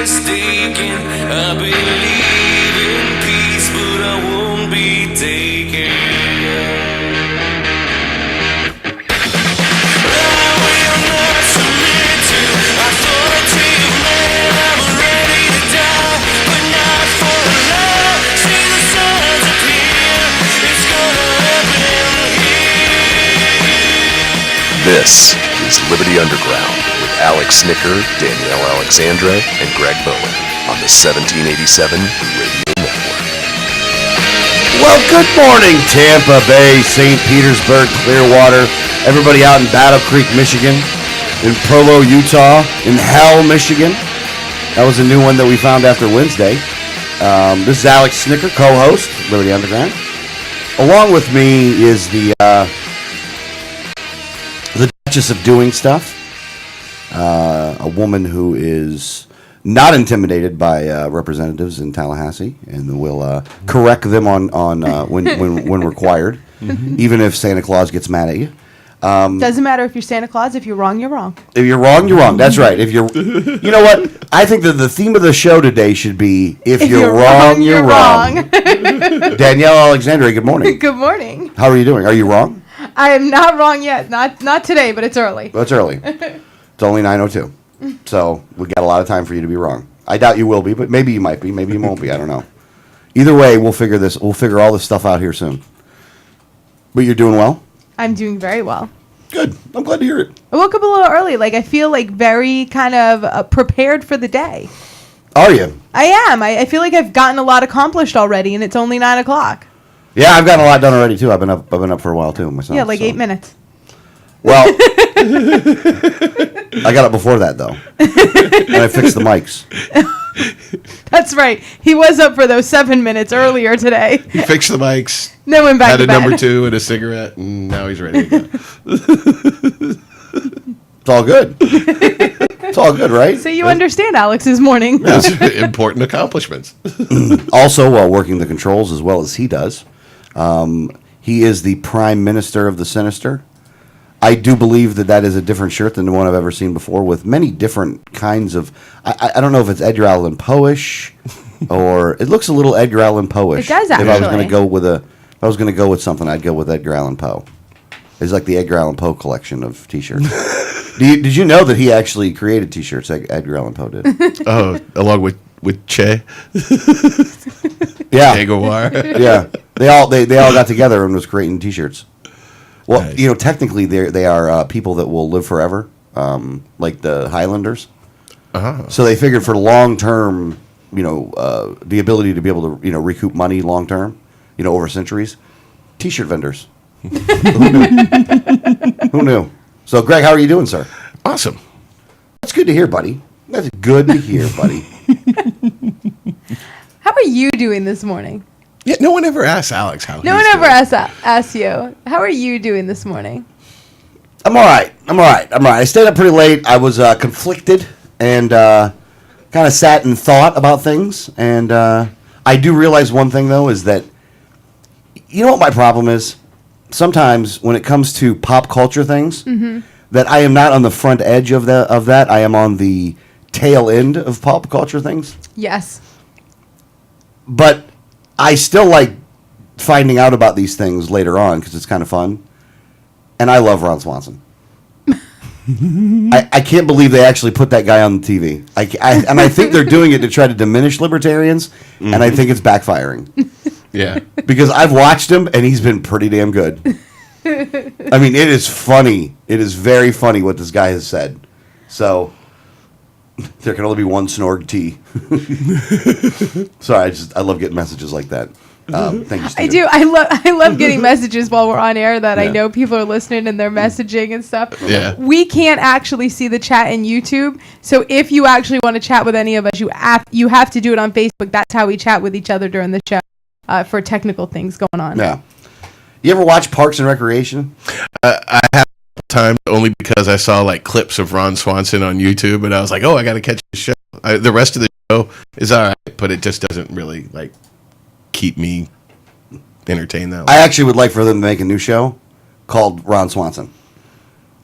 mistaken. I believe in peace, but I won't be taken. I will not submit to authoritative man. I'm ready to die, but not for love. See the signs appear. It's gonna happen here. This is Liberty Underground with Alex Snicker, Danielle Alexandra, and Greg Bowen on the 1787 Radio Network. Well, good morning, Tampa Bay, St. Petersburg, Clearwater, everybody out in Battle Creek, Michigan, in Provo, Utah, in Hell, Michigan. That was a new one that we found after Wednesday. This is Alex Snicker, co-host, Liberty Underground. Along with me is the Duchess of Doing Stuff, a woman who is not intimidated by representatives in Tallahassee and will correct them on when required, even if Santa Claus gets mad at you. Doesn't matter if you're Santa Claus. If you're wrong, you're wrong. If you're wrong, you're wrong. That's right. If you're, you know what? I think that the theme of the show today should be if you're wrong, you're wrong. Danielle Alexandra, good morning. Good morning. How are you doing? Are you wrong? I am not wrong yet. Not today, but it's early. Well, it's early. It's only 9:02. So we got a lot of time for you to be wrong. I doubt you will be, but maybe you might be. Maybe you won't be. I don't know. Either way, we'll figure all this stuff out here soon. But you're doing well? I'm doing very well. Good. I'm glad to hear it. I woke up a little early. I feel very kind of prepared for the day. Are you? I am. I feel like I've gotten a lot accomplished already, and it's only 9 o'clock. Yeah, I've gotten a lot done already too. I've been up for a while too myself. Yeah, 8 minutes. Well, I got up before that though, and I fixed the mics. That's right. He was up for those 7 minutes earlier today. He fixed the mics. Then went back had to a bed. number 2 and a cigarette, and now he's ready to go. It's all good. It's all good, right? So you understand Alex's morning. Those are important accomplishments. Also, while working the controls as well as he does, he is the Prime Minister of the Sinister. I do believe that is a different shirt than the one I've ever seen before, with many different kinds of. I don't know if it's Edgar Allan Poe-ish, or it looks a little Edgar Allan Poe-ish. It does actually. If I was going to go with something, I'd go with Edgar Allan Poe. It's like the Edgar Allan Poe collection of T-shirts. Did you know that he actually created T-shirts? Edgar Allan Poe did. Oh, along with Che. Yeah. Che Guevara. Yeah. They all got together and was creating T-shirts. Well, Nice. Technically they are people that will live forever, like the Highlanders. Uh-huh. So they figured for long term, the ability to be able to, recoup money long term, over centuries. T-shirt vendors. Who knew? Who knew? So, Greg, how are you doing, sir? Awesome. That's good to hear, buddy. That's good to hear, buddy. How are you doing this morning? Yeah, no one ever asks Alex how No he's one ever doing. asks you. How are you doing this morning? I'm all right. I stayed up pretty late. I was conflicted and kind of sat and thought about things. And I do realize one thing, though, is that, you know what my problem is? Sometimes when it comes to pop culture things, that I am not on the front edge of that. I am on the tail end of pop culture things. Yes. But I still like finding out about these things later on because it's kind of fun. And I love Ron Swanson. I can't believe they actually put that guy on the TV. And I think they're doing it to try to diminish libertarians, and I think it's backfiring. Yeah. Because I've watched him, and he's been pretty damn good. I mean, it is funny. It is very funny what this guy has said. So, there can only be one Snorg T. Sorry, I love getting messages like that. Thank you, Steven. I do. I love getting messages while we're on air that I Yeah. know people are listening and they're messaging and stuff. Yeah. We can't actually see the chat in YouTube. So if you actually want to chat with any of us, you have to do it on Facebook. That's how we chat with each other during the show for technical things going on. Yeah. You ever watch Parks and Recreation? I have times only because I saw clips of Ron Swanson on YouTube, and I was like, oh, I got to catch the show. The rest of the show is all right, but it just doesn't really keep me entertained that way. I actually would like for them to make a new show called Ron Swanson,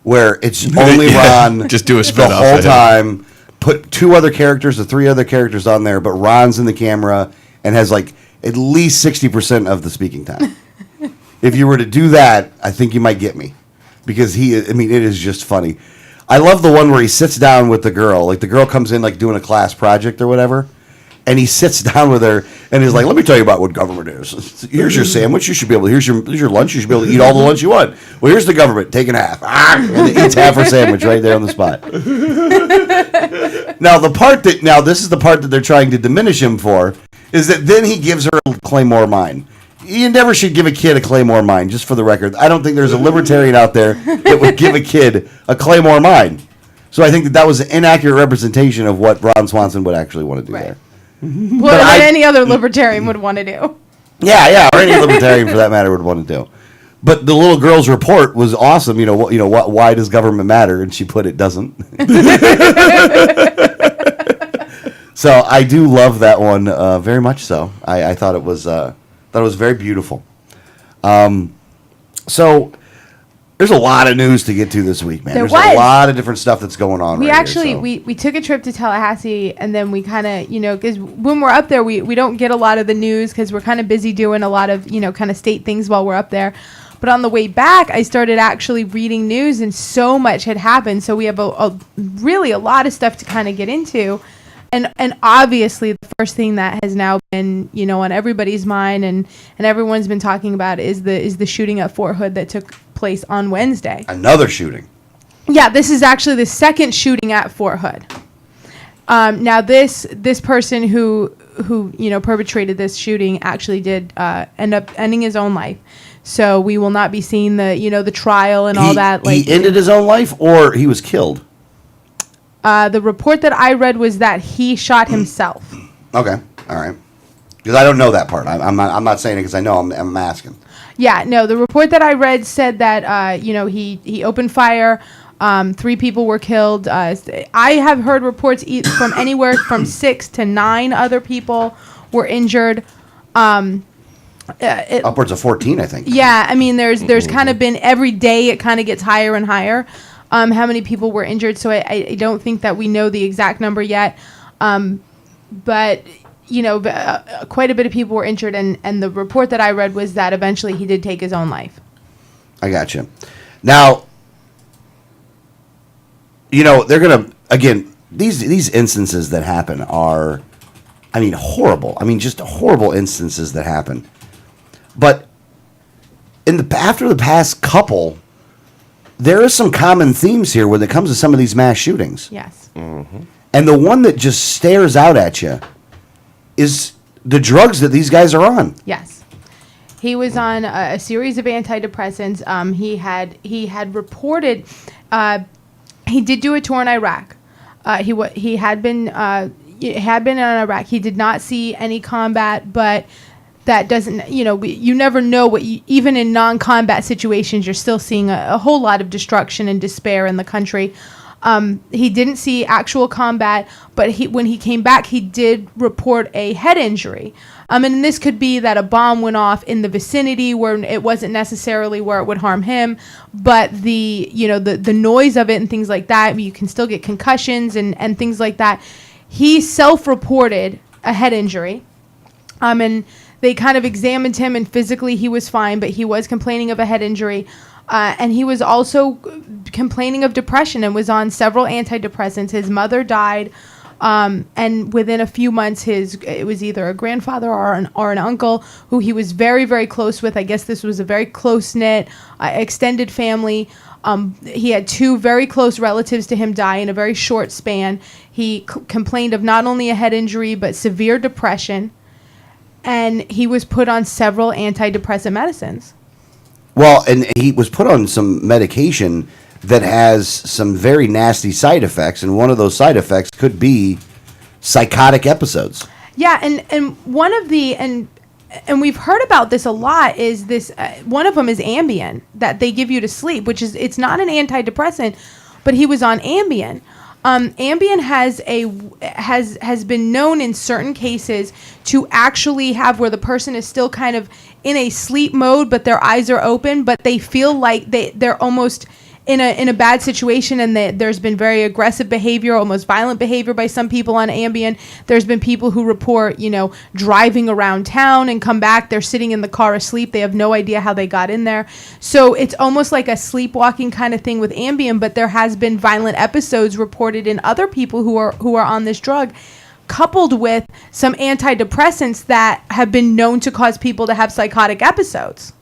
where it's only Yeah, Ron just do a the spin-off whole of him. time put 2 other characters or 3 other characters on there, but Ron's in the camera and has like at least 60% of the speaking time. If you were to do that, I think you might get me, because it is just funny. I love the one where he sits down with the girl. Like, the girl comes in, like, doing a class project or whatever, and he sits down with her, and he's like, let me tell you about what government is. Here's your sandwich. You should be able to, here's your lunch. You should be able to eat all the lunch you want. Well, here's the government taking half. And he eats half her sandwich right there on the spot. Now, this is the part that they're trying to diminish him for, is that then he gives her a Claymore mine. You never should give a kid a Claymore mine, just for the record. I don't think there's a libertarian out there that would give a kid a Claymore mine. So I think that was an inaccurate representation of what Ron Swanson would actually want to do there. Well, any other libertarian would want to do. Yeah, or any libertarian for that matter would want to do. But the little girl's report was awesome. Why does government matter? And she put it doesn't. So I do love that one very much. So I thought it was very beautiful. So there's a lot of news to get to this week, man. There's a lot of different stuff that's going on. We took a trip to Tallahassee, and then we kind of, because when we're up there, we don't get a lot of the news because we're kind of busy doing a lot of, kind of state things while we're up there. But on the way back, I started actually reading news, and so much had happened. So we have really a lot of stuff to kind of get into. And obviously, the first thing that has now been, on everybody's mind and everyone's been talking about is the shooting at Fort Hood that took place on Wednesday. Another shooting. Yeah, this is actually the second shooting at Fort Hood. Now, this person who perpetrated this shooting actually did end up ending his own life. So we will not be seeing the trial and all that. He ended his own life, or he was killed? The report that I read was that he shot himself. Okay, all right. Because I don't know that part. I'm not saying it because I know. I'm asking. Yeah, no. The report that I read said that he opened fire. 3 people were killed. I have heard reports from anywhere from 6 to 9 other people were injured. Upwards of 14, I think. Yeah, I mean, there's kind of been every day it kind of gets higher and higher. How many people were injured? So I don't think that we know the exact number yet. But quite a bit of people were injured, and the report that I read was that eventually he did take his own life. I got you. Now, they're gonna again these instances that happen are, horrible. Just horrible instances that happen. But after the past couple, there are some common themes here when it comes to some of these mass shootings. Yes. Mm-hmm. And the one that just stares out at you is the drugs that these guys are on. Yes. He was on a series of antidepressants. He had reported he did do a tour in Iraq. He had been in Iraq. He did not see any combat, but that doesn't, you never know even in non-combat situations, you're still seeing a whole lot of destruction and despair in the country. He didn't see actual combat, but when he came back, he did report a head injury. And this could be that a bomb went off in the vicinity where it wasn't necessarily where it would harm him, but the noise of it and things like that, you can still get concussions and things like that. He self-reported a head injury. And they kind of examined him, and physically he was fine, but he was complaining of a head injury. And he was also complaining of depression and was on several antidepressants. His mother died, and within a few months, it was either a grandfather or an uncle who he was very, very close with. I guess this was a very close-knit, extended family. He had 2 very close relatives to him die in a very short span. He complained of not only a head injury, but severe depression. And he was put on several antidepressant medicines. Well, and he was put on some medication that has some very nasty side effects, and one of those side effects could be psychotic episodes. Yeah, and one of the and we've heard about this a lot is this. One of them is Ambien that they give you to sleep, which is it's not an antidepressant, but he was on Ambien. Ambien has been known in certain cases to actually have where the person is still kind of in a sleep mode, but their eyes are open, but they feel like they're almost in a bad situation, and there's been very aggressive behavior, almost violent behavior by some people on Ambien. There's been people who report, driving around town and come back. They're sitting in the car asleep. They have no idea how they got in there. So it's almost like a sleepwalking kind of thing with Ambien, but there has been violent episodes reported in other people who are on this drug, coupled with some antidepressants that have been known to cause people to have psychotic episodes.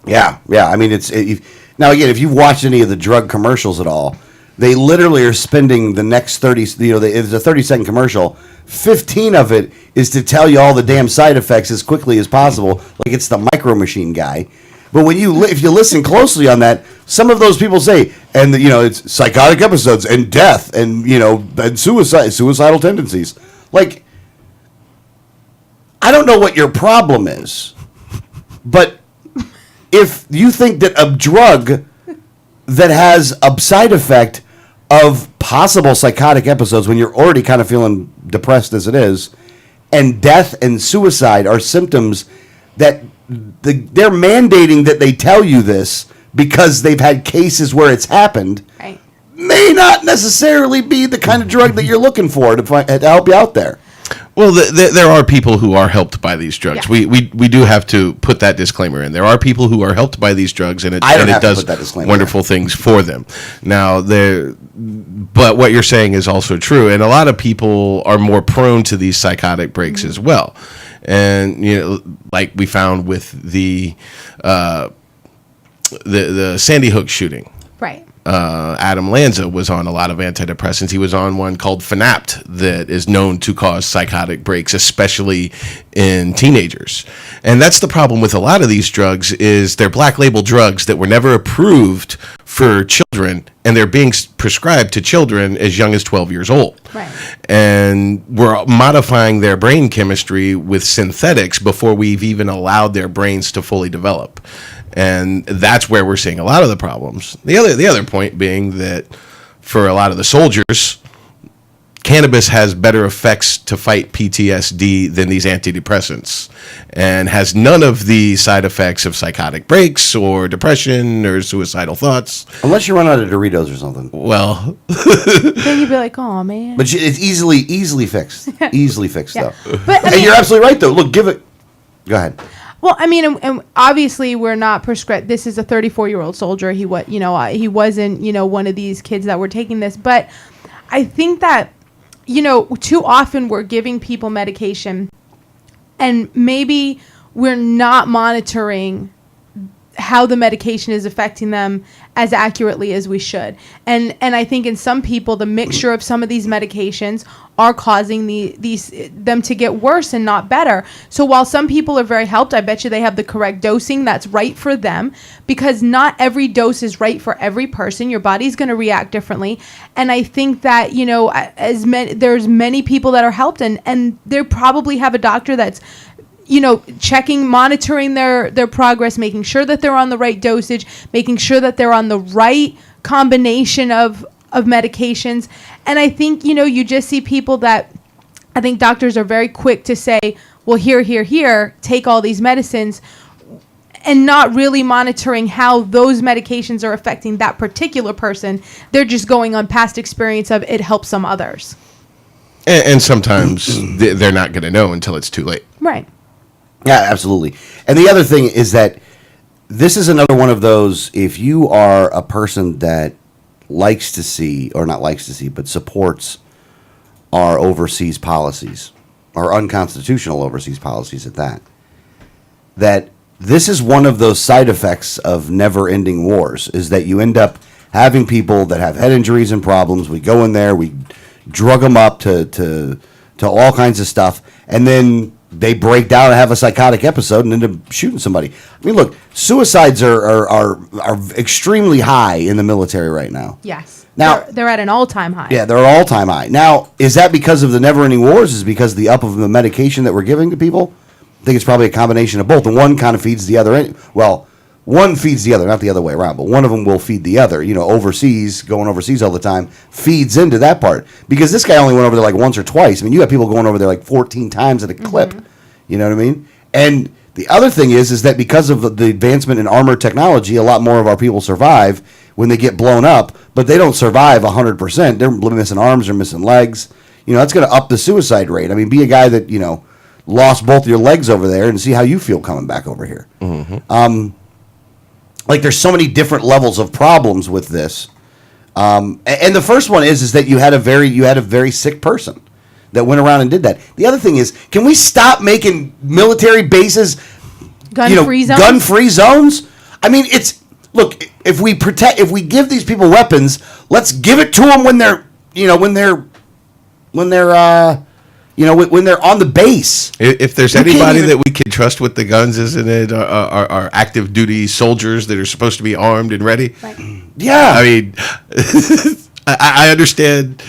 Yeah. I mean, now again, if you've watched any of the drug commercials at all, they literally are spending the next 30. It's a 30-second commercial. 15 of it is to tell you all the damn side effects as quickly as possible, like it's the Micro Machine guy. But if you listen closely on that, some of those people say, and it's psychotic episodes and death and and suicidal tendencies. Like, I don't know what your problem is, but if you think that a drug that has a side effect of possible psychotic episodes when you're already kind of feeling depressed as it is, and death and suicide are symptoms that they're mandating that they tell you this because they've had cases where it's happened, Right. may not necessarily be the kind of drug that you're looking for to help you out there. Well, there are people who are helped by these drugs. Yeah. We do have to put that disclaimer in. There are people who are helped by these drugs, and it does wonderful things for them. Now, but what you're saying is also true, and a lot of people are more prone to these psychotic breaks as well. And like we found with the Sandy Hook shooting. Right. Adam Lanza was on a lot of antidepressants. He was on one called Fanapt that is known to cause psychotic breaks, especially in teenagers. And that's the problem with a lot of these drugs is they're black label drugs that were never approved for children, and they're being prescribed to children as young as 12 years old. Right. And we're modifying their brain chemistry with synthetics before we've even allowed their brains to fully develop. And that's where we're seeing a lot of the problems. The other point being that for a lot of the soldiers, cannabis has better effects to fight PTSD than these antidepressants, and has none of the side effects of psychotic breaks or depression or suicidal thoughts. Unless you run out of Doritos or something. Well, Then you'd be like, oh, man. But it's easily fixed. Easily fixed, Yeah. though. But, And you're absolutely right, though. Look, Go ahead. Well, I mean, and obviously we're not prescribed. This is a 34-year-old soldier. He wasn't, one of these kids that were taking this. But I think that, too often we're giving people medication, and maybe we're not monitoring how the medication is affecting them as accurately as we should. And I think in some people, the mixture of some of these medications are causing them to get worse and not better. So while some people are very helped, I bet you they have the correct dosing that's right for them, because not every dose is right for every person. Your body's going to react differently. And I think that, there's many people that are helped, and they probably have a doctor that's checking, monitoring their progress, making sure that they're on the right dosage, making sure that they're on the right combination of medications. And I think, you just see people that I think doctors are very quick to say, well, here, take all these medicines, and not really monitoring how those medications are affecting that particular person. They're just going on past experience of it helps some others. and sometimes they're not going to know until it's too late. Right. Yeah, absolutely. And the other thing is that this is another one of those, if you are a person that but supports our overseas policies, our unconstitutional overseas policies at that this is one of those side effects of never-ending wars, is that you end up having people that have head injuries and problems. We go in there, we drug them up to all kinds of stuff, and then they break down and have a psychotic episode and end up shooting somebody. I mean, look, suicides are extremely high in the military right now. Yes. Now they're at an all-time high. Yeah, they're all-time high. Now, is that because of the never-ending wars? Is it because of the up of the medication that we're giving to people? I think it's probably a combination of both. And one kind of feeds the other. Well, one feeds the other, not the other way around, but one of them will feed the other. Going overseas all the time feeds into that part. Because this guy only went over there like once or twice. I mean, you have people going over there like 14 times at a clip. You know what I mean? And The other thing is that because of the advancement in armor technology, a lot more of our people survive when they get blown up, but they don't survive 100%. They're missing arms, they're missing legs. That's going to up the suicide rate. I mean, be a guy that, lost both of your legs over there and see how you feel coming back over here. Mm-hmm. There's so many different levels of problems with this. And the first one is that you had a very sick person that went around and did that. The other thing is, can we stop making military bases gun-free zones? I mean, look, if we give these people weapons, let's give it to them when they're on the base. If there's anybody that we can trust with the guns, isn't it our active duty soldiers that are supposed to be armed and ready? Right. Yeah. I mean, I understand,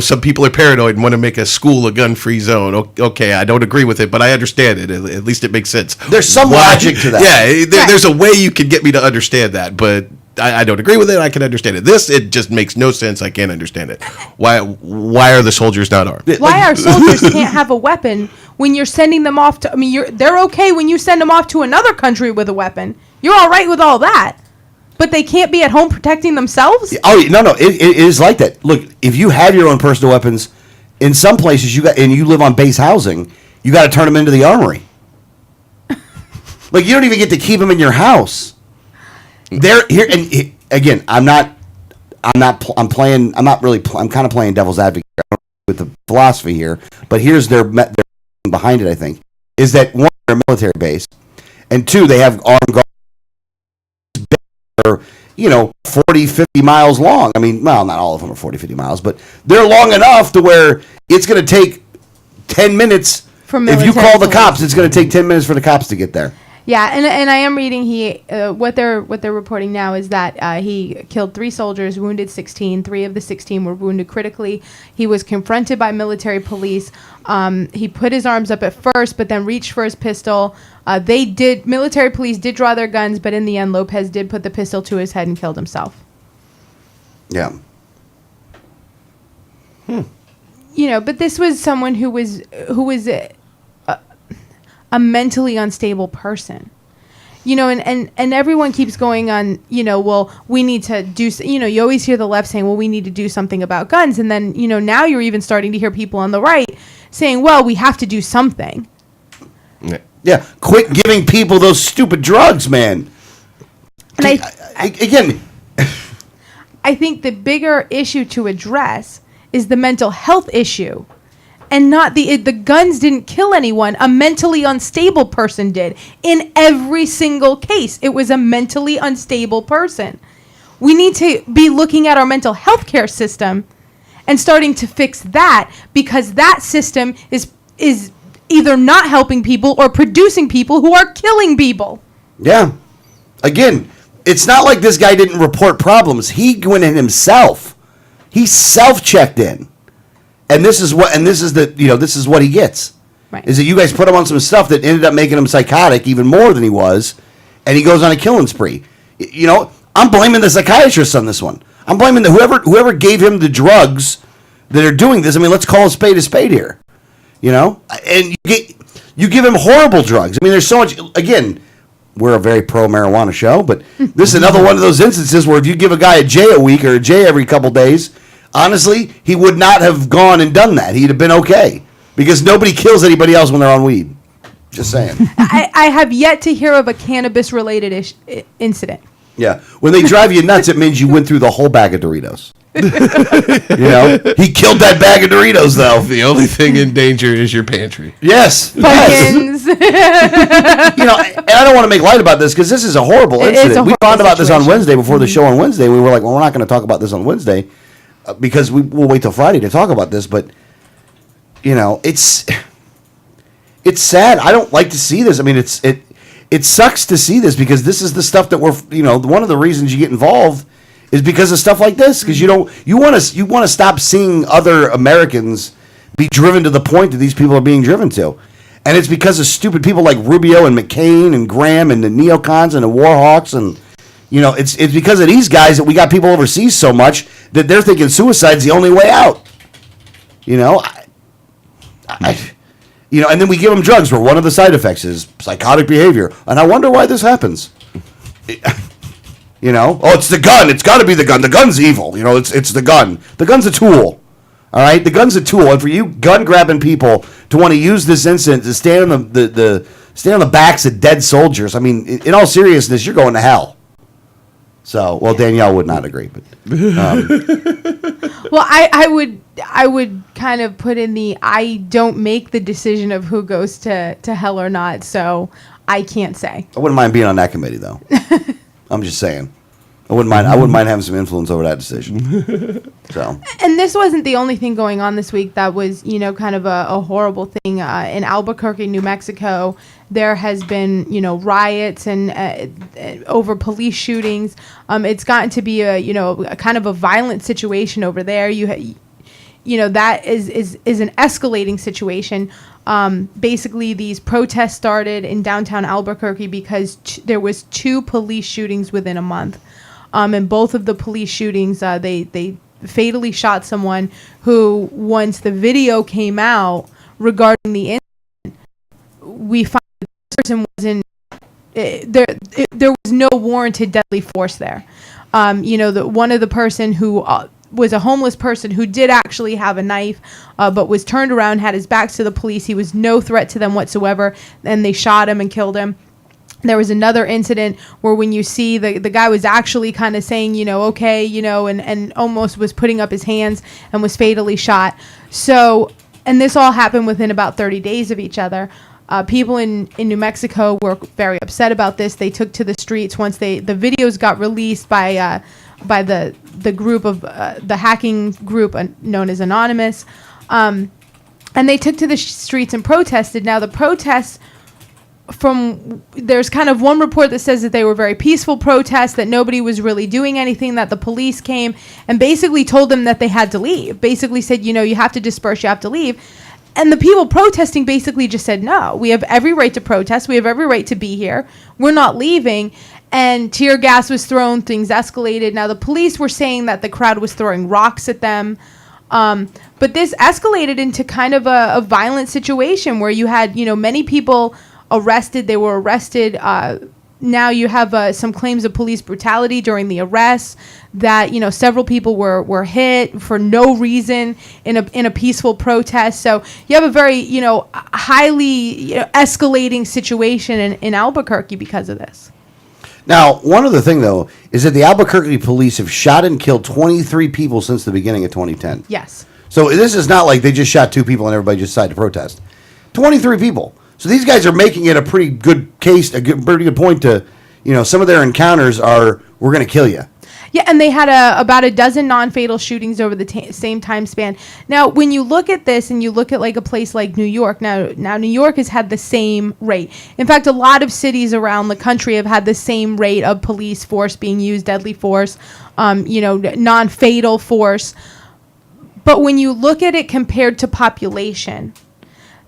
some people are paranoid and want to make a school a gun-free zone. Okay, I don't agree with it, but I understand it. At least it makes sense. There's some logic to that. Yeah, there's a way you can get me to understand that, but I don't agree with it. I can understand it. It just makes no sense. I can't understand it. Why are the soldiers not armed? Why our soldiers can't have a weapon when you're sending them off to? I mean, they're okay when you send them off to another country with a weapon. You're all right with all that, but they can't be at home protecting themselves. Oh no, it is like that. Look, if you have your own personal weapons, in some places you live on base housing, you got to turn them into the armory. Like you don't even get to keep them in your house. They're here, and again, I'm kind of playing devil's advocate with the philosophy here, but here's their behind it, I think, is that one, they're a military base, and two, they have armed guards, 40, 50 miles long. I mean, well, not all of them are 40, 50 miles, but they're long enough to where it's going to take 10 minutes. If you call the cops, it's going to take 10 minutes for the cops to get there. Yeah, and I am reading what they're reporting now is that he killed 3 soldiers, wounded 16. 3 of the 16 were wounded critically. He was confronted by military police. He put his arms up at first, but then reached for his pistol. Military police did draw their guns, but in the end, Lopez did put the pistol to his head and killed himself. Yeah. But this was someone who was a mentally unstable person, and everyone keeps going on, well, we need to do, you always hear the left saying, well, we need to do something about guns. And then, now you're even starting to hear people on the right saying, well, we have to do something. Yeah. Quit giving people those stupid drugs, man. And I think the bigger issue to address is the mental health issue. And not the guns didn't kill anyone. A mentally unstable person did. In every single case, it was a mentally unstable person. We need to be looking at our mental health care system and starting to fix that, because that system is either not helping people or producing people who are killing people. Yeah. Again, it's not like this guy didn't report problems. He went in himself. He self-checked in. And this is what he gets. Right. Is that you guys put him on some stuff that ended up making him psychotic even more than he was, and he goes on a killing spree. I'm blaming the psychiatrist on this one. I'm blaming whoever gave him the drugs that are doing this. I mean, let's call a spade here. And you give him horrible drugs. I mean, there's so much. Again, we're a very pro marijuana show, but this is another one of those instances where if you give a guy a J a week or a J every couple days, honestly, he would not have gone and done that. He'd have been okay, because nobody kills anybody else when they're on weed. Just saying. I have yet to hear of a cannabis-related incident. Yeah. When they drive you nuts, it means you went through the whole bag of Doritos. He killed that bag of Doritos, though. The only thing in danger is your pantry. Yes. Pumpkins. And I don't want to make light about this because this is a horrible incident. We found about this on Wednesday before the show on Wednesday. We were like, well, we're not going to talk about this on Wednesday because we'll wait till Friday to talk about this. But, it's sad. I don't like to see this. I mean, it sucks to see this because this is the stuff that we're, one of the reasons you get involved is because of stuff like this. Because you want to stop seeing other Americans be driven to the point that these people are being driven to, and it's because of stupid people like Rubio and McCain and Graham and the neocons and the Warhawks, and it's because of these guys that we got people overseas so much that they're thinking suicide's the only way out. and then we give them drugs where one of the side effects is psychotic behavior. And I wonder why this happens. It's the gun. It's got to be the gun. The gun's evil. It's the gun. The gun's a tool. All right? The gun's a tool. And for you gun-grabbing people to want to use this incident to stand on the backs of dead soldiers, I mean, in all seriousness, you're going to hell. So, well, Danielle would not agree, but well, I would kind of put in I don't make the decision of who goes to hell or not, so I can't say. I wouldn't mind being on that committee, though. I'm just saying. I wouldn't mind having some influence over that decision. So. And this wasn't the only thing going on this week that was, kind of a horrible thing. In Albuquerque, New Mexico, there has been, riots and over police shootings. It's gotten to be a kind of a violent situation over there. That is an escalating situation. Basically, these protests started in downtown Albuquerque because there was 2 police shootings within a month. And both of the police shootings, they fatally shot someone who, once the video came out regarding the incident, we found that this person wasn't, there was no warranted deadly force there. One of the person who was a homeless person who did actually have a knife, but was turned around, had his back to the police. He was no threat to them whatsoever, and they shot him and killed him. There was another incident where when you see the guy was actually kind of saying, okay, and almost was putting up his hands and was fatally shot. So, and this all happened within about 30 days of each other. People in New Mexico were very upset about this. They took to the streets once the videos got released by the group of the hacking group known as Anonymous. And they took to the streets and protested. Now, the protests, there's kind of one report that says that they were very peaceful protests, that nobody was really doing anything, that the police came and basically told them that they had to leave. Basically said, you have to disperse, you have to leave. And the people protesting basically just said, no, we have every right to protest. We have every right to be here. We're not leaving. And tear gas was thrown. Things escalated. Now, the police were saying that the crowd was throwing rocks at them. But this escalated into kind of a violent situation where you had, many people arrested. They were arrested. Now you have some claims of police brutality during the arrests, that several people were hit for no reason in a peaceful protest. So you have a very highly escalating situation in Albuquerque because of this. Now, one other thing though is that the Albuquerque police have shot and killed 23 people since the beginning of 2010. Yes. So this is not like they just shot 2 people and everybody just decided to protest. 23 people. So these guys are making it a pretty good case, pretty good point to, some of their encounters are, we're going to kill you. Yeah, and they had about a dozen non-fatal shootings over the same time span. Now, when you look at this and you look at like a place like New York, now New York has had the same rate. In fact, a lot of cities around the country have had the same rate of police force being used, deadly force, non-fatal force. But when you look at it compared to population,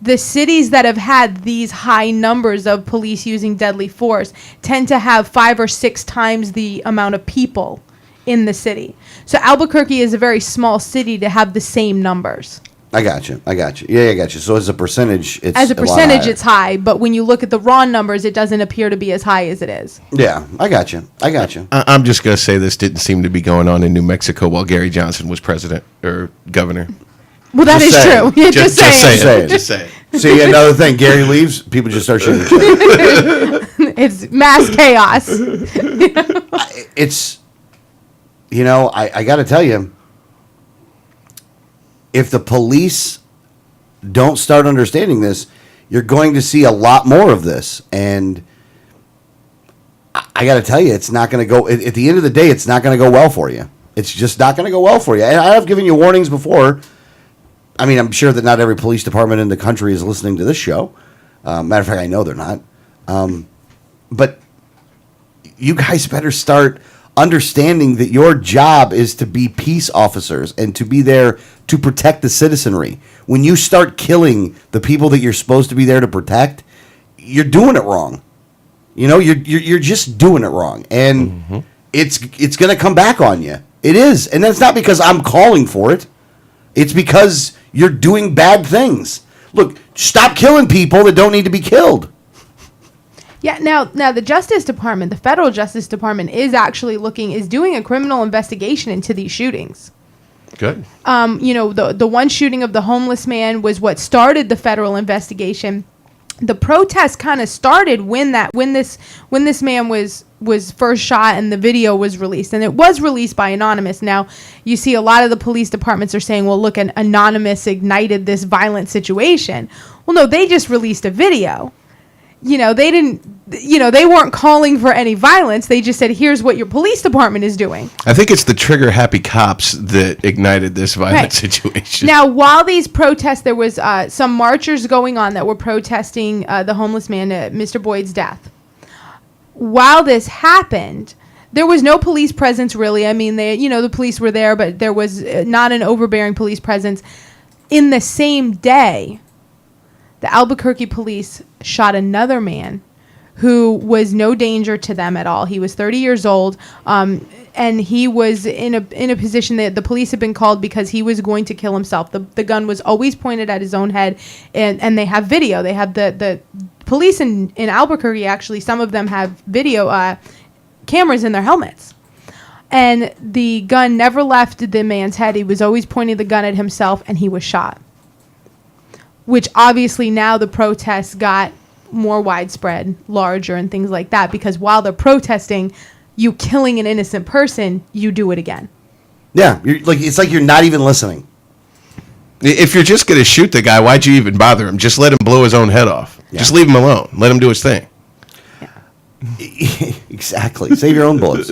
the cities that have had these high numbers of police using deadly force tend to have 5 or 6 times the amount of people in the city. So Albuquerque is a very small city to have the same numbers. I got you. Yeah, I got you. So as a percentage, it's high, but when you look at the raw numbers, it doesn't appear to be as high as it is. Yeah, I got you. I'm just going to say this didn't seem to be going on in New Mexico while Gary Johnson was president or governor. Well, that is true. Yeah, just saying. Just saying. See, another thing, Gary leaves, people just start shooting. It's mass chaos. It's, I got to tell you, if the police don't start understanding this, you're going to see a lot more of this. And I got to tell you, it's not going to go, at the end of the day, it's not going to go well for you. It's just not going to go well for you. And I have given you warnings before. I mean, I'm sure that not every police department in the country is listening to this show. Matter of fact, I know they're not. But you guys better start understanding that your job is to be peace officers and to be there to protect the citizenry. When you start killing the people that you're supposed to be there to protect, you're doing it wrong. You're just doing it wrong. And it's going to come back on you. It is. And that's not because I'm calling for it. It's because you're doing bad things. Look, stop killing people that don't need to be killed. Yeah, now the Justice Department, the federal Justice Department is doing a criminal investigation into these shootings. Good. The one shooting of the homeless man was what started the federal investigation. The protest kind of started when this man was first shot and the video was released, and it was released by Anonymous. Now you see a lot of the police departments are saying, well, look, an Anonymous ignited this violent situation. Well, no, they just released a video. They weren't calling for any violence. They just said, here's what your police department is doing. I think it's the trigger happy cops that ignited this violent situation. Now, while these protests, there was some marchers going on that were protesting the homeless man, Mr. Boyd's death. While this happened, there was no police presence really. I mean, the police were there, but there was not an overbearing police presence. In the same day, the Albuquerque police shot another man who was no danger to them at all. He was 30 years old, and he was in a position that the police had been called because he was going to kill himself. The gun was always pointed at his own head, and they have video. They have the police in Albuquerque, actually, some of them have video cameras in their helmets. And the gun never left the man's head. He was always pointing the gun at himself, and he was shot. Which obviously now the protests got more widespread, larger, and things like that. Because while they're protesting, you killing an innocent person, you do it again. Yeah, it's like you're not even listening. If you're just going to shoot the guy, why'd you even bother him? Just let him blow his own head off. Yeah. Just leave him alone. Let him do his thing. Yeah. Exactly. Save your own bullets,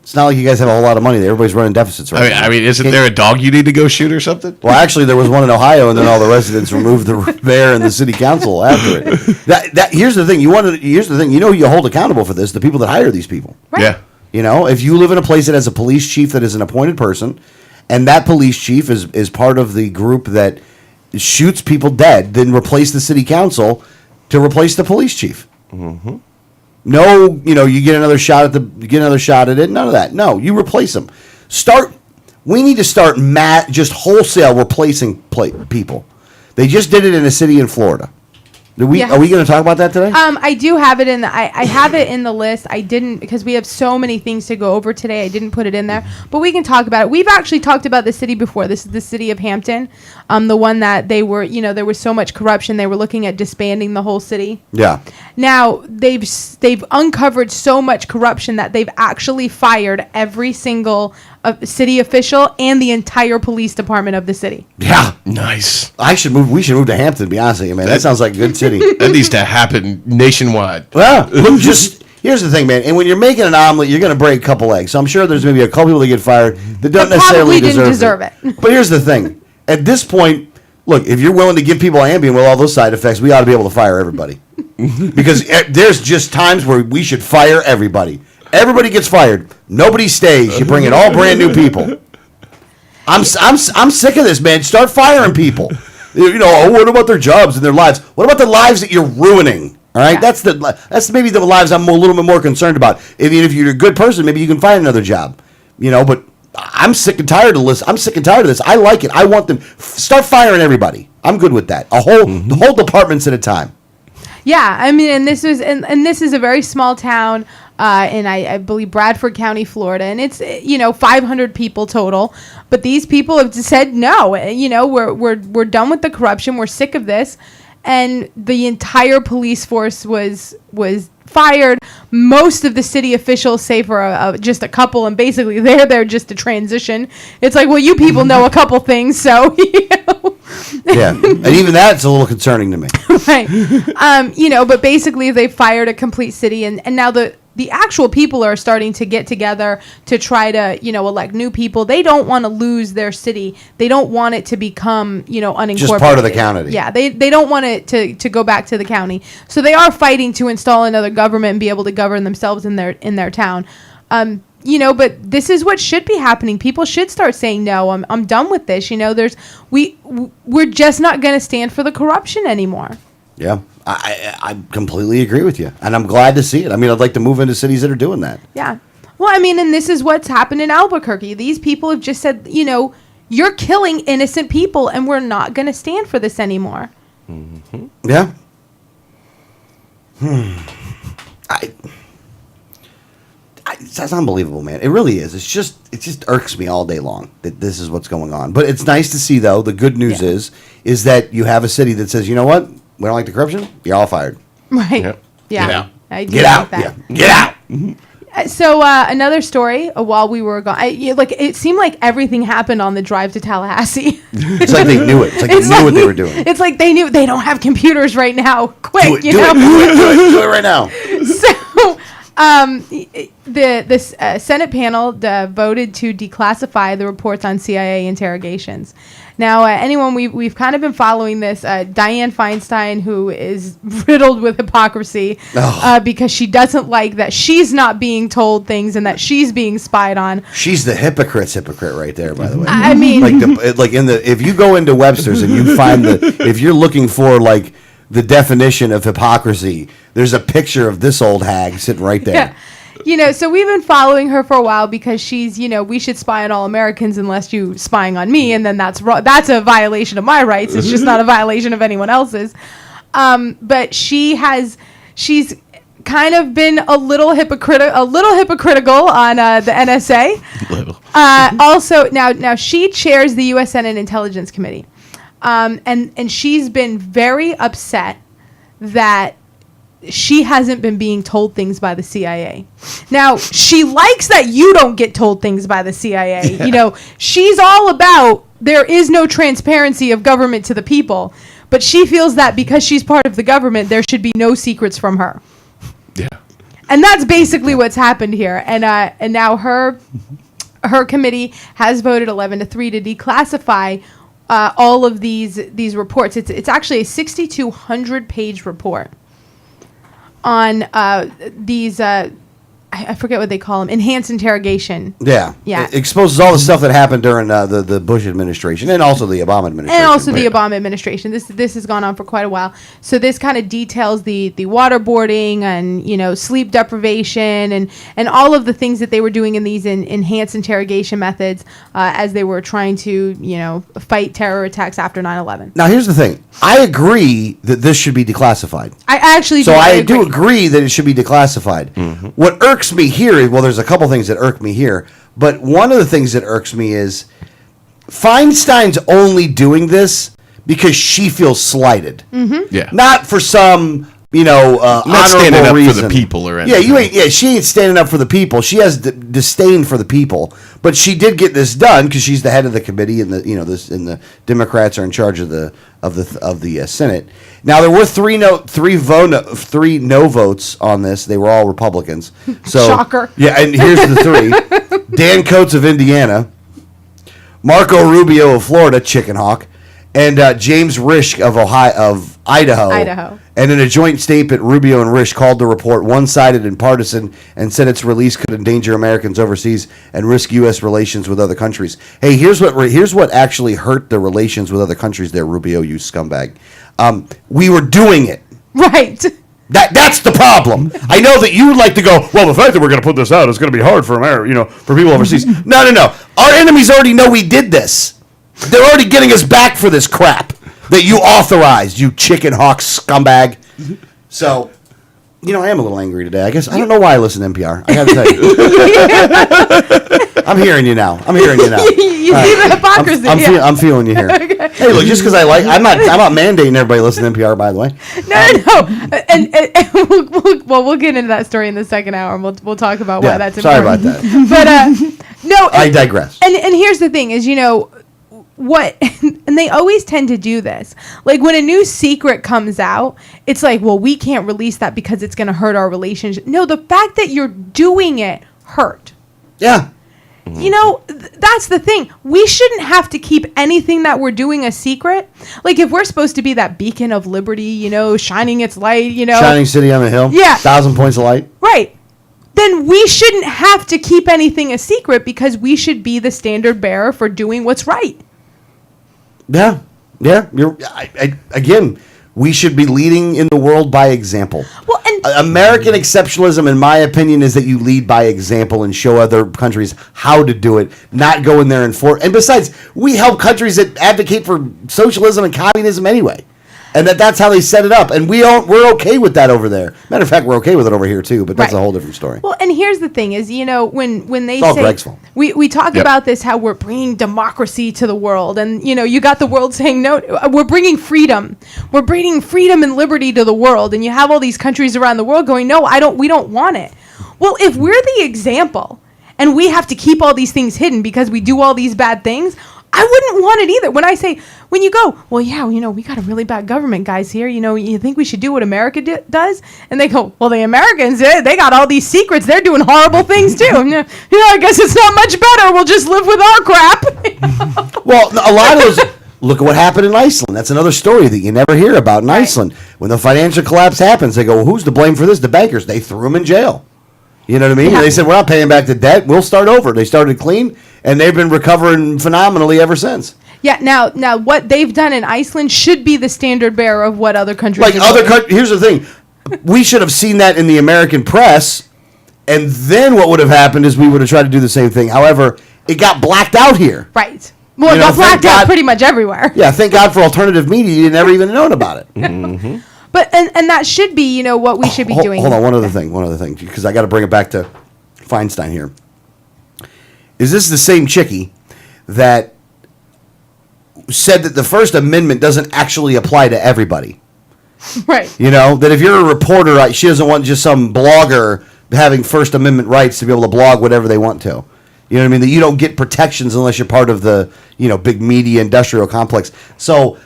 It's not like you guys have a whole lot of money. Everybody's running deficits right now. I mean, isn't there a dog you need to go shoot or something? Well, actually, there was one in Ohio, and then all the residents removed the bear and the city council after it. Here's the thing. Here's the thing. You hold accountable for this, the people that hire these people. Right. Yeah. If you live in a place that has a police chief that is an appointed person, and that police chief is part of the group that shoots people dead, then replace the city council to replace the police chief. Mm-hmm. No, you get another shot at it. None of that. No, you replace them. We need to start just wholesale replacing people. They just did it in a city in Florida. Are we going to talk about that today? I do have it I have it in the list. I didn't, because we have so many things to go over today. I didn't put it in there, but we can talk about it. We've actually talked about the city before. This is the city of Hampton. The one that they were, there was so much corruption. They were looking at disbanding the whole city. Yeah. Now they've uncovered so much corruption that they've actually fired every single city official and the entire police department of the city. Yeah. Nice. We should move to Hampton, to be honest with you, man. That sounds like a good city. That needs to happen nationwide. Well, here's the thing, man. And when you're making an omelet, you're going to break a couple eggs. So I'm sure there's maybe a couple people that get fired that don't necessarily deserve it. But here's the thing. At this point, look, if you're willing to give people Ambien with all those side effects, we ought to be able to fire everybody. Because there's just times where we should fire everybody. Everybody gets fired. Nobody stays. You bring in all brand new people. I'm sick of this, man. Start firing people. What about their jobs and their lives? What about the lives that you're ruining? All right, yeah. That's maybe the lives I'm a little bit more concerned about. If you're a good person, maybe you can find another job. But I'm sick and tired of this. I like it. I want them start firing everybody. I'm good with that. The whole departments at a time. Yeah, I mean, and this is a very small town in I believe Bradford County, Florida, and it's 500 people total. But these people have said no. We're done with the corruption. We're sick of this, and the entire police force was fired. Most of the city officials, save for just a couple, and basically they're there just to transition. It's like, well, you people know a couple things, so Yeah, and even that's a little concerning to me. Right. But basically they fired a complete city, and now the actual people are starting to get together to try to, elect new people. They don't want to lose their city. They don't want it to become, unincorporated. Just part of the county. Yeah, they don't want it to go back to the county. So they are fighting to install another government and be able to govern themselves in their town. But this is what should be happening. People should start saying, no, I'm done with this. We're just not going to stand for the corruption anymore. Yeah, I completely agree with you. And I'm glad to see it. I mean, I'd like to move into cities that are doing that. Yeah. Well, I mean, and this is what's happened in Albuquerque. These people have just said, you're killing innocent people, and we're not going to stand for this anymore. Yeah. That's unbelievable, man. It really is. It just irks me all day long that this is what's going on. But it's nice to see, though. The good news is that you have a city that says, you know what? We don't like the corruption. You're all fired. Right. Yep. Yeah. Get out. I do Get like out. that. Yeah. Get out. So another story. While we were gone, it seemed like everything happened on the drive to Tallahassee. It's like they knew it. It's like they knew what they were doing. It's like they knew they don't have computers right now. Quick, Do it right now. So, the Senate panel voted to declassify the reports on CIA interrogations. Now, anyone we've kind of been following this, Dianne Feinstein, who is riddled with hypocrisy because she doesn't like that she's not being told things and that she's being spied on. She's the hypocrite right there, by the way. I mean, if you go into Webster's and you find if you're looking for like the definition of hypocrisy, there's a picture of this old hag sitting right there. yeah. So we've been following her for a while because she's, we should spy on all Americans unless you spying on me, and then that's a violation of my rights. It's just not a violation of anyone else's. But she's kind of been a little hypocritical on the NSA. Little. Also, now she chairs the U.S. Senate Intelligence Committee, and she's been very upset that she hasn't been being told things by the CIA. Now, she likes that you don't get told things by the CIA. Yeah. She's all about there is no transparency of government to the people, but she feels that because she's part of the government, there should be no secrets from her. Yeah. And that's basically what's happened here. And now her committee has voted 11-3 to declassify all of these reports. It's actually a 6,200-page report on these I forget what they call them, enhanced interrogation. Yeah. Yeah. It exposes all the stuff that happened during the Bush administration and also the Obama administration. And also the Obama administration. This has gone on for quite a while. So this kind of details the waterboarding and, sleep deprivation and all of the things that they were doing in these enhanced interrogation methods as they were trying to, fight terror attacks after 9/11. Now, here's the thing. I agree that this should be declassified. I actually So do. I do agree that it should be declassified. Mm-hmm. What irks me here, well, there's a couple things that irk me here, but one of the things that irks me is Feinstein's only doing this because she feels slighted. Mm-hmm. Yeah. Not for some, not standing honorable up reason. for the people or anything. She ain't standing up for the people. She has disdain for the people, but she did get this done because she's the head of the committee, and the Democrats are in charge of the Senate. Now there were three no votes on this. They were all Republicans. So Shocker. Yeah, and here's the three: Dan Coates of Indiana, Marco Rubio of Florida, chicken hawk, and James Risch of Idaho. And in a joint statement, Rubio and Risch called the report one-sided and partisan and said its release could endanger Americans overseas and risk U.S. relations with other countries. Hey, here's what actually hurt the relations with other countries there, Rubio, you scumbag. We were doing it. Right. That's the problem. I know that you would like to go, well, the fact that we're going to put this out is going to be hard for America, for people overseas. No. Our enemies already know we did this. They're already getting us back for this crap that you authorized, you chicken hawk scumbag. So, I am a little angry today. I guess I don't know why I listen to NPR. I got to tell you. I'm hearing you now. You see the hypocrisy. I'm feeling you here. Okay. Hey, look, just because I'm not mandating everybody to listen to NPR, by the way. No. And we'll get into that story in the second hour, and we'll talk about why that's important. Sorry about that. But no, I digress. And here's the thing: is what, and they always tend to do this. Like when a new secret comes out, it's like, well, we can't release that because it's going to hurt our relationship. No, the fact that you're doing it hurt. Yeah. That's the thing. We shouldn't have to keep anything that we're doing a secret. Like if we're supposed to be that beacon of liberty, shining its light, Shining city on the hill. Yeah. 1,000 points of light. Right. Then we shouldn't have to keep anything a secret because we should be the standard bearer for doing what's right. Yeah. Again, we should be leading in the world by example. Well, American exceptionalism, in my opinion, is that you lead by example and show other countries how to do it, not go in there and force. And besides, we help countries that advocate for socialism and communism anyway. And that's how they set it up. And we're okay with that over there. Matter of fact, we're okay with it over here too, but that's a whole different story. Well, and here's the thing is, when they all say, Greg's fault. we talk about this, how we're bringing democracy to the world. And, you got the world saying, no, we're bringing freedom. We're bringing freedom and liberty to the world. And you have all these countries around the world going, no, we don't want it. Well, if we're the example and we have to keep all these things hidden because we do all these bad things, I wouldn't want it either. When you go, well, yeah, we got a really bad government, guys, here. You think we should do what America does? And they go, well, the Americans, they got all these secrets. They're doing horrible things, too. And, I guess it's not much better. We'll just live with our crap. Well, a lot of those... Look at what happened in Iceland. That's another story that you never hear about in Iceland. When the financial collapse happens, they go, well, who's to blame for this? The bankers. They threw them in jail. You know what I mean? Yeah. They said, we're not paying back the debt. We'll start over. They started clean, and they've been recovering phenomenally ever since. Yeah, now what they've done in Iceland should be the standard bearer of what other countries Like are other doing. countries, here's the thing. We should have seen that in the American press, and then what would have happened is we would have tried to do the same thing. However, it got blacked out here. Right. Well, it got blacked out pretty much everywhere. Yeah, thank God for alternative media. You never even known about it. Mm-hmm. But and that should be, what we should be doing. Hold on, one other thing, because I got to bring it back to Feinstein here. Is this the same chickie that said that the First Amendment doesn't actually apply to everybody? Right. That if you're a reporter, she doesn't want just some blogger having First Amendment rights to be able to blog whatever they want to. You know what I mean? That you don't get protections unless you're part of the, big media industrial complex. So,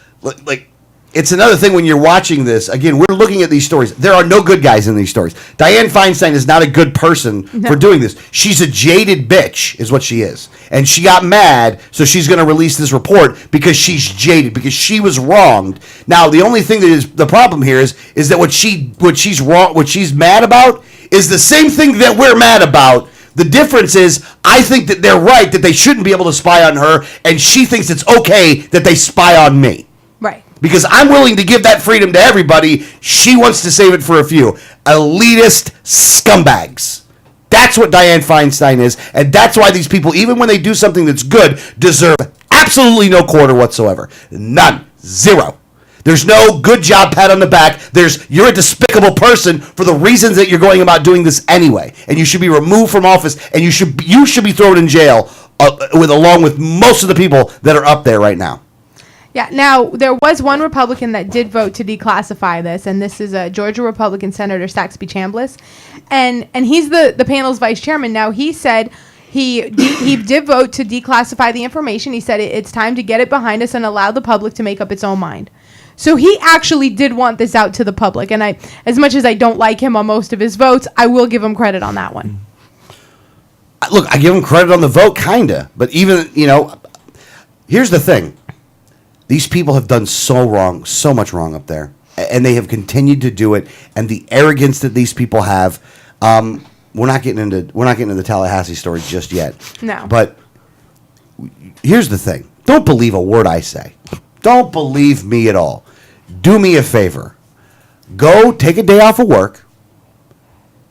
it's another thing when you're watching this. Again, we're looking at these stories. There are no good guys in these stories. Dianne Feinstein is not a good person for doing this. She's a jaded bitch, is what she is. And she got mad, so she's going to release this report because she's jaded, because she was wronged. Now, the only thing that is the problem here is that what she's mad about is the same thing that we're mad about. The difference is, I think that they're right, that they shouldn't be able to spy on her, and she thinks it's okay that they spy on me. Right. Because I'm willing to give that freedom to everybody. She wants to save it for a few. Elitist scumbags. That's what Dianne Feinstein is, and that's why these people, even when they do something that's good, deserve absolutely no quarter whatsoever. None. Zero. There's no good job, pat on the back. You're a despicable person for the reasons that you're going about doing this anyway, and you should be removed from office, and you should be thrown in jail along with most of the people that are up there right now. Yeah. Now, there was one Republican that did vote to declassify this, and this is a Georgia Republican Senator Saxby Chambliss, and he's the panel's vice chairman. Now, he said he did vote to declassify the information. He said it's time to get it behind us and allow the public to make up its own mind. So he actually did want this out to the public, and as much as I don't like him on most of his votes, I will give him credit on that one. Look, I give him credit on the vote, kinda, but even here's the thing. These people have done so much wrong up there, and they have continued to do it. And the arrogance that these people have, we're not getting into the Tallahassee story just yet. No. But here's the thing: don't believe a word I say. Don't believe me at all. Do me a favor: go take a day off of work.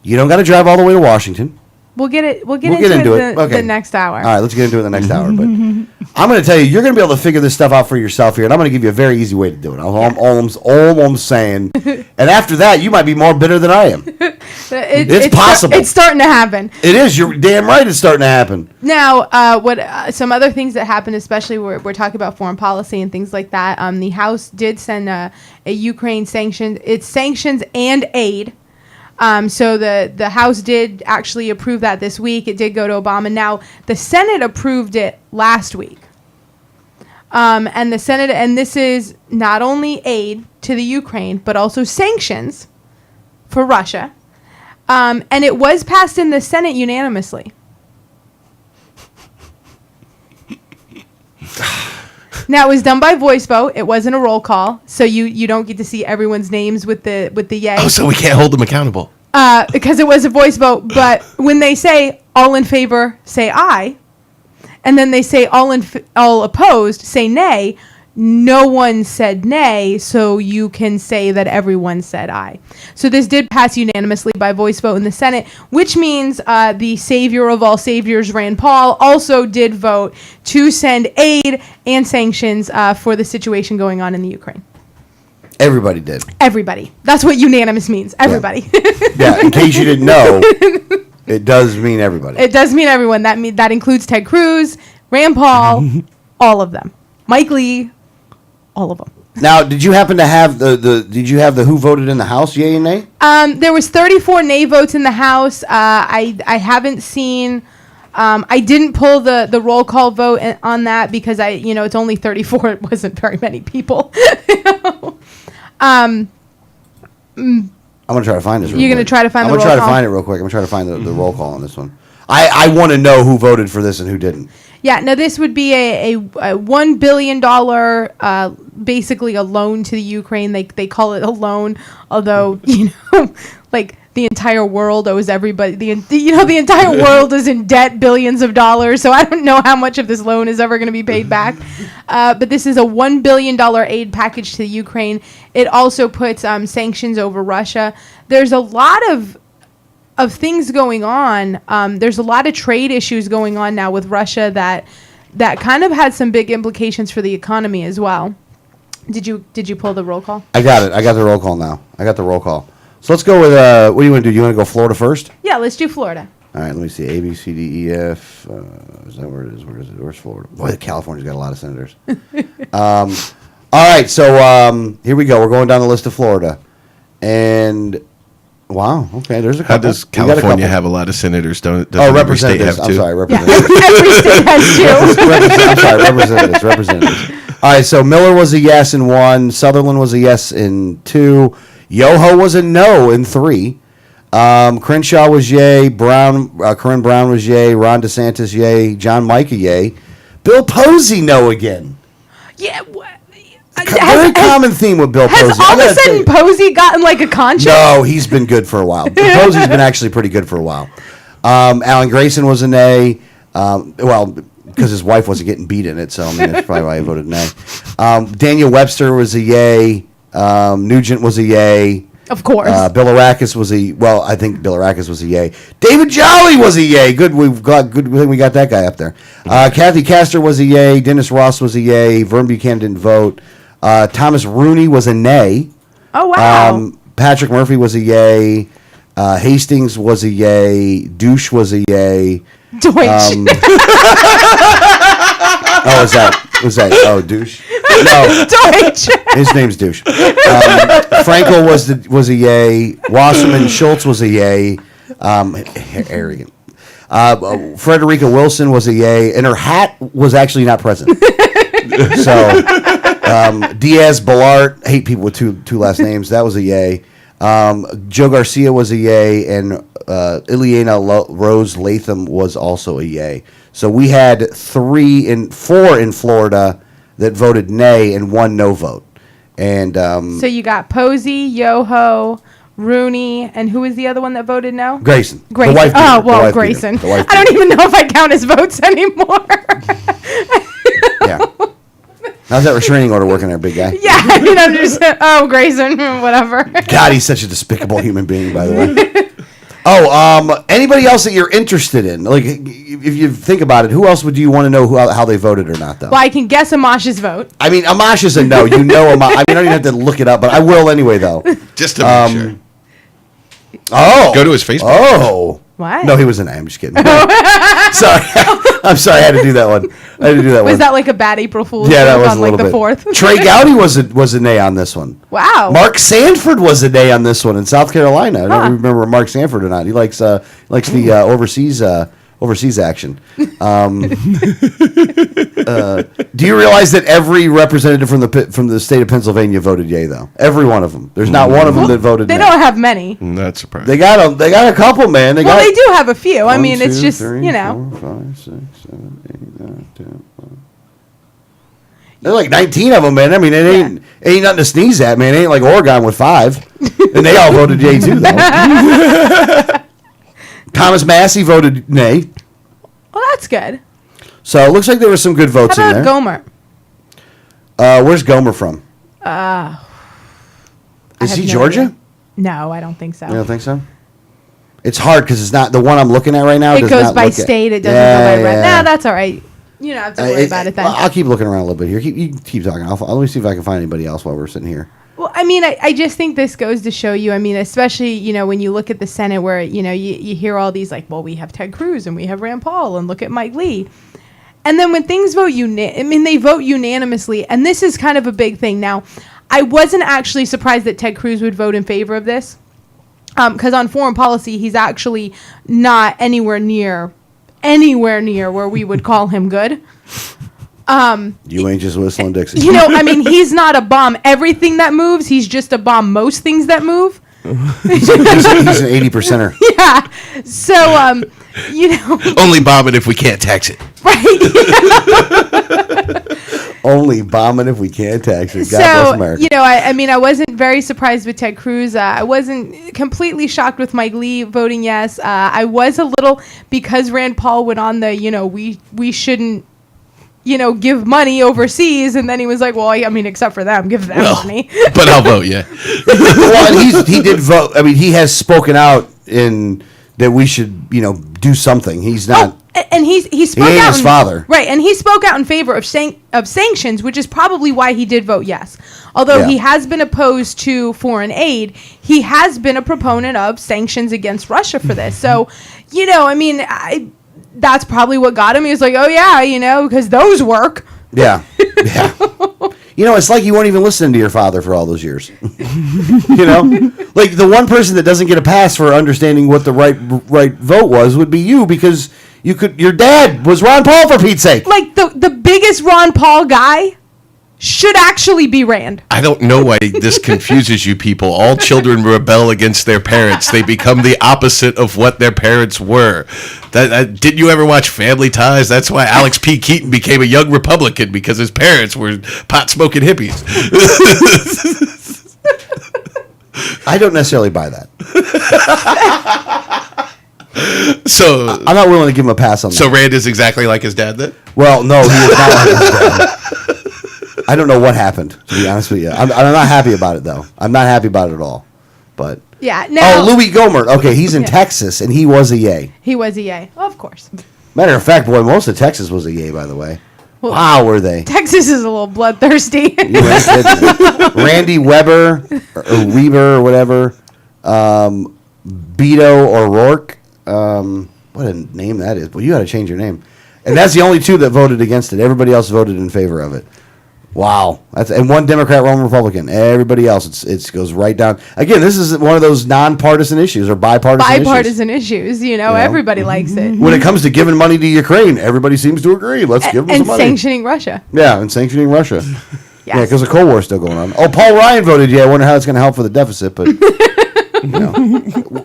You don't got to drive all the way to Washington. We'll get into it the next hour. All right, let's get into it the next hour. But I'm going to tell you, you're going to be able to figure this stuff out for yourself here, and I'm going to give you a very easy way to do it. All I'm saying. And after that, you might be more bitter than I am. It's possible. It's starting to happen. It is. You're damn right it's starting to happen. Now, some other things that happened, especially we're talking about foreign policy and things like that. The House did send a Ukraine sanctions. It's sanctions and aid. So the House did actually approve that this week. It did go to Obama. Now, the Senate approved it last week. And the Senate, and this is not only aid to the Ukraine, but also sanctions for Russia. And it was passed in the Senate unanimously. Now, it was done by voice vote. It wasn't a roll call, so you don't get to see everyone's names with the yay. Oh, so we can't hold them accountable. Because it was a voice vote. But when they say all in favor, say aye, and then they say all opposed, say nay, no one said nay, so you can say that everyone said aye. So this did pass unanimously by voice vote in the Senate, which means the savior of all saviors, Rand Paul, also did vote to send aid and sanctions for the situation going on in the Ukraine. Everybody did. Everybody. That's what unanimous means. Everybody. Yeah, in case you didn't know, it does mean everybody. It does mean everyone. That includes Ted Cruz, Rand Paul, all of them. Mike Lee, all of them. Now, did you happen to have did you have the who voted in the House, yay and nay? There was 34 nay votes in the House. I haven't seen. I didn't pull the roll call vote on that because it's only 34. It wasn't very many people. I'm gonna try to find this. You're gonna try to find the roll call? I'm gonna try to find it real quick. I'm gonna try to find the roll call on this one. I want to know who voted for this and who didn't. Yeah, no, this would be a $1 billion, basically a loan to the Ukraine. They call it a loan, although, like the entire world owes everybody. The entire world is in debt, billions of dollars. So I don't know how much of this loan is ever going to be paid back. But this is a $1 billion aid package to the Ukraine. It also puts sanctions over Russia. There's a lot of things going on. There's a lot of trade issues going on now with Russia that kind of had some big implications for the economy as well. Did you pull the roll call? I got it. I got the roll call now. I got the roll call. So let's go with what do you want to do? You want to go Florida first? Yeah, let's do Florida. All right, let me see. A, B, C, D, E, F. Is that where it is? Where is it? Where's Florida? Boy, California's got a lot of senators. All right, so here we go. We're going down the list of Florida. And, wow, okay, there's a couple. How does California have a lot of senators? Doesn't every state representatives. have I'm two? sorry, Yeah, representatives. every state has two. I'm sorry, representatives. All right, so Miller was a yes in 1. Sutherland was a yes in 2. Yoho was a no in 3. Crenshaw was yay. Corinne Brown was yay. Ron DeSantis yay. John Micah yay. Bill Posey no again. Yeah. Very common theme with Bill Posey. Has all of a sudden Posey gotten like a conscience? No, he's been good for a while. Posey's been actually pretty good for a while. Alan Grayson was a nay. Because his wife wasn't getting beat in it, so that's probably why he voted nay. Daniel Webster was a yay. Nugent was a yay. Of course. Bill Arakis was I think Bill Arakis was a yay. David Jolly was a yay. Good we got that guy up there. Kathy Castor was a yay. Dennis Ross was a yay. Vern Buchanan didn't vote. Thomas Rooney was a nay. Oh, wow. Patrick Murphy was a yay. Hastings was a yay. Douche was a yay. Deutsch. Was that? Oh, Douche. No, Deutsch. his name's Douche. Frankel was a yay. Wasserman Schultz was a yay. Arrogant. Frederica Wilson was a yay, and her hat was actually not present. So Diaz Balart, hate people with two last names. That was a yay. Joe Garcia was a yay, and Ileana Rose Latham was also a yay. So we had 4 in Florida that voted nay and 1 no vote. And So you got Posey, Yoho, Rooney, and who was the other one that voted no? Grayson. Grayson. The wife beater. Oh, The well, wife Grayson. beater. The wife I don't even know if I count his votes anymore. Yeah. How's that restraining order working there, big guy? Yeah, just, Grayson, whatever. God, he's such a despicable human being, by the way. Anybody else that you're interested in? Like, if you think about it, who else would you want to know how they voted or not, though? Well, I can guess Amash's vote. I mean, Amash is a no. You know Amash. I mean, I don't even have to look it up, but I will anyway, though. Just to make sure. Oh. Go to his Facebook. Oh. What? No, he was an A. I'm just kidding. Sorry. I'm sorry. I had to do that one. Was that like a bad April Fool's Yeah, that joke was on a like little the bit. 4th? Trey Gowdy was a nay on this one. Wow. Mark Sanford was a nay on this one in South Carolina. I don't remember Mark Sanford or not. He likes the overseas action. Do you realize that every representative from the state of Pennsylvania voted yay, though? Every one of them. There's not one of them that voted They nay. don't have many. That's surprising. They got a couple, man. Well, they do have a few. I 1, mean, it's 2, just, 3, 4, 5, 6, 7, 8, 9, 10, 11. There's like 19 of them, man. I mean, it ain't nothing to sneeze at, man. It ain't like Oregon with 5. And they all voted yay, too, though. Thomas Massey voted nay. Well, that's good. So it looks like there were some good votes How in about there. Gomer? Where's Gomer from? Is have he no Georgia? idea. No, I don't think so. You don't think so? It's hard because it's not the one I'm looking at right now. It does goes not by look at- state. It doesn't Yeah, go by yeah. Nah, that's all right. You don't have to worry about it then. I'll keep looking around a little bit here. You keep talking. Let me see if I can find anybody else while we're sitting here. Well, I mean, I just think this goes to show you, I mean, especially, you know, when you look at the Senate where, you know, you hear all these like, well, we have Ted Cruz and we have Rand Paul and look at Mike Lee. And then when things they vote unanimously. And this is kind of a big thing. Now, I wasn't actually surprised that Ted Cruz would vote in favor of this. Because on foreign policy, he's actually not anywhere near where we would call him good. You ain't just whistling Dixie. You know, I mean, he's not a bomb everything that moves. He's just a bomb most things that move. he's an 80%er. Yeah. So, you know. Only bomb it if we can't tax it. Right. Only bombing if we can't tax it. God So, bless America. you know, I mean, I wasn't very surprised with Ted Cruz. I wasn't completely shocked with Mike Lee voting yes. I was a little, because Rand Paul went on the, you know, we shouldn't, you know, give money overseas, and then he was like, well, I mean, except for them, give them money. But I'll vote, yeah. Well, and he did vote. I mean, he has spoken out in that we should, you know, do something. He's not. And he spoke ain't out his father. Right, and he spoke out in favor of sanctions, which is probably why he did vote yes. Although Yeah. he has been opposed to foreign aid, he has been a proponent of sanctions against Russia for this. So, you know, I mean, that's probably what got him. He was like, oh yeah, you know, because those work. Yeah. Yeah. You know, it's like you weren't even listening to your father for all those years. You know? Like, the one person that doesn't get a pass for understanding what the right vote was would be you, because your dad was Ron Paul, for Pete's sake. Like the biggest Ron Paul guy should actually be Rand. I don't know why this confuses you people. All children rebel against their parents. They become the opposite of what their parents were. Didn't you ever watch Family Ties? That's why Alex P. Keaton became a young Republican, because his parents were pot-smoking hippies. I don't necessarily buy that. So I'm not willing to give him a pass on that. So Rand is exactly like his dad then? Well, no, he is not like his dad. I don't know what happened, to be honest with you. I'm not happy about it, though. I'm not happy about it at all. But Yeah. Now, Louis Gohmert. Okay, he's in Texas, and he was a yay. he was a yay. Of course. Matter of fact, boy, most of Texas was a yay, by the way. Well, Wow, were they? Texas is a little bloodthirsty. You ain't kidding. Randy Weber, or Weber, or whatever. Beto O'Rourke. What a name that is. Well, you got to change your name. And that's the only two that voted against it. Everybody else voted in favor of it. Wow. And one Democrat, one Republican. Everybody else, it goes right down. Again, this is one of those nonpartisan issues or bipartisan issues. You know, everybody likes it. When it comes to giving money to Ukraine, everybody seems to agree. Let's give them And some money. sanctioning Russia. Yeah, and sanctioning Russia. Yeah, Yes. because the Cold War's still going on. Oh, Paul Ryan voted, yeah. I wonder how it's going to help for the deficit, but you know,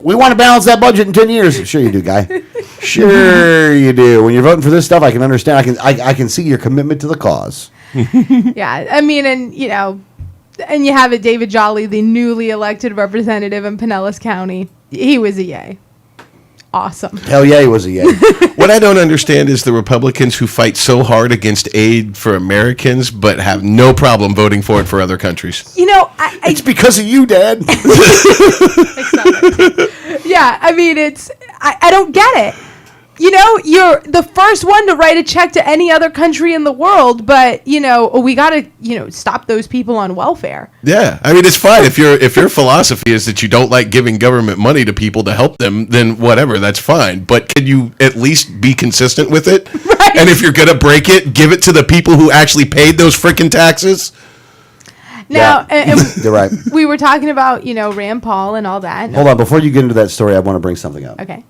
we want to balance that budget in 10 years. Sure you do, guy. Sure you do. When you're voting for this stuff, I can understand. I can see your commitment to the cause. Yeah, I mean, and you know, and you have it, David Jolly, the newly elected representative in Pinellas County. He was a yay. Awesome. Hell yeah, he was a yay. What I don't understand is the Republicans who fight so hard against aid for Americans but have no problem voting for it for other countries. You know, It's because of you, Dad. yeah, I mean, I don't get it. You know, you're the first one to write a check to any other country in the world, but, you know, we got to, you know, stop those people on welfare. Yeah, I mean, it's fine if your philosophy is that you don't like giving government money to people to help them, then whatever, that's fine. But can you at least be consistent with it? Right. And if you're gonna break it, give it to the people who actually paid those freaking taxes. Now, and You're right. we were talking about, you know, Rand Paul and all that. Hold on, before you get into that story, I want to bring something up. Okay.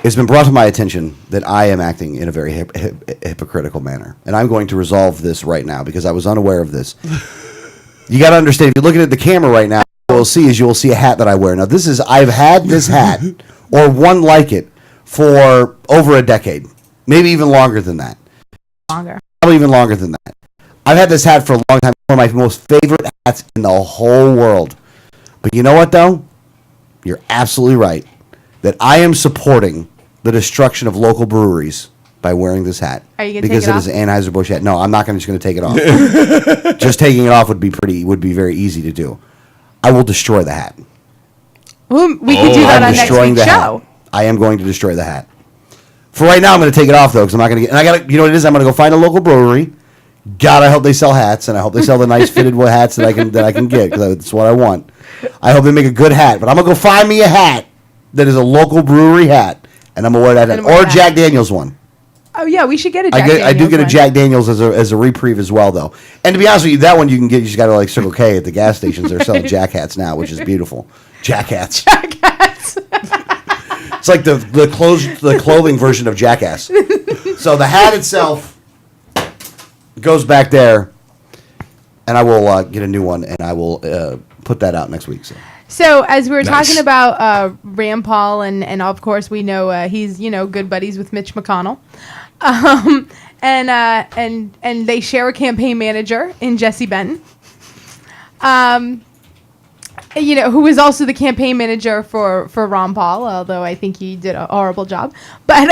It's been brought to my attention that I am acting in a very hypocritical manner. And I'm going to resolve this right now because I was unaware of this. You got to understand, if you're looking at the camera right now, what you will see a hat that I wear. Now, I've had this hat, or one like it, for over a decade. Maybe even longer than that. Longer. Probably even longer than that. I've had this hat for a long time. One of my most favorite hats in the whole world. But you know what, though? You're absolutely right. That I am supporting the destruction of local breweries by wearing this hat. Are you gonna because take it it is an Anheuser-Busch hat. No, I'm not just going to take it off. Just taking it off would be very easy to do. I will destroy the hat. Ooh, we could do that I'm on next destroying week's the show. hat. I am going to destroy the hat. For right now, I'm going to take it off though, because I'm not going to get. And I got to. You know what it is? I'm going to go find a local brewery. God, I hope they sell hats, and I hope they sell the nice fitted hats that I can get, because that's what I want. I hope they make a good hat, but I'm gonna go find me a hat that is a local brewery hat, and I'm gonna wear that hat, or a Jack Daniels one. Oh yeah, we should get a Jack Daniels. I do get a one. Jack Daniels as a reprieve as well, though. And to be honest with you, that one you can get. You just got to like Circle K at the gas stations. They're selling Jack hats now, which is beautiful. Jack hats. Jack hats. It's like the clothing version of Jackass. So the hat itself goes back there, and I will get a new one, and I will put that out next week. So as we were talking about Rand Paul, and of course we know he's good buddies with Mitch McConnell, and they share a campaign manager in Jesse Benton, who was also the campaign manager for Ron Paul, although I think he did a horrible job, but.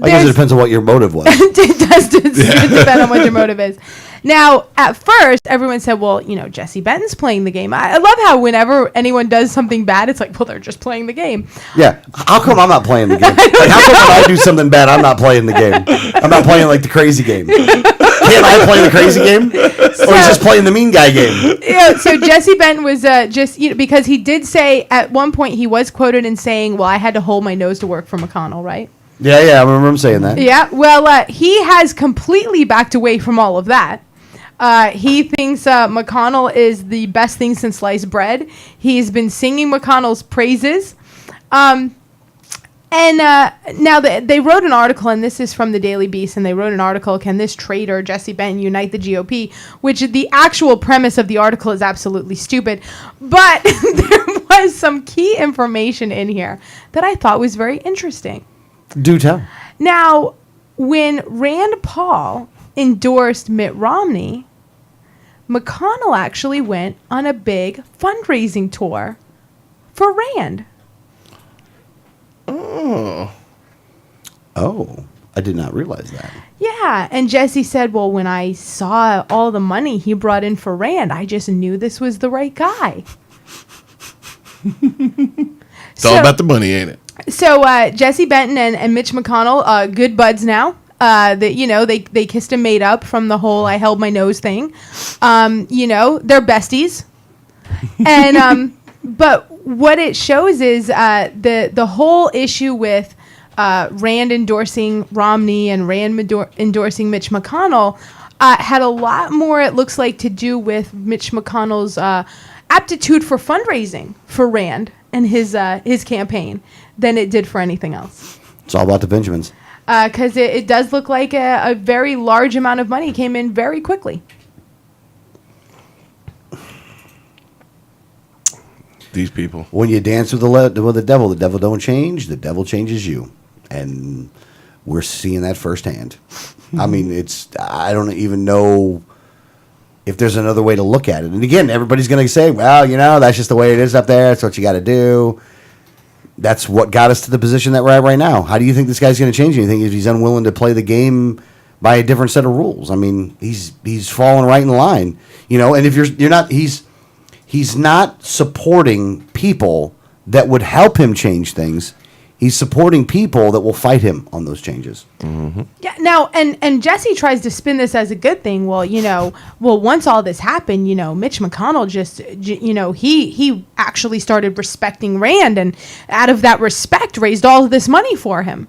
I guess it depends on what your motive was. It does depend on what your motive is. Now, at first, everyone said, well, Jesse Benton's playing the game. I love how whenever anyone does something bad, it's like, well, they're just playing the game. Yeah. How come I'm not playing the game? Like, how come when I do something bad, I'm not playing the game? I'm not playing like the crazy game. Can't I play the crazy game? Or he's just playing the mean guy game? Yeah, so Jesse Benton was just, because he did say, at one point, he was quoted in saying, well, I had to hold my nose to work for McConnell, right? Yeah, I remember him saying that. Yeah, well, he has completely backed away from all of that. He thinks McConnell is the best thing since sliced bread. He's been singing McConnell's praises. And now they wrote an article, and this is from the Daily Beast, and they wrote an article, Can This Traitor, Jesse Benton, Unite the GOP? Which the actual premise of the article is absolutely stupid. But there was some key information in here that I thought was very interesting. Do tell. Now, when Rand Paul endorsed Mitt Romney, McConnell actually went on a big fundraising tour for Rand. Oh, I did not realize that. Yeah, and Jesse said, well, when I saw all the money he brought in for Rand, I just knew this was the right guy. It's all about the money, ain't it? So Jesse Benton and Mitch McConnell, good buds now. They kissed and made up from the whole "I held my nose" thing. They're besties. And but what it shows is the whole issue with Rand endorsing Romney and Rand endorsing Mitch McConnell had a lot more, it looks like, to do with Mitch McConnell's aptitude for fundraising for Rand and his campaign than it did for anything else. It's all about the Benjamins. Because it does look like a very large amount of money came in very quickly. These people. When you dance with the devil don't change. The devil changes you, and we're seeing that firsthand. I mean, I don't even know if there's another way to look at it. And again, everybody's going to say, well, that's just the way it is up there. That's what you got to do. That's what got us to the position that we're at right now. How do you think this guy's going to change anything if he's unwilling to play the game by a different set of rules? I mean, he's falling right in line, And if you're not, he's not supporting people that would help him change things. He's supporting people that will fight him on those changes. Mm-hmm. Yeah. Now, and Jesse tries to spin this as a good thing. Well, once all this happened, Mitch McConnell he actually started respecting Rand, and out of that respect, raised all of this money for him.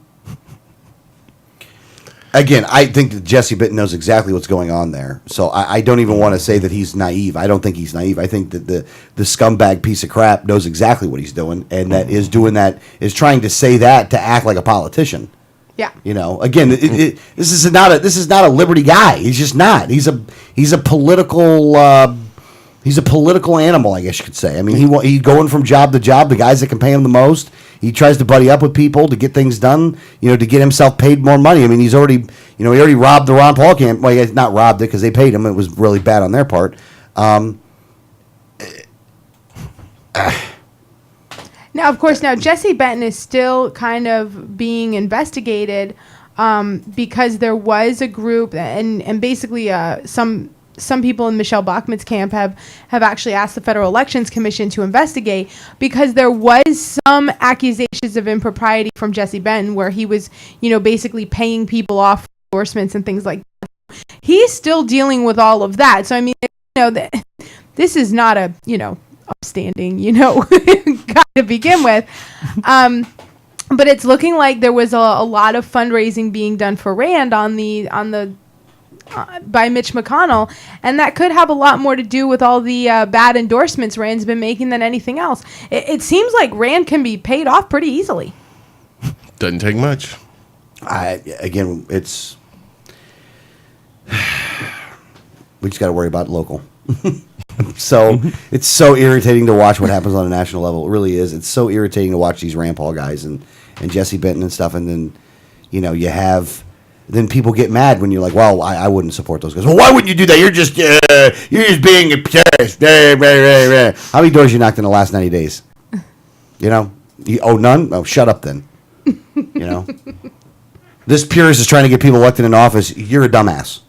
Again, I think that Jesse Benton knows exactly what's going on there. So I don't even want to say that he's naive. I don't think he's naive. I think that the scumbag piece of crap knows exactly what he's doing, and that is trying to say that to act like a politician. Yeah. Again, this is not a liberty guy. He's just not. He's a political animal, I guess you could say. I mean, he's going from job to job. The guys that can pay him the most, he tries to buddy up with people to get things done. To get himself paid more money. I mean, he already robbed the Ron Paul camp. Well, he not robbed it because they paid him. It was really bad on their part. Now, of course, Jesse Benton is still kind of being investigated because there was a group, and basically some people in Michelle Bachmann's camp have actually asked the Federal Elections Commission to investigate because there was some accusations of impropriety from Jesse Benton where he was, basically paying people off for endorsements and things like that. He's still dealing with all of that. So, I mean, this is not a, upstanding, guy to begin with. But it's looking like there was a lot of fundraising being done for Rand on the by Mitch McConnell, and that could have a lot more to do with all the bad endorsements Rand's been making than anything else. It seems like Rand can be paid off pretty easily. Doesn't take much. It's we just got to worry about local. So it's so irritating to watch what happens on a national level. It really is. It's so irritating to watch these Rand Paul guys and Jesse Benton and stuff, and then you have. Then people get mad when you're like, well, I wouldn't support those guys. Well, why wouldn't you do that? You're just being a terrorist. How many doors you knocked in the last 90 days? None? Oh, shut up then. This purist is trying to get people elected in office. You're a dumbass.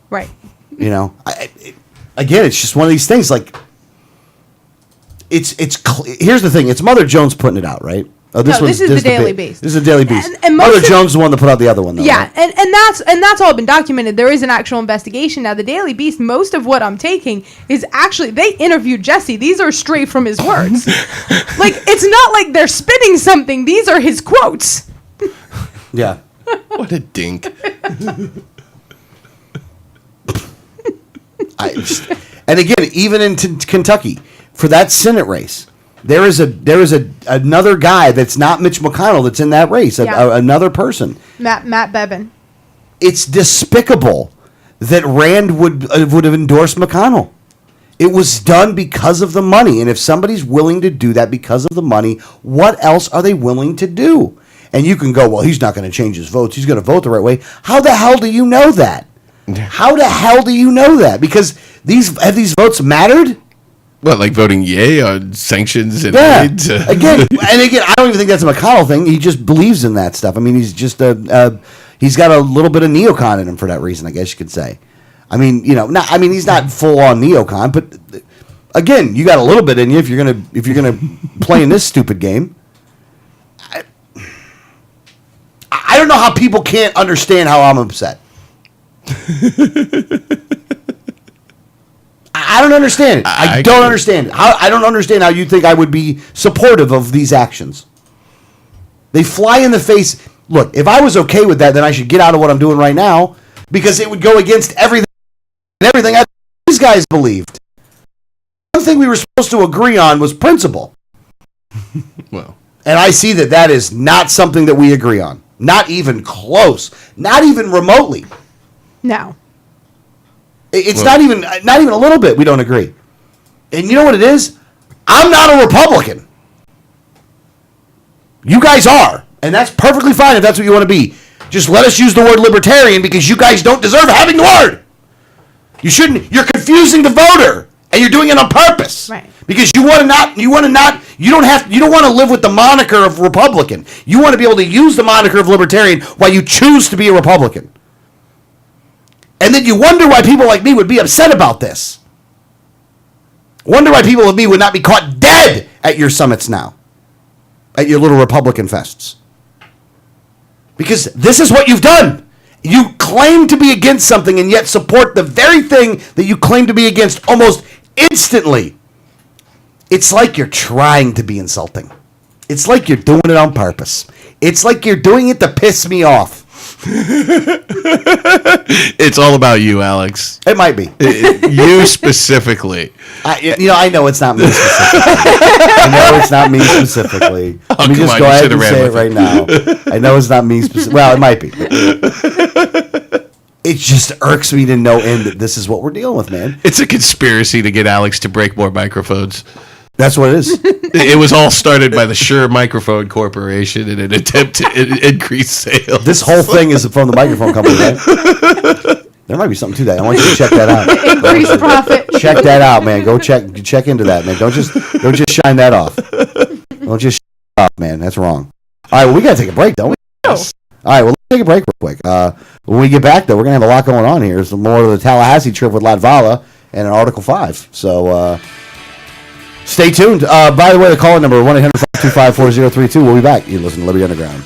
Right. Again, it's just one of these things. Like, here's the thing. It's Mother Jones putting it out, right? Oh, this is the Daily Beast. This is the Daily Beast. And Mother Jones is the one that put out the other one, though. Yeah, right? and that's all been documented. There is an actual investigation now. The Daily Beast. Most of what I'm taking is actually they interviewed Jesse. These are straight from his words. Like it's not like they're spinning something. These are his quotes. Yeah. What a dink. And again, even in Kentucky, for that Senate race. There is another guy that's not Mitch McConnell that's in that race. Another person. Matt Bevin. It's despicable that Rand would have endorsed McConnell. It was done because of the money, and if somebody's willing to do that because of the money, what else are they willing to do? And you can go, well, he's not going to change his votes. He's going to vote the right way. How the hell do you know that? How the hell do you know that? Because have these votes mattered? What, like voting yay on sanctions and aid? Again, I don't even think that's a McConnell thing. He just believes in that stuff. I mean, he's just he's got a little bit of neocon in him for that reason, I guess you could say. I mean, he's not full on neocon, but again, you got a little bit in you if you're gonna play in this stupid game. I don't know how people can't understand how I'm upset. I don't understand it. I don't understand it. I don't understand how you think I would be supportive of these actions. They fly in the face. Look, if I was okay with that, then I should get out of what I'm doing right now because it would go against everything these guys believed. One thing we were supposed to agree on was principle. Well, and I see that is not something that we agree on. Not even close. Not even remotely. No. It's not even a little bit we don't agree. And you know what it is? I'm not a Republican. You guys are. And that's perfectly fine if that's what you want to be. Just let us use the word libertarian because you guys don't deserve having the word. You shouldn't. You're confusing the voter. And you're doing it on purpose. Right. Because you don't want to live with the moniker of Republican. You want to be able to use the moniker of libertarian while you choose to be a Republican. And then you wonder why people like me would be upset about this. Wonder why people like me would not be caught dead at your summits now. At your little Republican fests. Because this is what you've done. You claim to be against something and yet support the very thing that you claim to be against almost instantly. It's like you're trying to be insulting. It's like you're doing it on purpose. It's like you're doing it to piss me off. It's all about you, Alex. It might be. You specifically. I know it's not me specifically. I know it's not me specifically. Let me just go ahead and say it right now. I know it's not me specifically. Well, it might be. It just irks me to no end that this is what we're dealing with, man. It's a conspiracy to get Alex to break more microphones. That's what it is. It was all started by the Shure Microphone Corporation in an attempt to increase sales. This whole thing is from the microphone company, right? There might be something to that. I want you to check that out. Increase profit. Check that out, man. Go check into that, man. Don't just shine that off. Well, just shut up, man. That's wrong. All right, well, we got to take a break, don't we? Yes. All right, well, let's take a break real quick. When we get back, though, we're going to have a lot going on here. Some more of the Tallahassee trip with Latvala and an Article 5. So stay tuned. By the way, the call number 1-800-525-4032. We'll be back. You listen to Liberty Underground.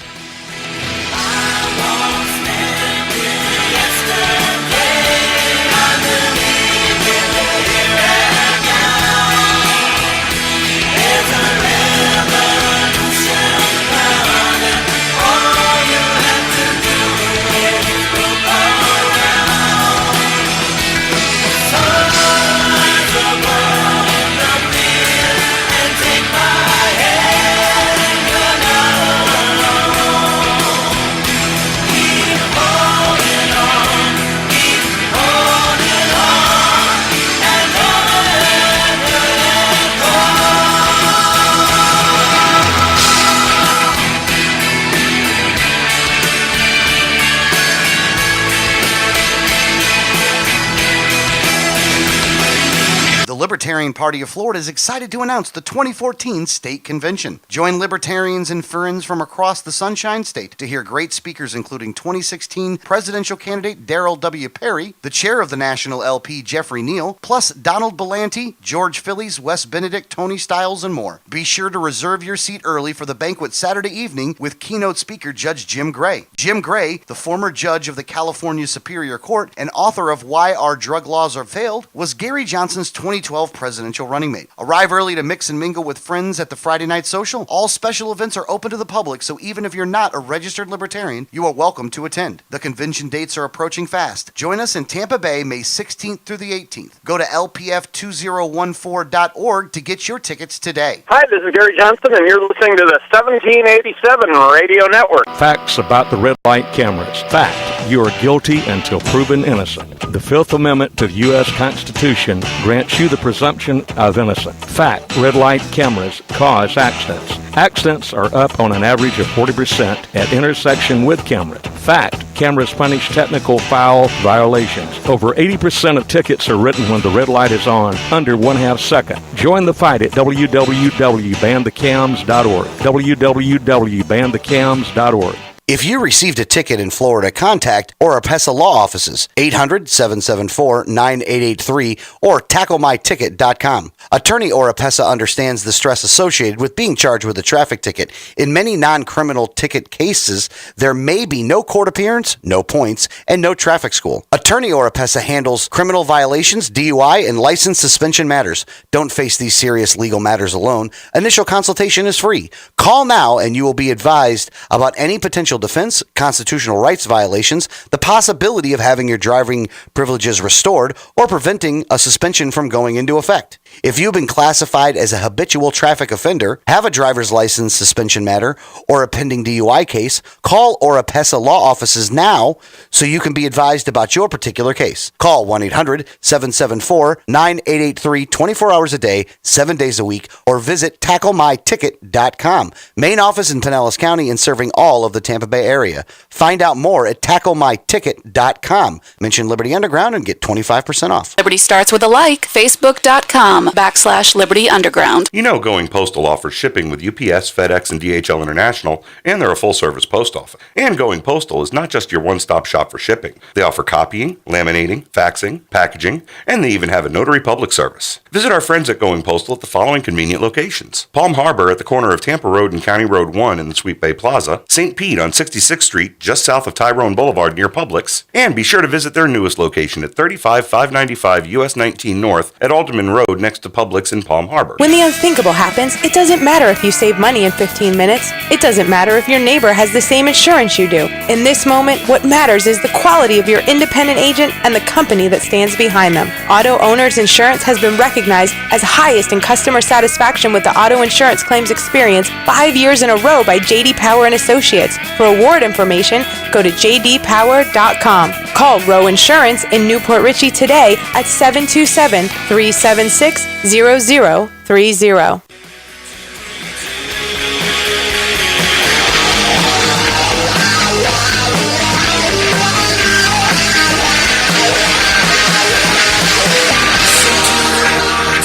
The Libertarian Party of Florida is excited to announce the 2014 State Convention. Join libertarians and friends from across the Sunshine State to hear great speakers including 2016 presidential candidate Darrell W. Perry, the chair of the National LP Jeffrey Neal, plus Donald Belanti, George Phillies, Wes Benedict, Tony Stiles, and more. Be sure to reserve your seat early for the banquet Saturday evening with keynote speaker Judge Jim Gray. Jim Gray, the former judge of the California Superior Court and author of Why Our Drug Laws Are Failed, was Gary Johnson's 2012 presidential running mate. Arrive early to mix and mingle with friends at the Friday Night Social. All special events are open to the public, so even if you're not a registered libertarian, you are welcome to attend. The convention dates are approaching fast. Join us in Tampa Bay, May 16th through the 18th. Go to lpf2014.org to get your tickets today. Hi, this is Gary Johnson, and you're listening to the 1787 Radio Network. Facts about the red light cameras. Fact, you are guilty until proven innocent. The Fifth Amendment to the U.S. Constitution grants you the presumption of innocence. Fact, red light cameras cause accidents. Accidents are up on an average of 40% at intersection with cameras. Fact, cameras punish technical foul violations. Over 80% of tickets are written when the red light is on, under 1/2 second. Join the fight at www.banthecams.org. www.banthecams.org. If you received a ticket in Florida, contact Oropesa Law Offices, 800-774-9883 or tacklemyticket.com. Attorney Oropesa understands the stress associated with being charged with a traffic ticket. In many non-criminal ticket cases, there may be no court appearance, no points, and no traffic school. Attorney Oropesa handles criminal violations, DUI, and license suspension matters. Don't face these serious legal matters alone. Initial consultation is free. Call now and you will be advised about any potential defense, constitutional rights violations, the possibility of having your driving privileges restored, or preventing a suspension from going into effect. If you've been classified as a habitual traffic offender, have a driver's license suspension matter, or a pending DUI case, call Oropesa Law Offices now so you can be advised about your particular case. Call 1-800-774-9883 24 hours a day, 7 days a week, or visit tacklemyticket.com. Main office in Pinellas County and serving all of the Tampa Bay area. Find out more at tacklemyticket.com. Mention Liberty Underground and get 25% off. Liberty starts with a like. Facebook.com/Liberty Underground. You know Going Postal offers shipping with UPS, FedEx, and DHL International, and they're a full-service post office. And Going Postal is not just your one-stop shop for shipping. They offer copying, laminating, faxing, packaging, and they even have a notary public service. Visit our friends at Going Postal at the following convenient locations: Palm Harbor at the corner of Tampa Road and County Road 1 in the Sweet Bay Plaza, St. Pete on 66th Street, just south of Tyrone Boulevard near Publix, and be sure to visit their newest location at 35595 US 19 North at Alderman Road next to Publix in Palm Harbor. When the unthinkable happens, it doesn't matter if you save money in 15 minutes. It doesn't matter if your neighbor has the same insurance you do. In this moment, what matters is the quality of your independent agent and the company that stands behind them. Auto Owners Insurance has been recognized as highest in customer satisfaction with the auto insurance claims experience 5 years in a row by J.D. Power and Associates. For award information, go to jdpower.com. Call Row Insurance in Newport Richey today at 727-376-0030.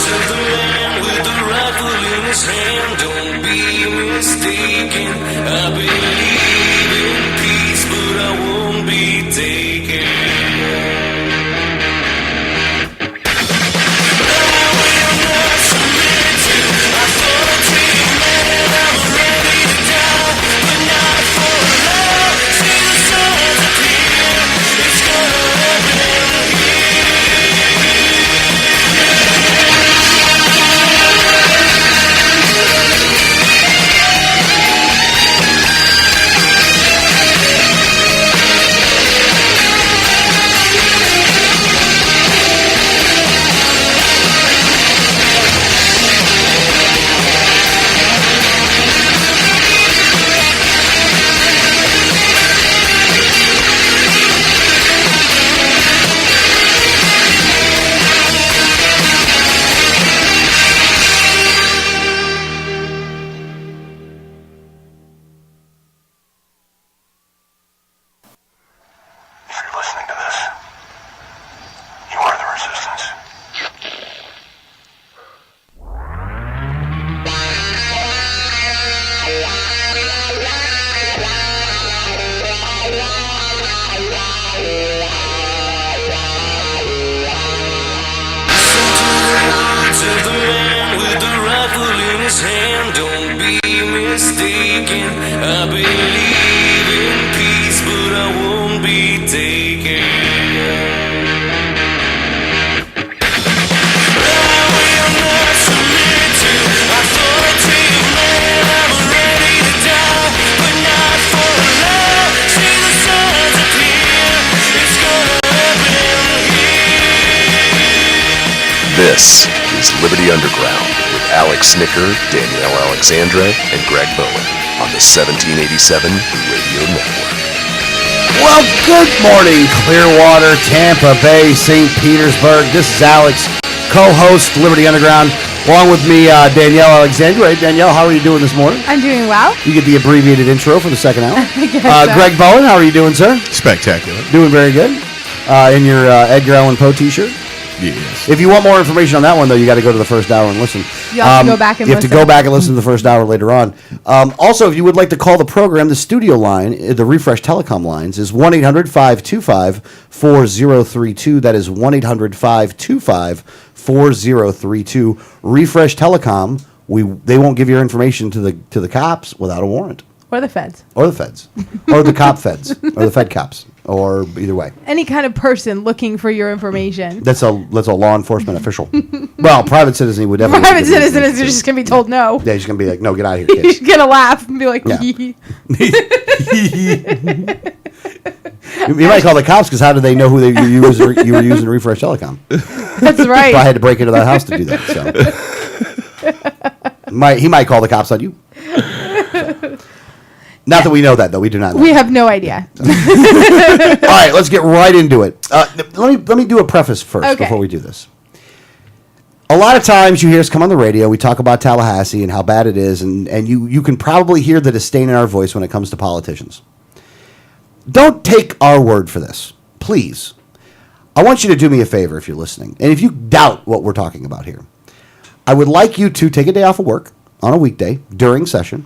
To the man with the rifle in his hand, don't be This is Liberty Underground with Alex Snicker, Danielle Alexandra, and Greg Bowen on the 1787 Radio Network. Well, good morning, Clearwater, Tampa Bay, St. Petersburg. This is Alex, co-host Liberty Underground. Along with me, Danielle Alexandra. Hey, Danielle, how are you doing this morning? I'm doing well. You get the abbreviated intro for the second hour. I guess so. Greg Bowen, how are you doing, sir? Spectacular. Doing very good. In your Edgar Allan Poe t-shirt. Yes. If you want more information on that one, though, you got to go to the first hour and listen. You have to go back and You have to listen. go back and listen to the first hour later on. Also, if you would like to call the program, the studio line, the Refresh Telecom lines, is 1-800-525-4032. That is 1-800-525-4032. Refresh Telecom, they won't give your information to the cops without a warrant. Or the feds. Or the feds. Or the cop feds. Or the fed cops. Or either way. Any kind of person looking for your information. That's a law enforcement official. Well, private citizen would definitely. Private citizens are just going to be told no. Yeah, he's going to be like, no, get out of here, You're kids. going to laugh and be like, Yeah. "Yee." You might call the cops because how do they know who you were using to Refresh Telecom? That's right. I had to break into that house to do that. So he might call the cops on you. Not that we know that, though. We do not know. We have no idea. All right, let's get right into it. Let me do a preface first Okay. before we do this. A lot of times you hear us come on the radio, we talk about Tallahassee and how bad it is, and you can probably hear the disdain in our voice when it comes to politicians. Don't take our word for this, please. I want you to do me a favor if you're listening, and if you doubt what we're talking about here, I would like you to take a day off of work on a weekday during session,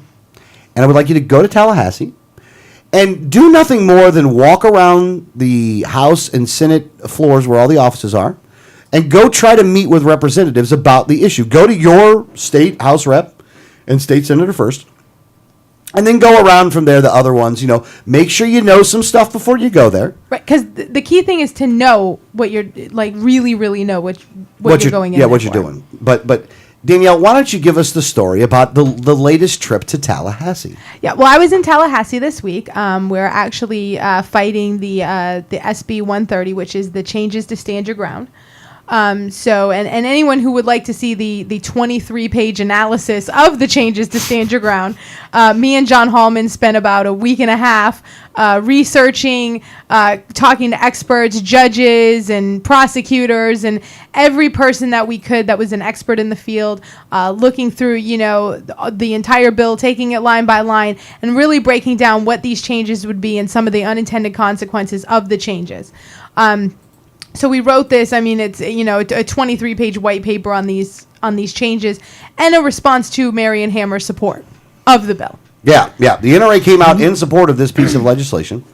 and I would like you to go to Tallahassee and do nothing more than walk around the House and Senate floors where all the offices are and go try to meet with representatives about the issue. Go to your state House rep and state senator first, and then go around from there the other ones. Make sure you know some stuff before you go there. Right, because the key thing is to know what you're, like, really, really know what you're going in. Yeah, there what you're for. doing. But Danielle, why don't you give us the story about the latest trip to Tallahassee? Yeah, well, I was in Tallahassee this week. We're actually fighting the SB 130, which is the changes to stand your ground. So anyone who would like to see the 23-page analysis of the changes to stand your ground, me and John Hallman spent about a week and a half researching, talking to experts, judges, and prosecutors, and every person that we could that was an expert in the field, looking through, the entire bill, taking it line by line, and really breaking down what these changes would be and some of the unintended consequences of the changes. So we wrote this. I mean, it's a 23-page white paper on these changes and a response to Marion Hammer's support of the bill. Yeah. The NRA came out in support of this piece of legislation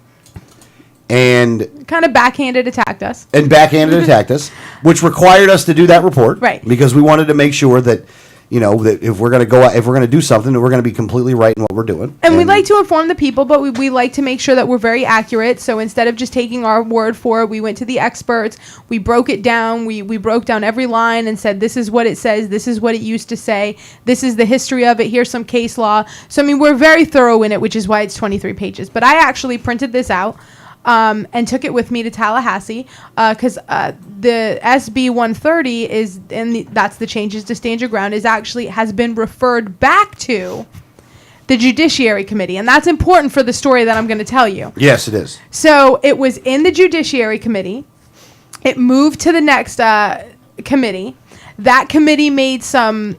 and Kind of backhanded attacked us. attacked us, which required us to do that report, Right. Because we wanted to make sure that that if we're going to do something, that we're going to be completely right in what we're doing. And we like to inform the people, but we like to make sure that we're very accurate. So instead of just taking our word for it, we went to the experts. We broke it down. We broke down every line and said, this is what it says. This is what it used to say. This is the history of it. Here's some case law. So, I mean, we're very thorough in it, which is why it's 23 pages. But I actually printed this out and took it with me to Tallahassee because the SB 130 is, and that's the changes to stand your ground, has been referred back to the Judiciary Committee. And that's important for the story that I'm going to tell you. Yes, it is. So it was in the Judiciary Committee. It moved to the next committee. That committee made some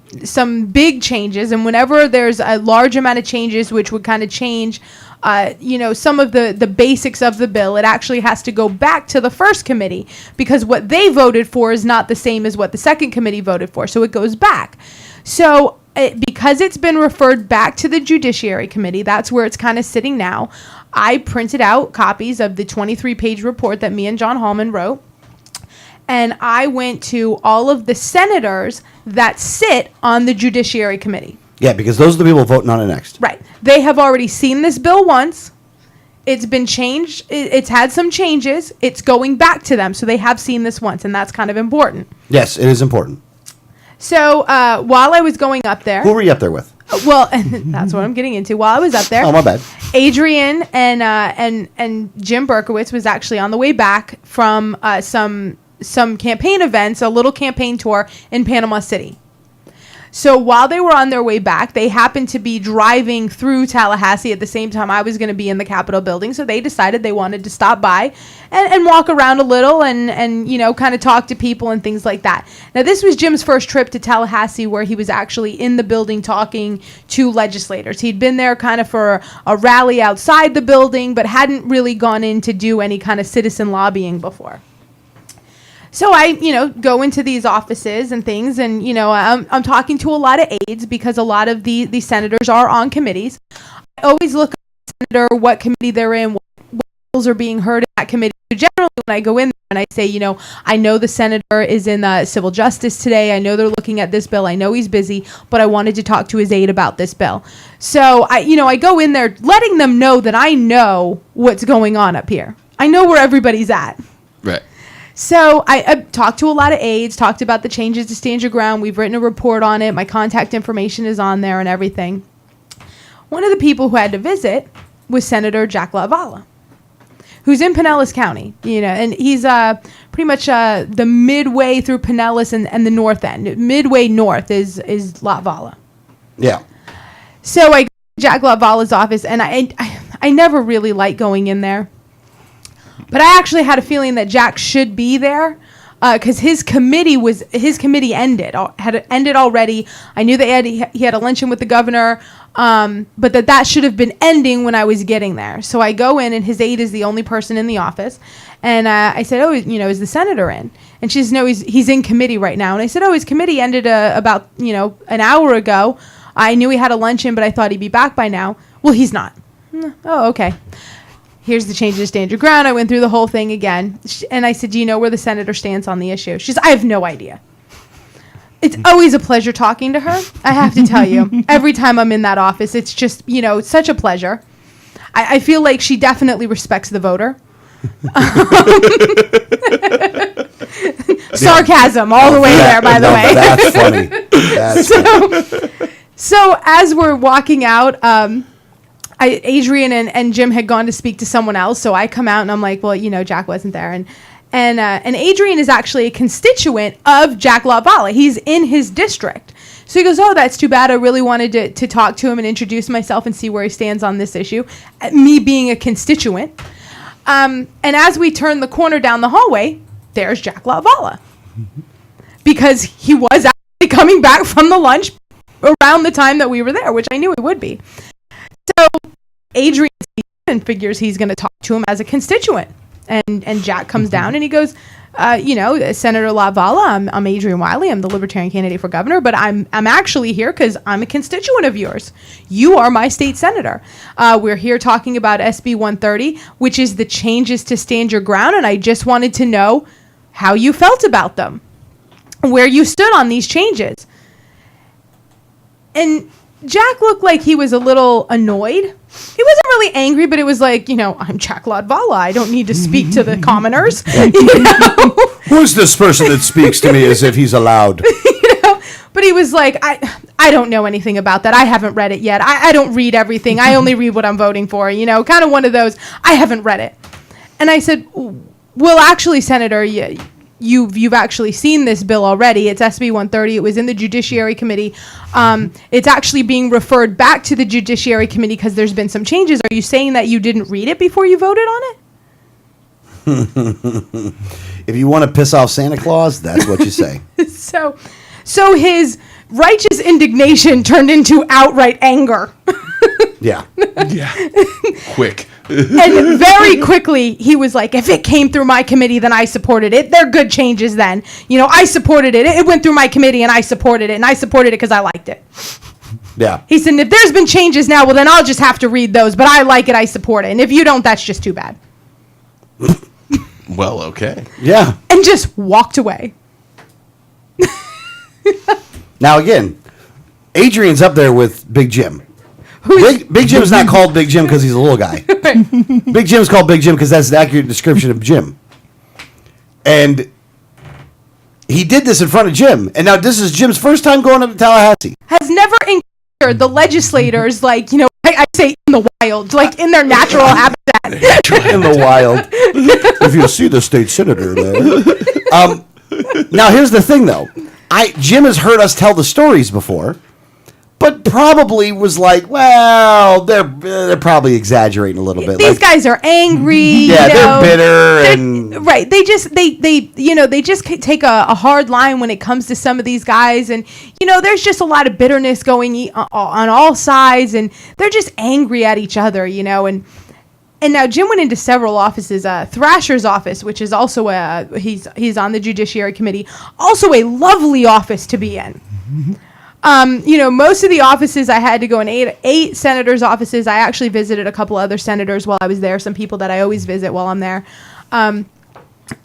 big changes, and whenever there's a large amount of changes, which would kind of change, some of the basics of the bill, it actually has to go back to the first committee because what they voted for is not the same as what the second committee voted for. So it goes back. So because it's been referred back to the Judiciary Committee, that's where it's kind of sitting now. I printed out copies of the 23-page report that me and John Hallman wrote. And I went to all of the senators that sit on the Judiciary Committee. Yeah, because those are the people voting on it next. Right. They have already seen this bill once. It's been changed. It's had some changes. It's going back to them. So they have seen this once, and that's kind of important. Yes, it is important. So while I was going up there... Who were you up there with? Well, and that's what I'm getting into. While I was up there... Oh, my bad. Adrian and Jim Berkowitz was actually on the way back from some some campaign events, a little campaign tour in Panama City. So while they were on their way back, they happened to be driving through Tallahassee at the same time I was going to be in the Capitol building. So they decided they wanted to stop by and walk around a little and you know, kind of talk to people and things like that. Now, this was Jim's first trip to Tallahassee, where he was actually in the building talking to legislators. He'd been there kind of for a rally outside the building, but hadn't really gone in to do any kind of citizen lobbying before. So I, you know, go into these offices and things, and, you know, I'm talking to a lot of aides because a lot of the senators are on committees. I always look at the senator, what committee they're in, what bills are being heard in that committee. So generally, when I go in there and I say, you know, I know the senator is in civil justice today. I know they're looking at this bill. I know he's busy, but I wanted to talk to his aide about this bill. So I go in there letting them know that I know what's going on up here. I know where everybody's at. Right. So I talked to a lot of aides, talked about the changes to Stand Your Ground. We've written a report on it. My contact information is on there and everything. One of the people who had to visit was Senator Jack LaValla, who's in Pinellas County, you know, and he's pretty much the midway through Pinellas and the north end. Midway north is LaValla. Yeah. So I go to Jack LaValla's office, and I never really like going in there. But I actually had a feeling that Jack should be there because his committee ended already. I knew that he had a luncheon with the governor, but that should have been ending when I was getting there. So I go in, and his aide is the only person in the office, and I said, "Oh, you know, is the senator in?" And she says, "No, he's in committee right now." And I said, "Oh, his committee ended about an hour ago. I knew he had a luncheon, but I thought he'd be back by now." "Well, he's not." "Oh, okay. Here's the changes to Stand Your Ground." I went through the whole thing again. And I said, "Do you know where the senator stands on the issue?" She says, "I have no idea." It's always a pleasure talking to her. I have to tell you, every time I'm in that office, it's just, it's such a pleasure. I feel like she definitely respects the voter. Sarcasm all the way there, by the way. That's funny. That's funny. So as we're walking out, Adrian and Jim had gone to speak to someone else, so I come out and I'm like, well, Jack wasn't there, and Adrian is actually a constituent of Jack LaValla. He's in his district, so he goes, "Oh, that's too bad. I really wanted to talk to him and introduce myself and see where he stands on this issue." Me being a constituent, and as we turn the corner down the hallway, there's Jack LaValla, because he was actually coming back from the lunch around the time that we were there, which I knew he would be. So Adrian sees and figures he's going to talk to him as a constituent. And Jack comes down and he goes, Senator LaValla, I'm Adrian Wiley. I'm the Libertarian candidate for governor, but I'm actually here because I'm a constituent of yours. You are my state senator. We're here talking about SB 130, which is the changes to Stand Your Ground, and I just wanted to know how you felt about them, where you stood on these changes. And Jack looked like he was a little annoyed. He wasn't really angry, but it was like, I'm Jack LaValla. I don't need to speak to the commoners. Who's this person that speaks to me as if he's allowed? But he was like, I don't know anything about that. I haven't read it yet. I don't read everything. I only read what I'm voting for. Kind of one of those. I haven't read it. And I said, well, actually, Senator, You've actually seen this bill already. It's SB 130. It was in the Judiciary Committee. It's actually being referred back to the Judiciary Committee because there's been some changes. Are you saying that you didn't read it before you voted on it? If you want to piss off Santa Claus, that's what you say. So his righteous indignation turned into outright anger. Yeah. Quick. And very quickly, he was like, if it came through my committee, then I supported it. They're good changes then. I supported it. It went through my committee, and I supported it. And I supported it because I liked it. Yeah. He said, if there's been changes now, well, then I'll just have to read those. But I like it. I support it. And if you don't, that's just too bad. Well, okay. Yeah. And just walked away. Now, again, Adrian's up there with Big Jim. Big Jim's not called Big Jim because he's a little guy. Big Jim's called Big Jim because that's the accurate description of Jim. And he did this in front of Jim. And now this is Jim's first time going up to Tallahassee. Has never encountered the legislators, I say in the wild, like in their natural habitat. In the wild. If you see the state senator there. Now, here's the thing, though. Jim has heard us tell the stories before, but probably was like, well, they're probably exaggerating a little bit. These guys are angry. Yeah, they're bitter and right. They just take a hard line when it comes to some of these guys, and there's just a lot of bitterness going on all sides, and they're just angry at each other, And now Jim went into several offices. Thrasher's office, which is also he's on the Judiciary Committee, also a lovely office to be in. Most of the offices I had to go in eight senators' offices. I actually visited a couple other senators while I was there. Some people that I always visit while I'm there. But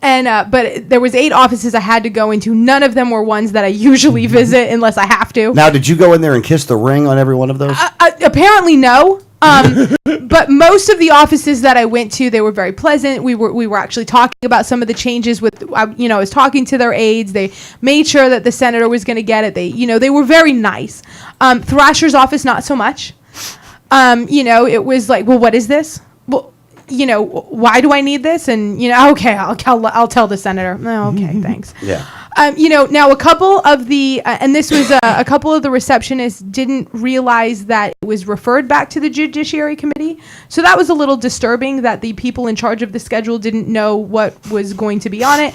there was 8 offices I had to go into. None of them were ones that I usually visit unless I have to. Now, did you go in there and kiss the ring on every one of those? Apparently, no. But most of the offices that I went to, they were very pleasant. We were actually talking about some of the changes with, I was talking to their aides. They made sure that the senator was going to get it. They were very nice. Thrasher's office, not so much. It was like, well, what is this? Well, why do I need this? And, okay, I'll tell the senator. Oh, okay, thanks. Yeah. Now a couple of the, and this was a couple of the receptionists didn't realize that it was referred back to the Judiciary Committee. So that was a little disturbing that the people in charge of the schedule didn't know what was going to be on it.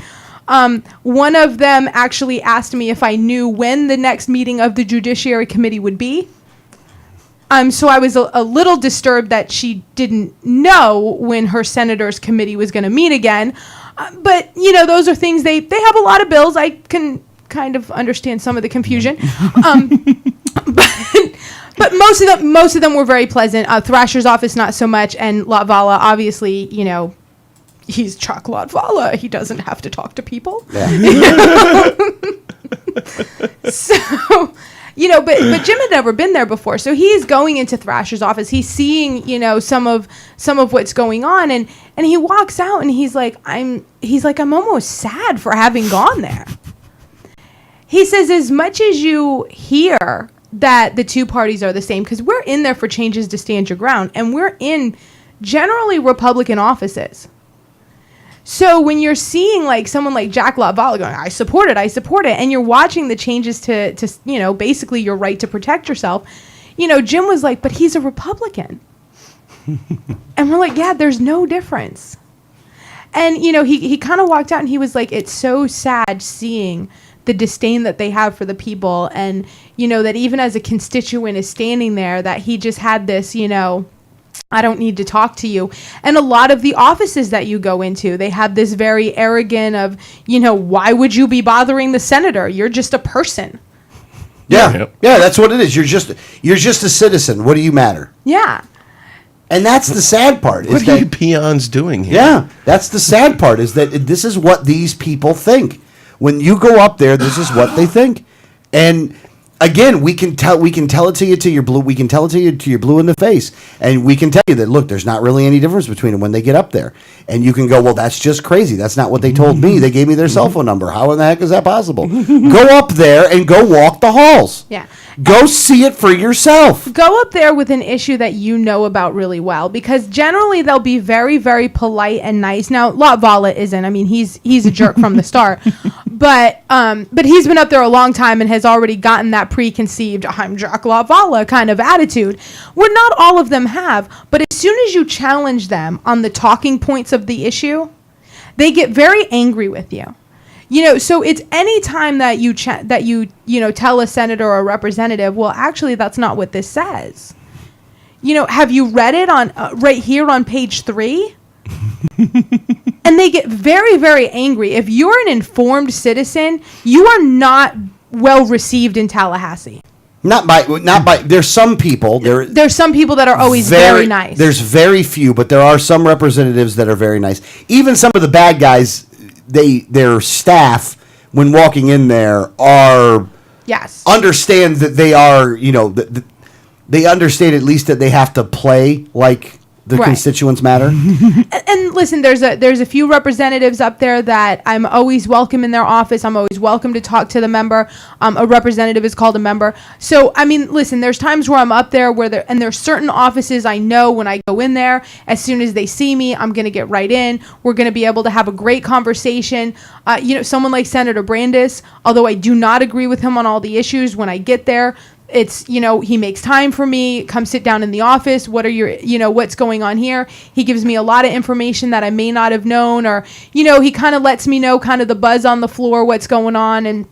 One of them actually asked me if I knew when the next meeting of the Judiciary Committee would be. So I was a little disturbed that she didn't know when her senator's committee was going to meet again. But, those are things, they have a lot of bills. I can kind of understand some of the confusion. But most of them were very pleasant. Thrasher's office, not so much. And Latvala, obviously, he's Chuck Latvala. He doesn't have to talk to people. Yeah. So... but Jim had never been there before, so he's going into Thrasher's office. He's seeing, some of what's going on, and he walks out and he's like, I'm almost sad for having gone there. He says, as much as you hear that the two parties are the same, because we're in there for changes to stand your ground, and we're in generally Republican offices. So when you're seeing like someone like Jack Latvala going, I support it, and you're watching the changes to basically your right to protect yourself, Jim was like, but he's a Republican. And we're like, yeah, there's no difference. And, he kind of walked out and he was like, it's so sad seeing the disdain that they have for the people. And, that even as a constituent is standing there, that he just had this, I don't need to talk to you. And a lot of the offices that you go into, they have this very arrogant of, why would you be bothering the senator? You're just a person. Yeah. Yeah, that's what it is. You're just a citizen. What do you matter? Yeah. And that's the sad part. What are you peons doing here? Yeah, that's the sad part, is that this is what these people think. When you go up there, this is what they think. And again, we can tell it to you till you're blue. We can tell it to you till you're blue in the face, and we can tell you that, look, there's not really any difference between them when they get up there. And you can go, well, that's just crazy. That's not what they told me. They gave me their cell phone number. How in the heck is that possible? Go up there and go walk the halls. Yeah. Go see it for yourself. Go up there with an issue that you know about really well, because generally they'll be very, very polite and nice. Now, Latvala isn't. I mean, he's a jerk from the start, but he's been up there a long time and has already gotten that preconceived I'm Jack Latvala kind of attitude, where not all of them have. But as soon as you challenge them on the talking points of the issue, they get very angry with you. So it's any time that you tell a senator or a representative, well, actually, that's not what this says. Have you read it on right here on page 3? And they get very, very angry. If you're an informed citizen, you are not well received in Tallahassee. Not by. There's some people. There's some people that are always very nice. There's very few, but there are some representatives that are very nice. Even some of the bad guys. Their staff, when walking in there, are understand that they are, they understand at least that they have to play like the constituents matter. And And listen, there's a few representatives up there that I'm always welcome in their office. I'm always welcome to talk to the member. A representative is called a member. So, I mean, listen, there's times where I'm up there and there's certain offices I know when I go in there, as soon as they see me, I'm going to get right in. We're going to be able to have a great conversation. Someone like Senator Brandis, although I do not agree with him on all the issues, when I get there, it's, he makes time for me, come sit down in the office. What are your, what's going on here? He gives me a lot of information that I may not have known, or, he kind of lets me know kind of the buzz on the floor, what's going on and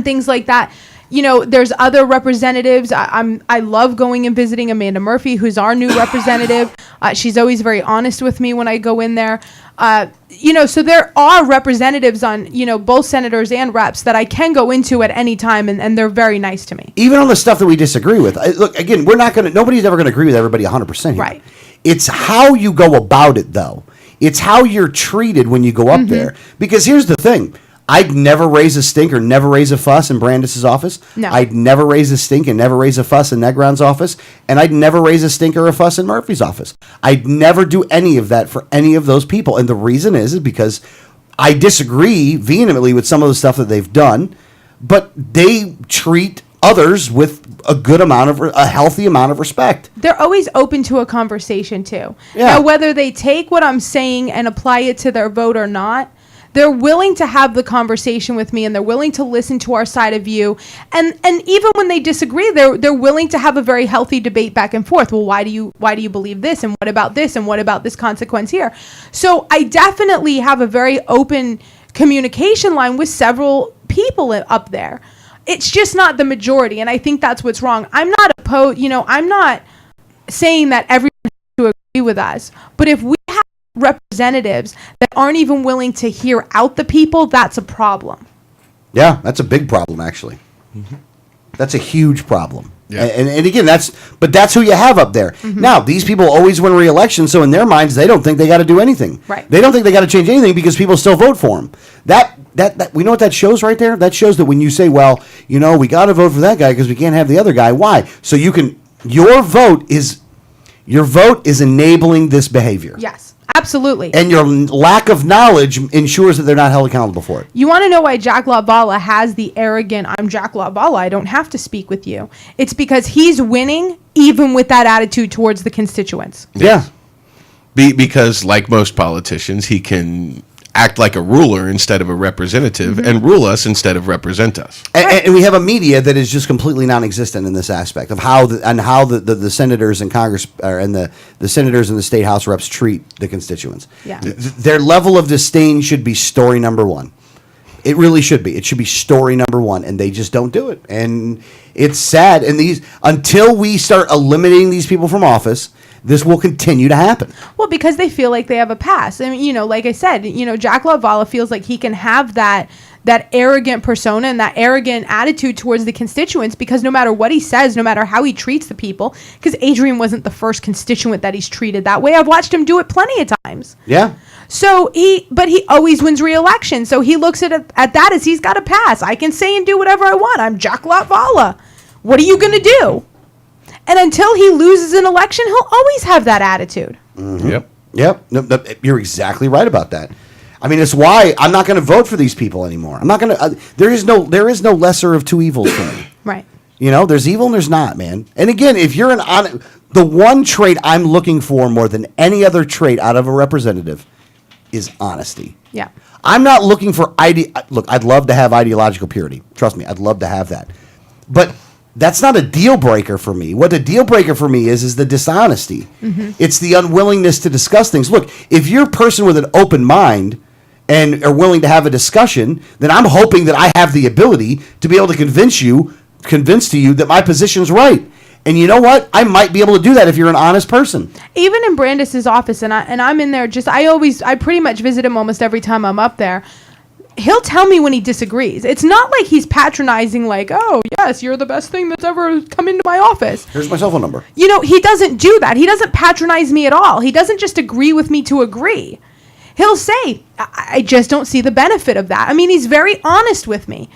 things like that. There's other representatives. I love going and visiting Amanda Murphy, who's our new representative. She's always very honest with me when I go in there. So there are representatives on, both senators and reps that I can go into at any time, and they're very nice to me. Even on the stuff that we disagree with. Look, again, nobody's ever going to agree with everybody 100% here. Right. It's how you go about it, though. It's how you're treated when you go up there. Because here's the thing. I'd never raise a stink or never raise a fuss in Brandis's office. No. I'd never raise a stink and never raise a fuss in Negron's office. And I'd never raise a stink or a fuss in Murphy's office. I'd never do any of that for any of those people. And the reason is because I disagree vehemently with some of the stuff that they've done, but they treat others with a healthy amount of respect. They're always open to a conversation too. Yeah. Now, whether they take what I'm saying and apply it to their vote or not, they're willing to have the conversation with me, and they're willing to listen to our side of view. And even when they disagree, they're willing to have a very healthy debate back and forth. Well, why do you believe this? And what about this? And what about this consequence here? So I definitely have a very open communication line with several people up there. It's just not the majority, and I think that's what's wrong. I'm not opposed. I'm not saying that everyone has to agree with us, but if we have representatives that aren't even willing to hear out the people, that's a problem. Yeah, that's a big problem, actually. That's a huge problem. Yeah. And again, that's who you have up there. Now, these people always win re-election, so in their minds, they don't think they got to do anything. Right. They don't think they got to change anything because people still vote for them. That we know what that shows right there? That shows that when you say, well, we got to vote for that guy because we can't have the other guy. Why? So your vote is enabling this behavior. Yes. Absolutely. And your lack of knowledge ensures that they're not held accountable for it. You want to know why Jack LaValla has the arrogant, I'm Jack LaValla, I don't have to speak with you. It's because he's winning even with that attitude towards the constituents. Yeah. Because, like most politicians, he can act like a ruler instead of a representative and rule us instead of represent us. And we have a media that is just completely non-existent in this aspect of how the senators and Congress and the senators and the state house reps treat the constituents. Yeah. Their level of disdain should be story number one. It really should be. It should be story number one, and they just don't do it. And it's sad. And until we start eliminating these people from office, this will continue to happen. Well, because they feel like they have a pass. I mean, like I said, Jack LaValla feels like he can have that arrogant persona and that arrogant attitude towards the constituents because no matter what he says, no matter how he treats the people, because Adrian wasn't the first constituent that he's treated that way. I've watched him do it plenty of times. Yeah. So he always wins re-election. So he looks at that as he's got a pass. I can say and do whatever I want. I'm Jack LaValla. What are you going to do? And until he loses an election, he'll always have that attitude. Yep. No, you're exactly right about that. I mean, it's why I'm not going to vote for these people anymore. I'm not going to. There is no lesser of two evils for me. Right. There's evil and there's not, man. And again, if you're the one trait I'm looking for more than any other trait out of a representative is honesty. Yeah. I'm not looking for Look, I'd love to have ideological purity. Trust me, I'd love to have that. But that's not a deal breaker for me. What the deal breaker for me is the dishonesty. It's the unwillingness to discuss things. Look, if you're a person with an open mind and are willing to have a discussion, then I'm hoping that I have the ability to be able to convince to you that my position's right. And you know what? I might be able to do that if you're an honest person. Even in Brandis's office, and I'm in there I pretty much visit him almost every time I'm up there. He'll tell me when he disagrees. It's not like he's patronizing like, oh, yes, you're the best thing that's ever come into my office. Here's my cell phone number. He doesn't do that. He doesn't patronize me at all. He doesn't just agree with me to agree. He'll say, I just don't see the benefit of that. I mean, he's very honest with me.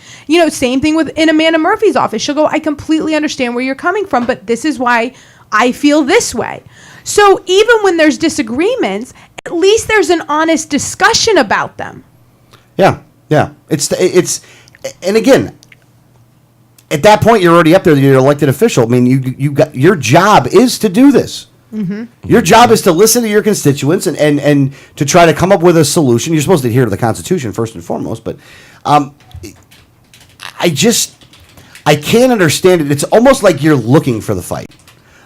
Same thing in Amanda Murphy's office. She'll go, I completely understand where you're coming from, but this is why I feel this way. So even when there's disagreements, at least there's an honest discussion about them. Yeah. It's and again, at that point you're already up there. You're an elected official. I mean, you got your job is to do this. Mm-hmm. Your job is to listen to your constituents and to try to come up with a solution. You're supposed to adhere to the Constitution first and foremost, but I can't understand it. It's almost like you're looking for the fight.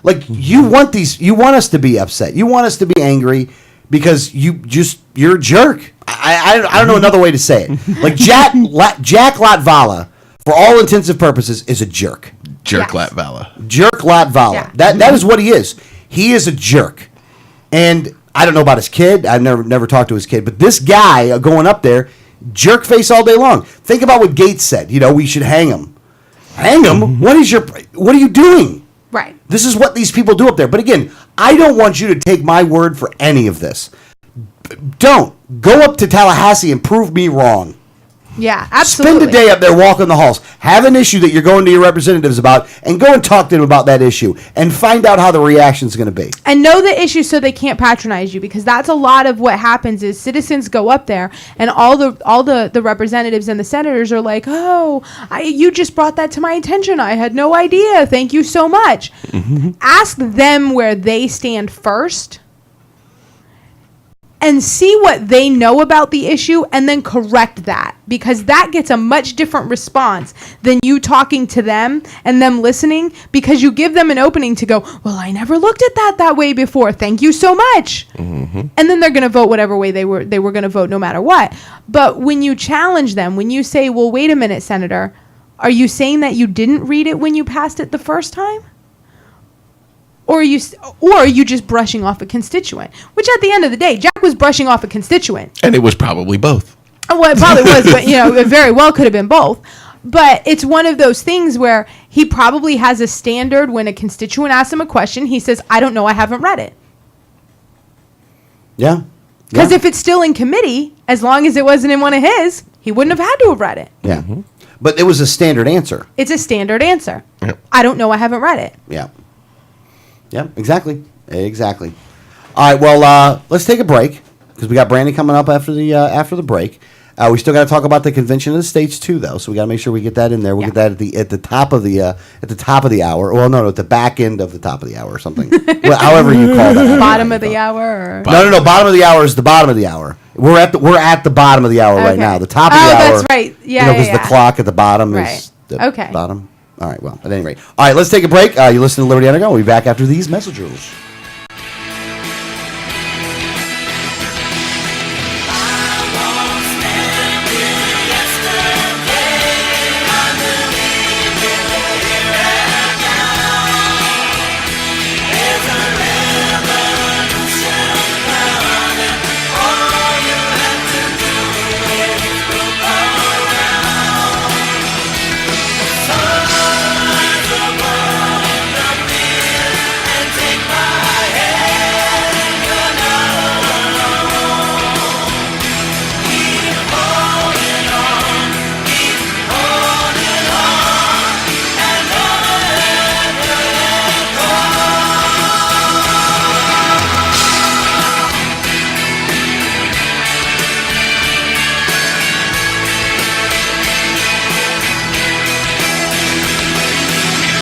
Like you want us to be upset. You want us to be angry because you're a jerk. I don't know another way to say it. Like Jack Latvala, for all intents and purposes, is a jerk. Jerk Latvala. Jerk Latvala. Yeah. That is what he is. He is a jerk. And I don't know about his kid. I've never talked to his kid. But this guy going up there, jerk face all day long. Think about what Gates said. We should hang him. Hang him? What are you doing? Right. This is what these people do up there. But again, I don't want you to take my word for any of this. Don't. Go up to Tallahassee and prove me wrong. Yeah, absolutely. Spend a day up there walking the halls. Have an issue that you're going to your representatives about and go and talk to them about that issue and find out how the reaction is going to be. And know the issue so they can't patronize you, because that's a lot of what happens is citizens go up there and all the representatives and the senators are like, oh, you just brought that to my attention. I had no idea. Thank you so much. Mm-hmm. Ask them where they stand first and see what they know about the issue and then correct that, because that gets a much different response than you talking to them and them listening, because you give them an opening to go, well, I never looked at that way before. Thank you so much. Mm-hmm. And then they're going to vote whatever way they were going to vote no matter what. But when you challenge them, when you say, well, wait a minute, Senator, are you saying that you didn't read it when you passed it the first time? Or are you just brushing off a constituent? Which at the end of the day, Jack was brushing off a constituent. And it was probably both. Well, it probably was, but it very well could have been both. But it's one of those things where he probably has a standard. When a constituent asks him a question, he says, I don't know, I haven't read it. Yeah. Because if it's still in committee, as long as it wasn't in one of his, he wouldn't have had to have read it. Yeah. Mm-hmm. But it was a standard answer. It's a standard answer. Yep. I don't know, I haven't read it. Yeah. Yeah, exactly. All right, well, let's take a break because we got Brandon coming up after the break. We still got to talk about the convention of the states too, though. So we got to make sure we get that in there. We'll get that at the top of the hour. Well, no, at the back end of the top of the hour or something. Well, however you call that. Bottom of the hour. Or? No. Bottom of the hour is the bottom of the hour. We're at the bottom of the hour right now. The top of the hour. Oh, that's right. Yeah, because the clock at the bottom is the bottom. All right, well, at any rate. All right, let's take a break. You listen to Liberty Underground. We'll be back after these messages.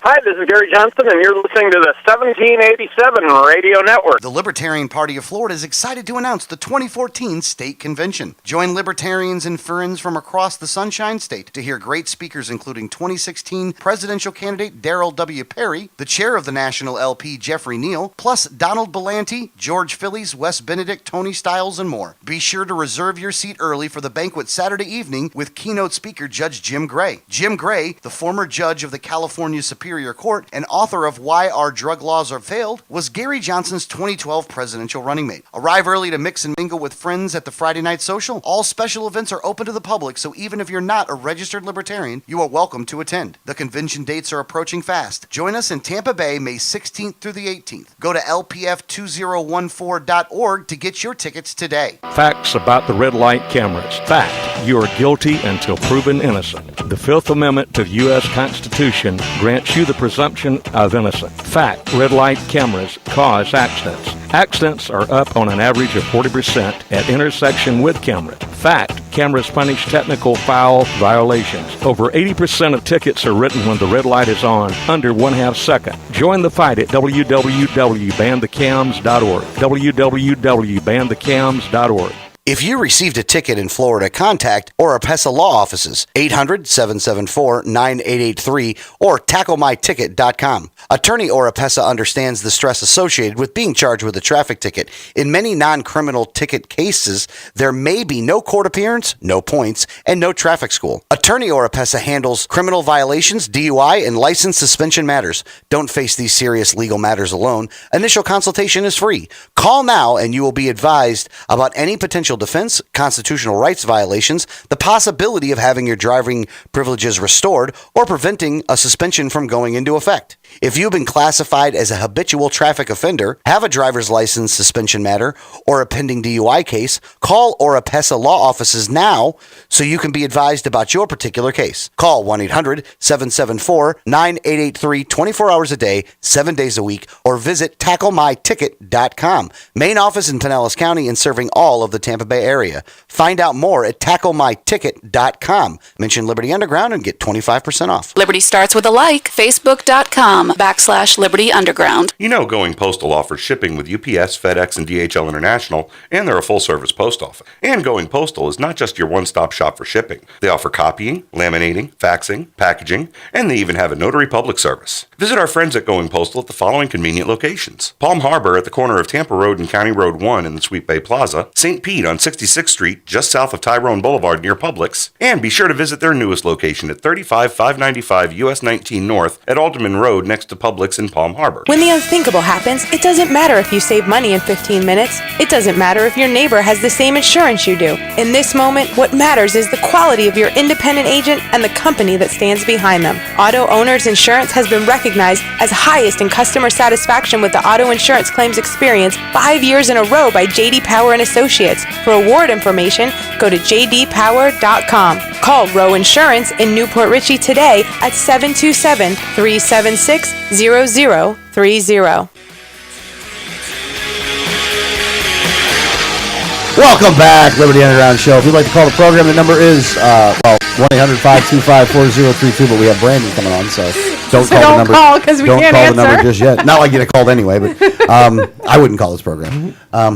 Hi, this is Gary Johnson, and you're listening to the 1787 Radio Network. The Libertarian Party of Florida is excited to announce the 2014 State Convention. Join libertarians and friends from across the Sunshine State to hear great speakers including 2016 presidential candidate Darrell W. Perry, the chair of the National LP Jeffrey Neal, plus Donald Belanti, George Phillies, Wes Benedict, Tony Stiles, and more. Be sure to reserve your seat early for the banquet Saturday evening with keynote speaker Judge Jim Gray. Jim Gray, the former judge of the California Superior Court and author of Why Our Drug Laws Are Failed, was Gary Johnson's 2012 presidential running mate. Arrive early to mix and mingle with friends at the Friday Night Social. All special events are open to the public, so even if you're not a registered libertarian, you are welcome to attend. The convention dates are approaching fast. Join us in Tampa Bay, May 16th through the 18th. Go to lpf2014.org to get your tickets today. Facts about the red light cameras. Fact, you are guilty until proven innocent. The Fifth Amendment to the U.S. Constitution grants you the presumption of innocence. Fact, red light cameras cause accidents. Accidents are up on an average of 40% at intersection with cameras. Fact, cameras punish technical foul violations. Over 80% of tickets are written when the red light is on, under 1/2 second. Join the fight at www.banthecams.org. www.banthecams.org. If you received a ticket in Florida, contact Oropesa Law Offices, 800-774-9883 or tacklemyticket.com. Attorney Oropesa understands the stress associated with being charged with a traffic ticket. In many non-criminal ticket cases, there may be no court appearance, no points, and no traffic school. Attorney Oropesa handles criminal violations, DUI, and license suspension matters. Don't face these serious legal matters alone. Initial consultation is free. Call now and you will be advised about any potential defense, constitutional rights violations, the possibility of having your driving privileges restored, or preventing a suspension from going into effect. If you've been classified as a habitual traffic offender, have a driver's license suspension matter, or a pending DUI case, call Oropesa Law Offices now so you can be advised about your particular case. Call 1-800-774-9883 24 hours a day, 7 days a week, or visit tacklemyticket.com. Main office in Pinellas County and serving all of the Tampa Bay area. Find out more at tacklemyticket.com. Mention Liberty Underground and get 25% off. Liberty starts with a like. Facebook.com/Liberty Underground. You know Going Postal offers shipping with UPS, FedEx, and DHL International, and they're a full-service post office. And Going Postal is not just your one-stop shop for shipping. They offer copying, laminating, faxing, packaging, and they even have a notary public service. Visit our friends at Going Postal at the following convenient locations: Palm Harbor at the corner of Tampa Road and County Road 1 in the Sweet Bay Plaza, St. Pete on 66th Street, just south of Tyrone Boulevard near Publix, and be sure to visit their newest location at 35595 US 19 North at Alderman Road next to Publix in Palm Harbor. When the unthinkable happens, it doesn't matter if you save money in 15 minutes. It doesn't matter if your neighbor has the same insurance you do. In this moment, what matters is the quality of your independent agent and the company that stands behind them. Auto Owners Insurance has been recognized as highest in customer satisfaction with the auto insurance claims experience 5 years in a row by J.D. Power and Associates. For award information, go to jdpower.com. Call Row Insurance in Newport Richey today at 727-376-0030. Welcome back, Liberty Underground Show. If you'd like to call the program, the number is 1-800-525-4032, but we have Brandon coming on, so don't call the number. Don't call because we can't Don't call answer. the number just yet. Not like you get called anyway, but I wouldn't call this program. I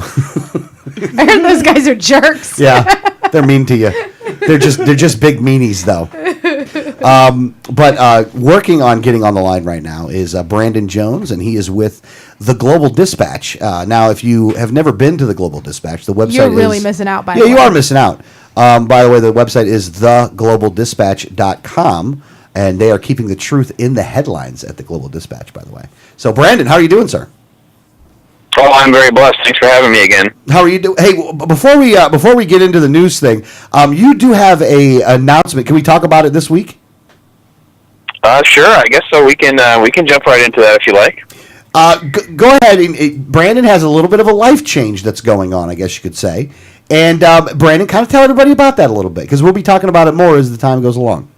heard those guys are jerks. Yeah, they're mean to you. They're just big meanies, though. But working on getting on the line right now is Brandon Jones, and he is with the Global Dispatch. Now, if you have never been to the Global Dispatch, the website You're really missing out, by the Yeah, way. you are missing out. By the way, the website is theglobaldispatch.com, and they are keeping the truth in the headlines at the Global Dispatch, by the way. So, Brandon, how are you doing, sir? Oh, I'm very blessed. Thanks for having me again. How are you doing? Hey, before we get into the news thing, you do have a announcement. Can we talk about it this week? Sure, I guess so. We can jump right into that if you like. Go ahead. Brandon has a little bit of a life change that's going on, I guess you could say. And Brandon, kind of tell everybody about that a little bit, because we'll be talking about it more as the time goes along.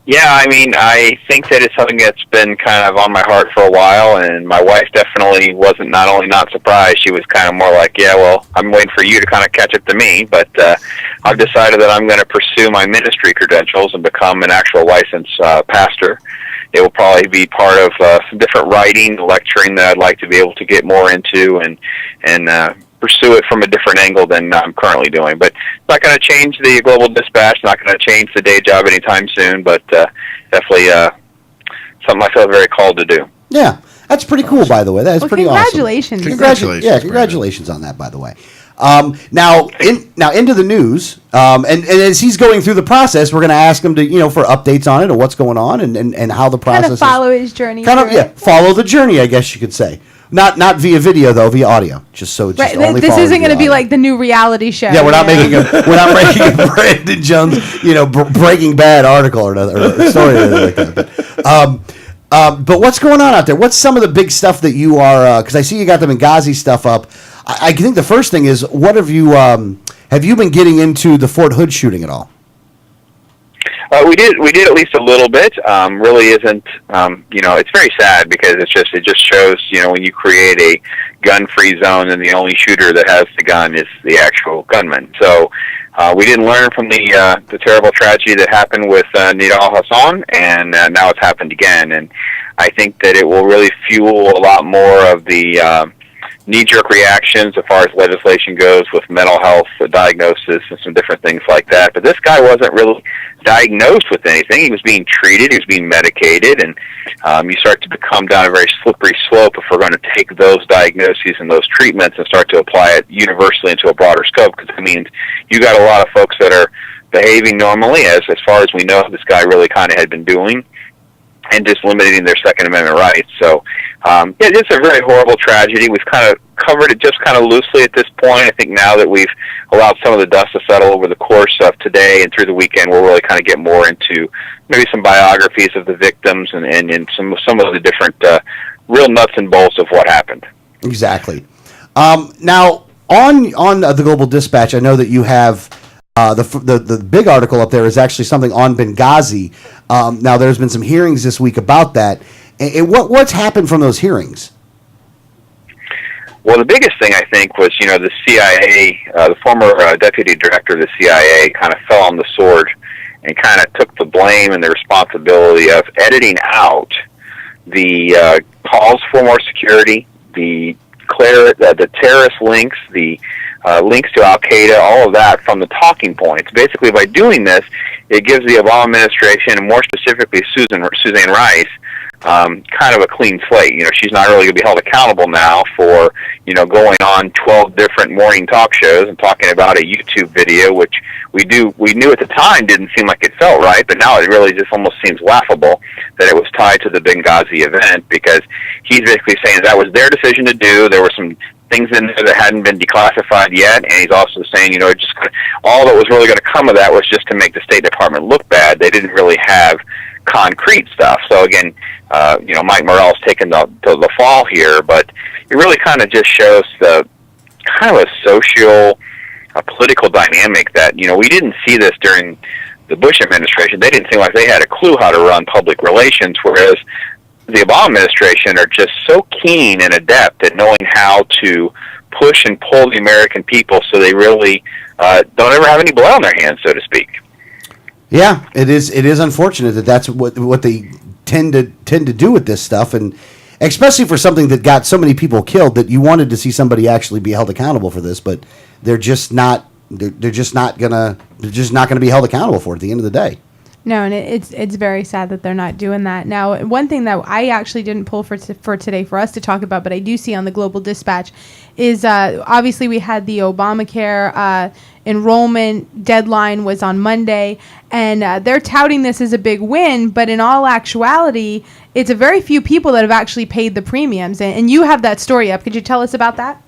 Yeah, I mean, I think that it's something that's been kind of on my heart for a while, and my wife definitely wasn't not only not surprised, she was kind of more like, yeah, well, I'm waiting for you to kind of catch up to me, but I've decided that I'm going to pursue my ministry credentials and become an actual licensed pastor. It will probably be part of some different writing, lecturing that I'd like to be able to get more into and pursue it from a different angle than I'm currently doing. But it's not going to change the Global Dispatch, not going to change the day job anytime soon, but definitely something I feel very called to do. Yeah, that's pretty cool, by the way. That's pretty congratulations. awesome. Congratulations. Yeah, congratulations on that, by the way. Now into the news, and as he's going through the process, we're going to ask him to, for updates on it or what's going on and how the process Kind of follow his journey. Follow the journey, I guess you could say. Not via video though, via audio. Just so it's Right, only this isn't going to be like the new reality show. Yeah, we're not making a Brandon Jones, Breaking Bad article or a story or anything like that. But what's going on out there? What's some of the big stuff that you are? Because I see you got the Benghazi stuff up. I think the first thing is, what have you been getting into the Fort Hood shooting at all? We did at least a little bit. Really isn't, it's very sad because it just shows, when you create a gun-free zone and the only shooter that has the gun is the actual gunman. So we didn't learn from the terrible tragedy that happened with Nidal Hassan, and now it's happened again. And I think that it will really fuel a lot more of the knee-jerk reactions as far as legislation goes with mental health diagnosis and some different things like that. But this guy wasn't really diagnosed with anything. He was being treated. He was being medicated. And you start to come down a very slippery slope if we're going to take those diagnoses and those treatments and start to apply it universally into a broader scope, because it means you got a lot of folks that are behaving normally, as far as we know this guy really kind of had been doing, and just limiting their Second Amendment rights. So, it's a very horrible tragedy. We've kind of covered it just kind of loosely at this point. I think now that we've allowed some of the dust to settle over the course of today and through the weekend, we'll really kind of get more into maybe some biographies of the victims and some of the different real nuts and bolts of what happened. Exactly. Now, on the Global Dispatch, I know that you have the big article up there is actually something on Benghazi. Now, there's been some hearings this week about that. And what's happened from those hearings? Well, the biggest thing, I think, was, the CIA, the former deputy director of the CIA kind of fell on the sword and kind of took the blame and the responsibility of editing out the calls for more security, the terrorist links, the links to Al-Qaeda, all of that from the talking points. Basically, by doing this, it gives the Obama administration, and more specifically Suzanne Rice, kind of a clean slate. She's not really going to be held accountable now for, going on 12 different morning talk shows and talking about a YouTube video, which we knew at the time didn't seem like it felt right, but now it really just almost seems laughable that it was tied to the Benghazi event, because he's basically saying that was their decision to do. There were some things in there that hadn't been declassified yet, and he's also saying, all that was really going to come of that was just to make the State Department look bad. They didn't really have concrete stuff. So again, Mike Morell's taken the fall here, but it really kind of just shows the kind of a social, political dynamic that, we didn't see this during the Bush administration. They didn't seem like they had a clue how to run public relations, whereas the Obama administration are just so keen and adept at knowing how to push and pull the American people so they really don't ever have any blood on their hands, so to speak. Yeah, it is unfortunate that that's what they tend to do with this stuff, and especially for something that got so many people killed, that you wanted to see somebody actually be held accountable for this, but they're just not gonna be held accountable for it at the end of the day. No, and it's very sad that they're not doing that. Now, one thing that I actually didn't pull for today for us to talk about, but I do see on the Global Dispatch, is obviously we had the Obamacare enrollment deadline was on Monday, and they're touting this as a big win, but in all actuality, it's a very few people that have actually paid the premiums. And you have that story up. Could you tell us about that?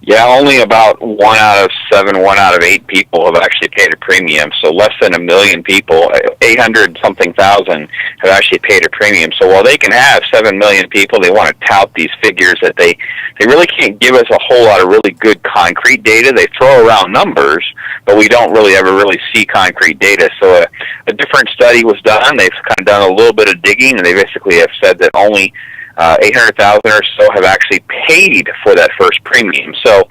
Yeah, only about 1 out of 7, 1 out of 8 people have actually paid a premium. So less than 1 million people, 800-something thousand, have actually paid a premium. So while they can have 7 million people, they want to tout these figures that they really can't give us a whole lot of really good concrete data. They throw around numbers, but we don't really ever really see concrete data. So a different study was done. They've kind of done a little bit of digging, and they basically have said that only 800,000 or so have actually paid for that first premium. So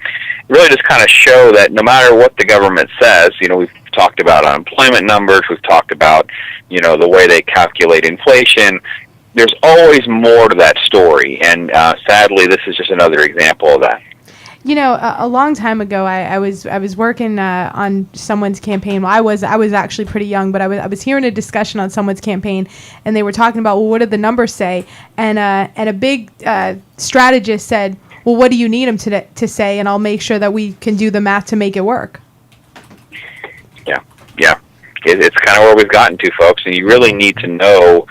really just kind of show that no matter what the government says, we've talked about unemployment numbers, we've talked about, the way they calculate inflation, there's always more to that story. And sadly, this is just another example of that. A long time ago, I was working on someone's campaign. Well, I was actually pretty young, but I was hearing a discussion on someone's campaign, and they were talking about, well, what did the numbers say? And a big strategist said, well, what do you need them to say? And I'll make sure that we can do the math to make it work. Yeah. It's kind of where we've gotten to, folks, and you really need to know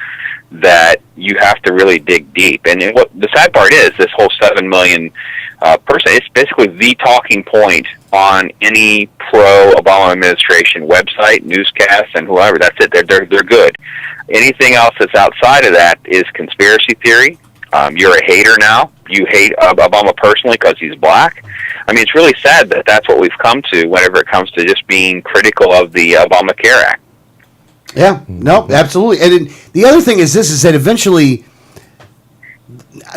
that you have to really dig deep. And what the sad part is, this whole 7 million person, it's basically the talking point on any pro-Obama administration website, newscast, and whoever. That's it. They're good. Anything else that's outside of that is conspiracy theory. You're a hater now. You hate Obama personally because he's black. I mean, it's really sad that that's what we've come to whenever it comes to just being critical of the Obamacare Act. Yeah, no, absolutely. And the other thing is this, is that eventually,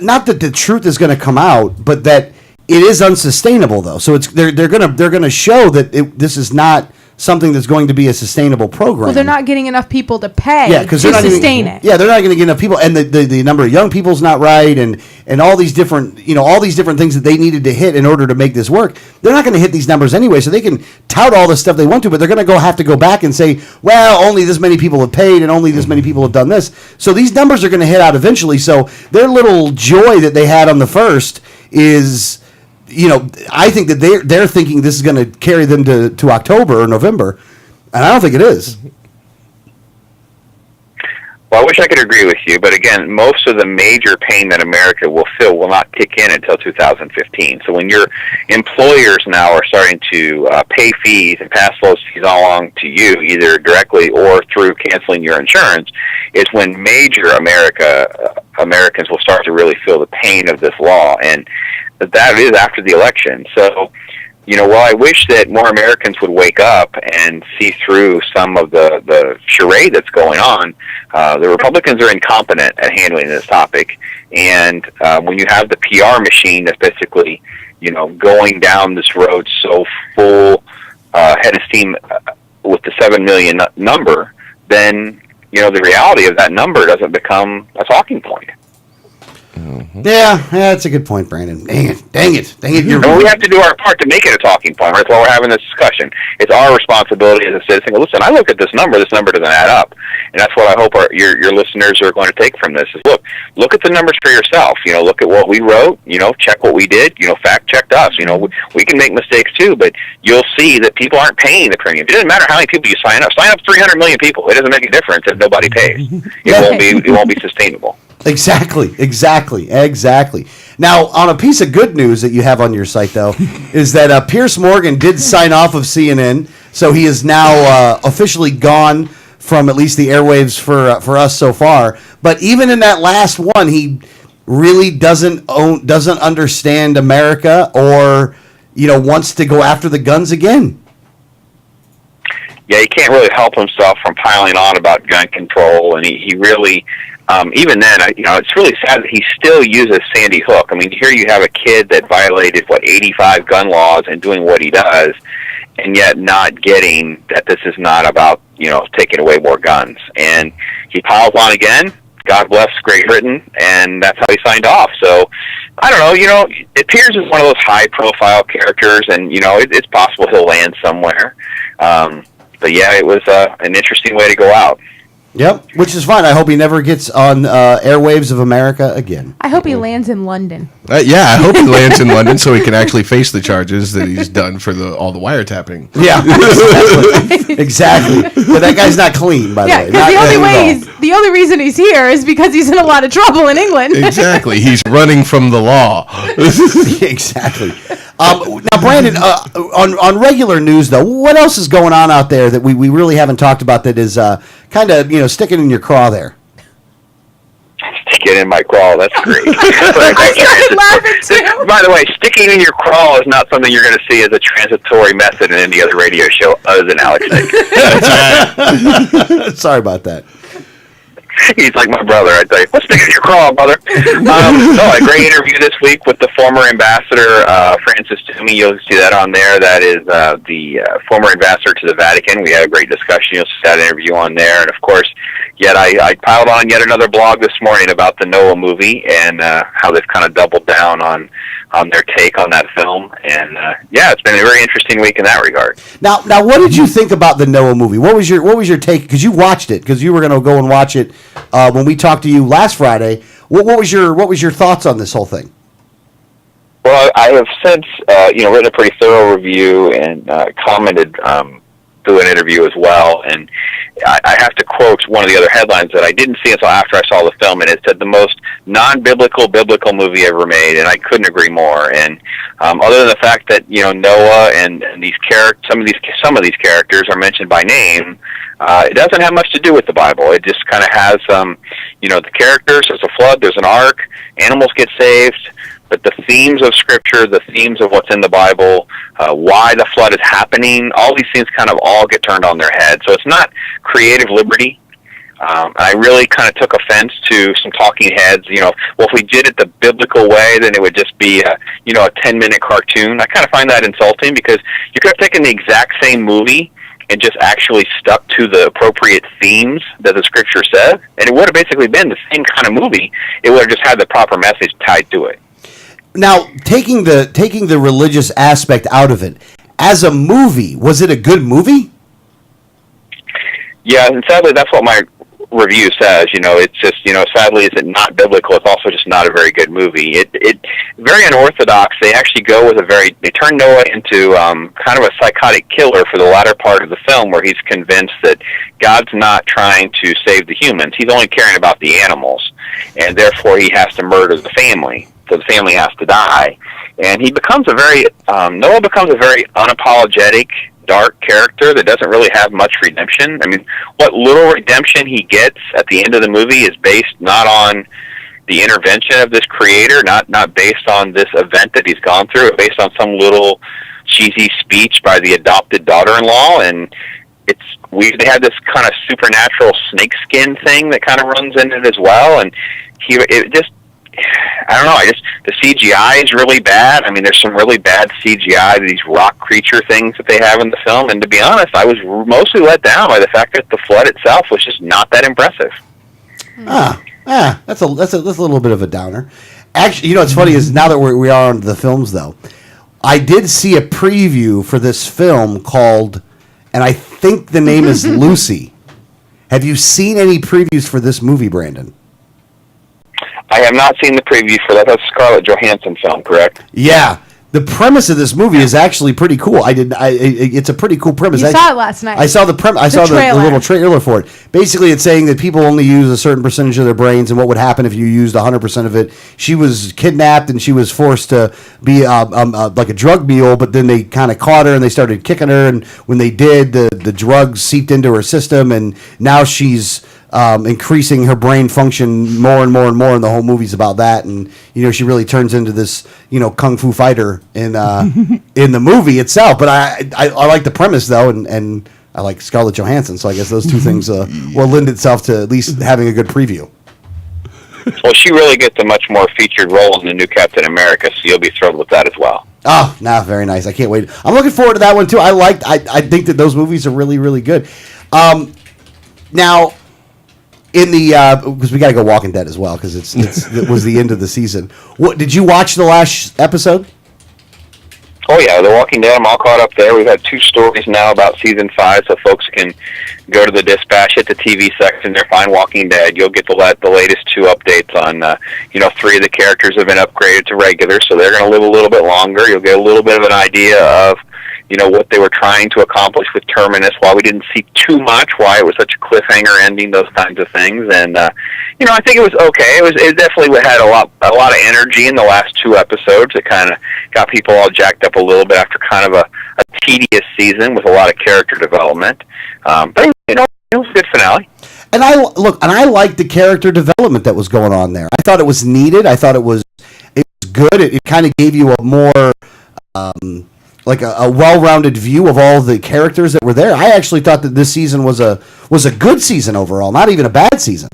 not that the truth is going to come out, but that it is unsustainable, though. So they're gonna show that this is not something that's going to be a sustainable program. Well, they're not getting enough people to pay to sustain it. Yeah, they're not going to get enough people, and the number of young people's not right, and all these different things that they needed to hit in order to make this work. They're not going to hit these numbers anyway, so they can tout all the stuff they want to, but they're going to have to go back and say, well, only this many people have paid, and only this many people have done this. So these numbers are going to hit out eventually. So their little joy that they had on the first is, I think that they're thinking this is going to carry them to October or November, and I don't think it is. Well, I wish I could agree with you, but again, most of the major pain that America will feel will not kick in until 2015. So when your employers now are starting to pay fees and pass those fees along to you, either directly or through canceling your insurance, is when major Americans will start to really feel the pain of this law, and that is after the election. So, while I wish that more Americans would wake up and see through some of the charade that's going on, the Republicans are incompetent at handling this topic. And when you have the PR machine that's basically, going down this road so full head of steam with the 7 million number, then, the reality of that number doesn't become a talking point. Mm-hmm. Yeah, that's a good point, Brandon. Dang it. We have to do our part to make it a talking point. That's why we're having this discussion. It's our responsibility as a citizen. Listen, I look at this number doesn't add up. And that's what I hope your listeners are going to take from this is, look at the numbers for yourself. Look at what we wrote, check what we did, fact checked us. We can make mistakes too, but you'll see that people aren't paying the premium. It doesn't matter how many people you sign up. Sign up 300 million people. It doesn't make a difference if nobody pays. It won't be sustainable. Exactly. Now, on a piece of good news that you have on your site, though, is that Piers Morgan did sign off of CNN, so he is now officially gone from at least the airwaves for us so far. But even in that last one, he really doesn't understand America, or wants to go after the guns again. Yeah, he can't really help himself from piling on about gun control, and he really. Even then, it's really sad that he still uses Sandy Hook. I mean, here you have a kid that violated, 85 gun laws and doing what he does, and yet not getting that this is not about, taking away more guns. And he piles on again. God bless Great Britain, and that's how he signed off. So, I don't know, it Piers is one of those high-profile characters, and, it's possible he'll land somewhere. But, yeah, it was an interesting way to go out. Yep, which is fine. I hope he never gets on airwaves of America again. I hope he lands in London. I hope he lands in London so he can actually face the charges that he's done for all the wiretapping. Yeah, exactly. But that guy's not clean, by the way. Because the only reason he's here is because he's in a lot of trouble in England. Exactly. He's running from the law. Exactly. Now, Brandon, on regular news, though, what else is going on out there that we really haven't talked about that is kind of, sticking in your craw there? Sticking in my craw, that's great. I started laughing, too. By the way, sticking in your craw is not something you're going to see as a transitory method in any other radio show other than Alex Nick. Sorry about that. He's like my brother. I tell you, what's sticking in your craw, brother? A great interview this week with the former ambassador, Francis Toomey. You'll see that on there. That is the former ambassador to the Vatican. We had a great discussion. You'll see that interview on there. And, of course, I piled on yet another blog this morning about the Noah movie and how they've kind of doubled down on their take on that film. And, it's been a very interesting week in that regard. Now, what did you think about the Noah movie? What was your take? Because you watched it, because you were going to go and watch it when we talked to you last Friday. What was your thoughts on this whole thing? Well, I have since written a pretty thorough review and commented through an interview as well. And I have to quote one of the other headlines that I didn't see until after I saw the film, and it said the most non-biblical biblical movie ever made, and I couldn't agree more. And other than the fact that Noah and these some of these characters are mentioned by name, it doesn't have much to do with the Bible. It just kind of has the characters. There's a flood. There's an ark. Animals get saved. But the themes of Scripture, the themes of what's in the Bible, why the flood is happening, all these things kind of all get turned on their head. So it's not creative liberty. I really kind of took offense to some talking heads. Well, if we did it the biblical way, then it would just be a 10-minute cartoon. I kind of find that insulting because you could have taken the exact same movie and just actually stuck to the appropriate themes that the Scripture says, and it would have basically been the same kind of movie. It would have just had the proper message tied to it. Now, taking the religious aspect out of it, as a movie, was it a good movie? Yeah, and sadly, that's what my review says. It's just, sadly, is it not biblical? It's also just not a very good movie. It very unorthodox. They actually go with they turn Noah into kind of a psychotic killer for the latter part of the film, where he's convinced that God's not trying to save the humans. He's only caring about the animals, and therefore he has to murder the family. So the family has to die. And he becomes Noah becomes a very unapologetic, dark character that doesn't really have much redemption. I mean, what little redemption he gets at the end of the movie is based not on the intervention of this creator, not based on this event that he's gone through, but based on some little cheesy speech by the adopted daughter-in-law. And they had this kind of supernatural snakeskin thing that kind of runs in it as well. And I don't know. The CGI is really bad. I mean, there's some really bad CGI, these rock creature things that they have in the film. And to be honest, I was mostly let down by the fact that the flood itself was just not that impressive. That's a little bit of a downer. Actually, what's funny is now that we are on the films, though, I did see a preview for this film called, and I think the name is Lucy. Have you seen any previews for this movie, Brandon? I have not seen the preview for that. That's a Scarlett Johansson film, correct? Yeah. The premise of this movie is actually pretty cool. It's a pretty cool premise. You saw it last night. I saw the little trailer for it. Basically, it's saying that people only use a certain percentage of their brains, and what would happen if you used 100% of it. She was kidnapped, and she was forced to be like a drug mule, but then they kind of caught her, and they started kicking her, and when they did, the drugs seeped into her system, and now she's increasing her brain function more and more and more, and the whole movie's about that. And she really turns into this kung fu fighter in the movie itself. But I like the premise though, and I like Scarlett Johansson, so I guess those two things will lend itself to at least having a good preview. Well, she really gets a much more featured role in the new Captain America, so you'll be thrilled with that as well. Oh, very nice. I can't wait. I'm looking forward to that one too. I think that those movies are really, really good. Now, in the because we got to go Walking Dead as well, because it was the end of the season. What did you watch the last episode? Oh yeah, The Walking Dead. I'm all caught up there. We've had 2 stories now about season 5, so folks can go to the Dispatch, hit the TV section there, find Walking Dead. You'll get the latest 2 updates on 3 of the characters have been upgraded to regular, so they're going to live a little bit longer. You'll get a little bit of an idea of what they were trying to accomplish with Terminus, why we didn't see too much, why it was such a cliffhanger ending, those kinds of things. And, I think it was okay. It definitely had a lot of energy in the last 2 episodes. It kind of got people all jacked up a little bit after kind of a tedious season with a lot of character development. But, it was a good finale. And I liked the character development that was going on there. I thought it was needed. I thought it was good. It kind of gave you a more, like a well-rounded view of all the characters that were there. I actually thought that this season was a good season overall, not even a bad season.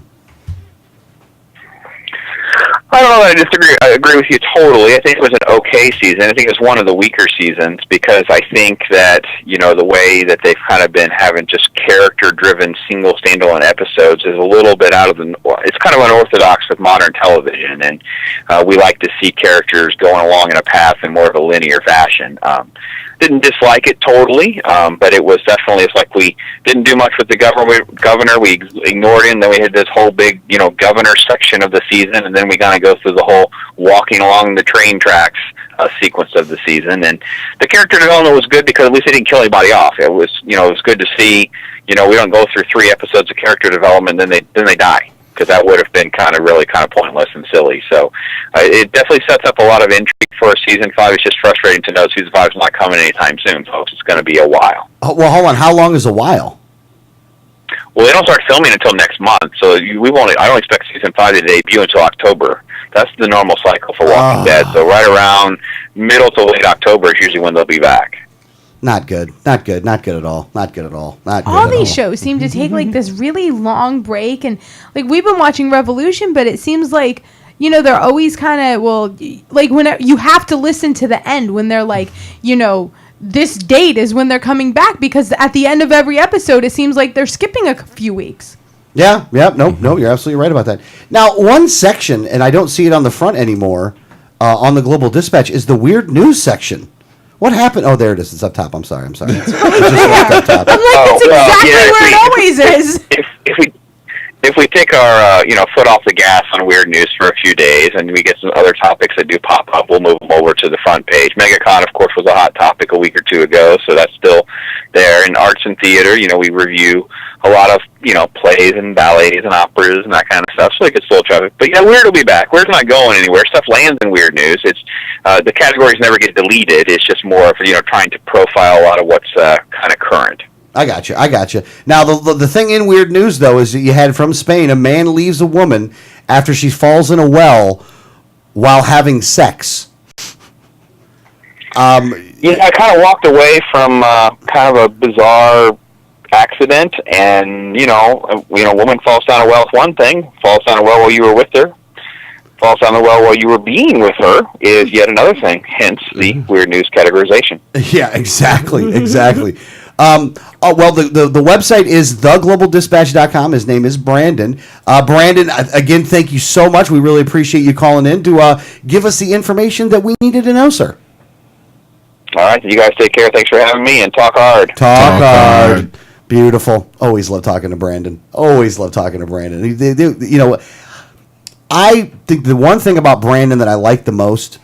I don't know that I disagree. I agree with you totally. I think it was an okay season. I think it was one of the weaker seasons because I think that, the way that they've kind of been having just character-driven single standalone episodes is a little bit it's kind of unorthodox with modern television, and we like to see characters going along in a path in more of a linear fashion. Didn't dislike it totally, but it was definitely, it's like we didn't do much with the governor. We ignored him. Then we had this whole big, governor section of the season, and then we kind of go through the whole walking along the train tracks sequence of the season. And the character development was good because at least it didn't kill anybody off. It was, it was good to see. We don't go through 3 episodes of character development, then they die, because that would have been kind of pointless and silly. So it definitely sets up a lot of intrigue for a season 5. It's just frustrating to know season 5 is not coming anytime soon, folks. It's going to be a while. Oh, well, hold on. How long is a while? Well, they don't start filming until next month, so I don't expect season 5 to debut until October. That's the normal cycle for Walking Dead. So right around middle to late October is usually when they'll be back. Not good. Not good. Not good at all. Not good at all. Not good All at these all. shows seem to take like this really long break, and like we've been watching Revolution, but it seems like, you know, they're always kind of, well, like when you have to listen to the end when they're like, you know, this date is when they're coming back, because at the end of every episode it seems like they're skipping a few weeks. Yeah. No, you're absolutely right about that. Now, one section, and I don't see it on the front anymore, on the Global Dispatch, is the weird news section. What happened? Oh, there it is. It's up top. I'm sorry. It's just up top. I'm like, it's exactly where it always is. If we take our foot off the gas on weird news for a few days, and we get some other topics that do pop up, we'll move them over to the front page. MegaCon, of course, was a hot topic a week or two ago, so that's still there. In arts and theater, we review a lot of plays and ballets and operas and that kind of stuff. So it gets still traffic. But yeah, Weird will be back. Weird's not going anywhere. Stuff lands in Weird News. It's the categories never get deleted. It's just more of trying to profile a lot of what's kind of current. I got you. Now, the thing in Weird News, though, is that you had from Spain, a man leaves a woman after she falls in a well while having sex. I kind of walked away from kind of a bizarre accident, and a woman falls down a well is one thing. Falls down a well while you were with her. Falls down the well while you were being with her is yet another thing. Hence the Weird News categorization. Yeah, exactly. Well, the website is theglobaldispatch.com. His name is Brandon. Brandon, again, thank you so much. We really appreciate you calling in to give us the information that we needed to know, sir. All right, you guys take care. Thanks for having me, and talk hard. Talk hard. Beautiful. Always love talking to Brandon. I think the one thing about Brandon that I like the most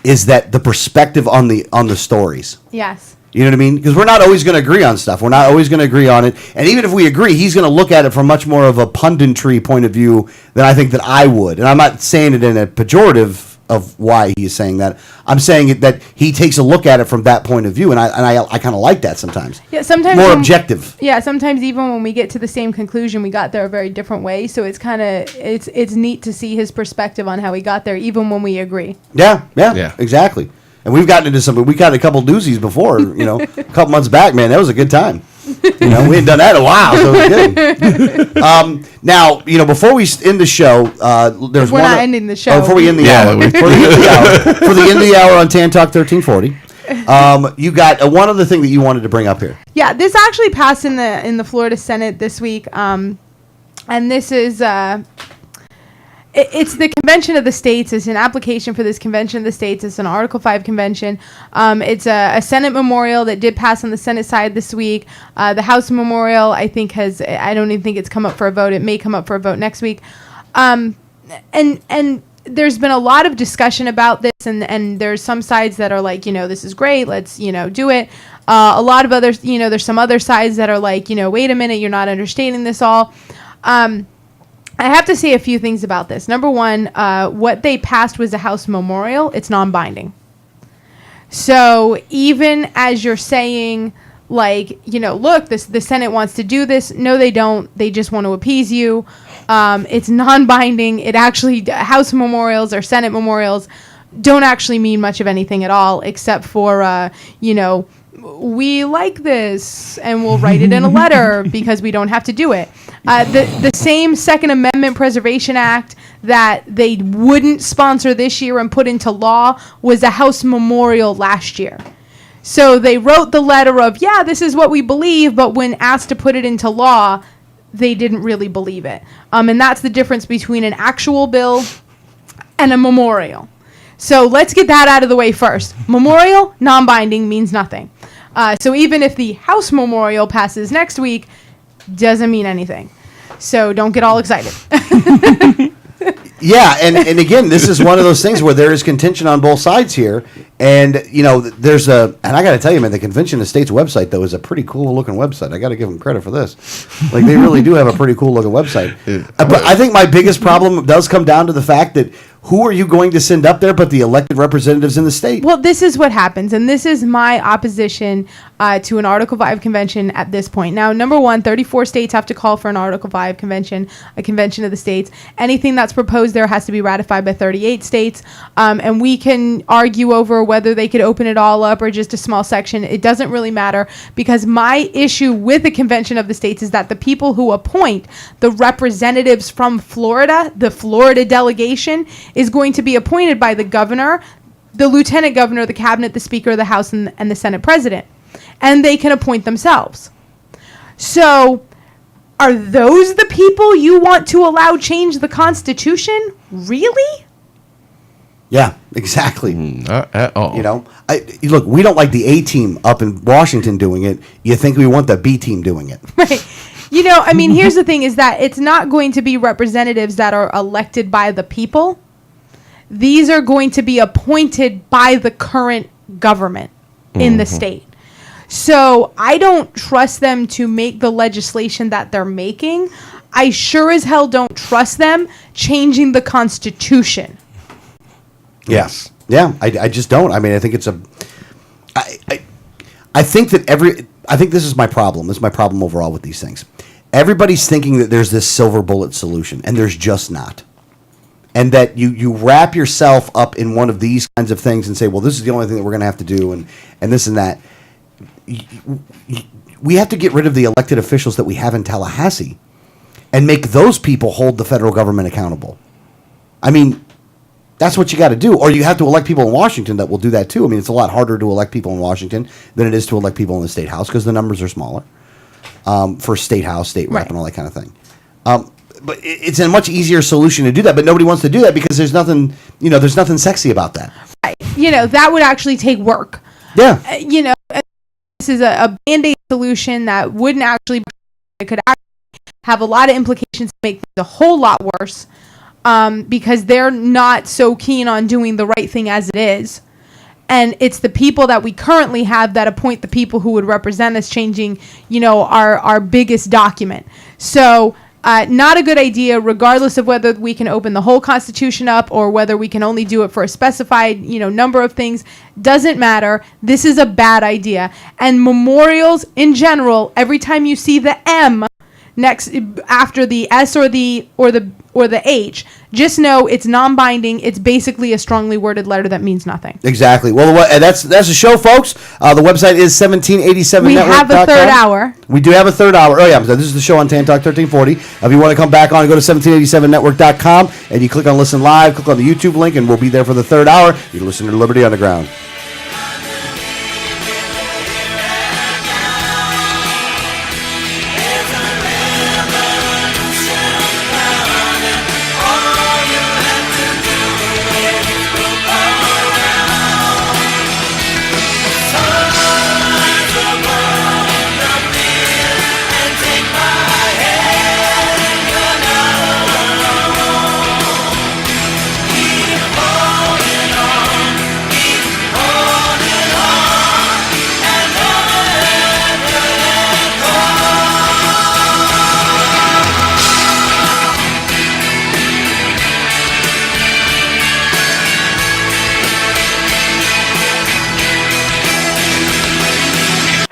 is that the perspective on the stories. Yes. You know what I mean? Because we're not always going to agree on stuff. We're not always going to agree on it. And even if we agree, he's going to look at it from much more of a punditry point of view than I think that I would. And I'm not saying it in a pejorative of why he's saying that. I'm saying it that he takes a look at it from that point of view, and I kind of like that sometimes. Yeah, sometimes more objective. Yeah, sometimes even when we get to the same conclusion, we got there a very different way. So it's kind of it's neat to see his perspective on how he got there, even when we agree. Yeah, exactly. And we've gotten into something. We got a couple doozies before, a couple months back. Man, that was a good time. We hadn't done that in a while, so it was good. Now, before we end the show, there's We're one. not ending the show. Before we end the hour, for the end of the hour on Tan Talk 1340, you got one other thing that you wanted to bring up here. Yeah, this actually passed in the Florida Senate this week, and this is. It's the Convention of the States. It's an application for this Convention of the States. It's an Article 5 convention. It's a Senate memorial that did pass on the Senate side this week. The House memorial, I think, I don't even think it's come up for a vote. It may come up for a vote next week. And there's been a lot of discussion about this, and there's some sides that are like, this is great, let's, do it. A lot of others, there's some other sides that are like, wait a minute, you're not understanding this all. I have to say a few things about this. Number one, what they passed was a House memorial. It's non-binding. So even as you're saying, like, look, the Senate wants to do this. No, they don't. They just want to appease you. It's non-binding. It actually, House memorials or Senate memorials don't actually mean much of anything at all, except for, we like this, and we'll write it in a letter because we don't have to do it. The same Second Amendment Preservation Act that they wouldn't sponsor this year and put into law was a House memorial last year. So they wrote the letter of, yeah, this is what we believe, but when asked to put it into law, they didn't really believe it. And that's the difference between an actual bill and a memorial. So let's get that out of the way first. Memorial, non-binding, means nothing. So even if the House memorial passes next week, doesn't mean anything. So don't get all excited. Yeah, and again, this is one of those things where there is contention on both sides here, and there's and I got to tell you, man, the Convention of States website though is a pretty cool looking website. I got to give them credit for this. Like they really do have a pretty cool looking website. But I think my biggest problem does come down to the fact that who are you going to send up there but the elected representatives in the state? Well, this is what happens, and this is my opposition to an Article 5 convention at this point. Now, number one, 34 states have to call for an Article 5 convention, a convention of the states. Anything that's proposed there has to be ratified by 38 states, and we can argue over whether they could open it all up or just a small section. It doesn't really matter, because my issue with the convention of the states is that the people who appoint the representatives from Florida, the Florida delegation, is going to be appointed by the governor, the lieutenant governor, the cabinet, the speaker of the House, and the Senate president. And they can appoint themselves. So, are those the people you want to allow change the Constitution? Really? Yeah, exactly. Not at all. You know, look, we don't like the A team up in Washington doing it. You think we want the B team doing it? Right. You know, I mean, here's the thing is that it's not going to be representatives that are elected by the people. These are going to be appointed by the current government in the state. So I don't trust them to make the legislation that they're making. I sure as hell don't trust them changing the Constitution. Yes. Yeah, I just don't. I mean, I think it's I think this is my problem. This is my problem overall with these things. Everybody's thinking that there's this silver bullet solution, and there's just not. And that you wrap yourself up in one of these kinds of things and say, well, this is the only thing that we're going to have to do, and this and that. We have to get rid of the elected officials that we have in Tallahassee and make those people hold the federal government accountable. I mean, that's what you got to do. Or you have to elect people in Washington that will do that too. I mean, it's a lot harder to elect people in Washington than it is to elect people in the state house because the numbers are smaller for state house, state rep, and all that kind of thing. But it's a much easier solution to do that. But nobody wants to do that because there's nothing, there's nothing sexy about that. Right. That would actually take work. Yeah. This is a Band-Aid solution that wouldn't actually, it could actually have a lot of implications to make things a whole lot worse because they're not so keen on doing the right thing as it is. And it's the people that we currently have that appoint the people who would represent us changing, our biggest document. So not a good idea, regardless of whether we can open the whole Constitution up or whether we can only do it for a specified, number of things. Doesn't matter. This is a bad idea. And memorials in general, every time you see the M next after the S or the H, just know it's non-binding. It's basically a strongly worded letter that means nothing. Exactly. Well, that's the show, folks. The website is 1787network.com. We have a third hour. We do have a third hour. Oh, yeah. This is the show on Tan Talk 1340. If you want to come back on, go to 1787network.com, and you click on Listen Live, click on the YouTube link, and we'll be there for the third hour. You're listening to Liberty Underground.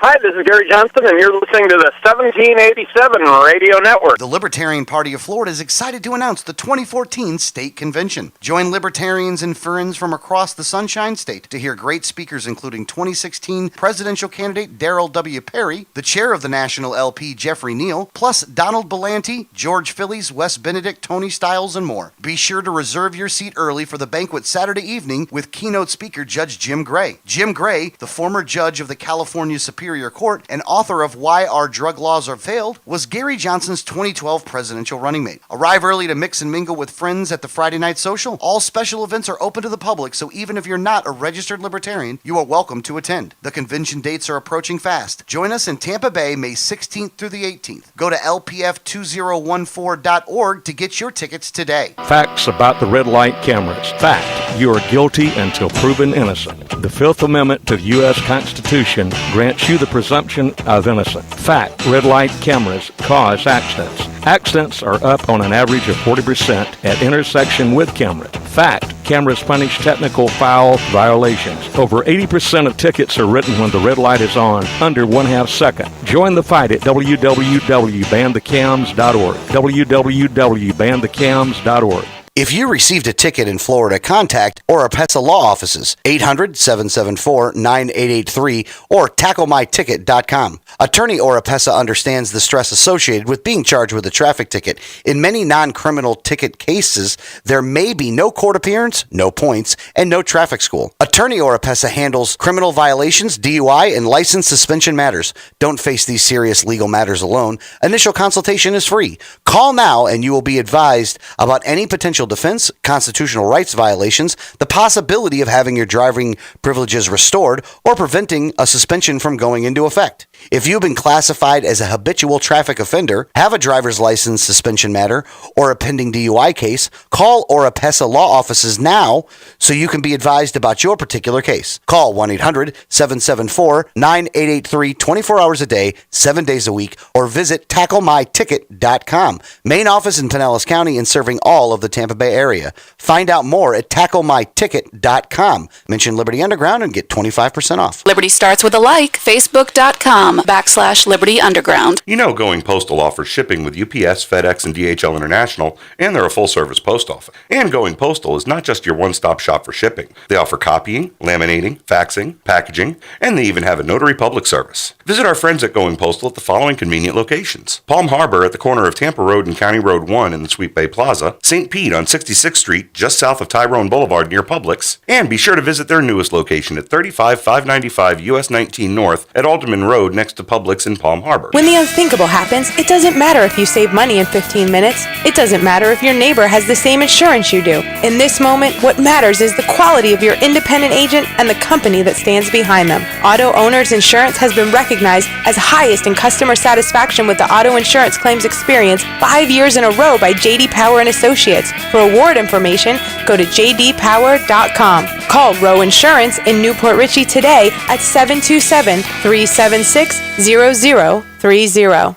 Hi, this is Gary Johnson, and you're listening to the 1787 Radio Network. The Libertarian Party of Florida is excited to announce the 2014 State Convention. Join libertarians and friends from across the Sunshine State to hear great speakers including 2016 presidential candidate Darrell W. Perry, the chair of the National LP Jeffrey Neal, plus Donald Belanti, George Phillies, Wes Benedict, Tony Stiles, and more. Be sure to reserve your seat early for the banquet Saturday evening with keynote speaker Judge Jim Gray. Jim Gray, the former judge of the California Superior Court and author of Why Our Drug Laws Are Failed, was Gary Johnson's 2012 presidential running mate. Arrive early to mix and mingle with friends at the Friday Night Social. All special events are open to the public, so even if you're not a registered libertarian, you are welcome to attend. The convention dates are approaching fast. Join us in Tampa Bay, May 16th through the 18th. Go to lpf2014.org to get your tickets today. Facts about the red light cameras. Fact, you are guilty until proven innocent. The Fifth Amendment to the U.S. Constitution grants you the presumption of innocence. Fact, red light cameras cause accidents. Accidents are up on an average of 40% at intersection with cameras. Fact, cameras punish technical foul violations. Over 80% of tickets are written when the red light is on, under 1/2 second. Join the fight at www.banthecams.org. www.banthecams.org. If you received a ticket in Florida, contact Oropesa Law Offices, 800-774-9883 or tacklemyticket.com. Attorney Oropesa understands the stress associated with being charged with a traffic ticket. In many non-criminal ticket cases, there may be no court appearance, no points, and no traffic school. Attorney Oropesa handles criminal violations, DUI, and license suspension matters. Don't face these serious legal matters alone. Initial consultation is free. Call now and you will be advised about any potential defense, constitutional rights violations, the possibility of having your driving privileges restored, or preventing a suspension from going into effect. If you've been classified as a habitual traffic offender, have a driver's license suspension matter, or a pending DUI case, call Oropesa Law Offices now so you can be advised about your particular case. Call 1-800-774-9883 24 hours a day, 7 days a week, or visit tacklemyticket.com. Main office in Pinellas County and serving all of the Tampa Bay area. Find out more at tacklemyticket.com. Mention Liberty Underground and get 25% off. Liberty starts with a like. Facebook.com/Liberty Underground. You know Going Postal offers shipping with UPS, FedEx, and DHL International, and they're a full-service post office. And Going Postal is not just your one-stop shop for shipping. They offer copying, laminating, faxing, packaging, and they even have a notary public service. Visit our friends at Going Postal at the following convenient locations: Palm Harbor at the corner of Tampa Road and County Road 1 in the Sweet Bay Plaza, St. Pete on 66th Street, just south of Tyrone Boulevard near Publix, and be sure to visit their newest location at 35595 US 19 North at Alderman Road next to Publix in Palm Harbor. When the unthinkable happens, it doesn't matter if you save money in 15 minutes. It doesn't matter if your neighbor has the same insurance you do. In this moment, what matters is the quality of your independent agent and the company that stands behind them. Auto Owners Insurance has been recognized as highest in customer satisfaction with the auto insurance claims experience 5 years in a row by J.D. Power and Associates. For award information, go to jdpower.com. Call Row Insurance in Newport Richey today at 727-376-0030.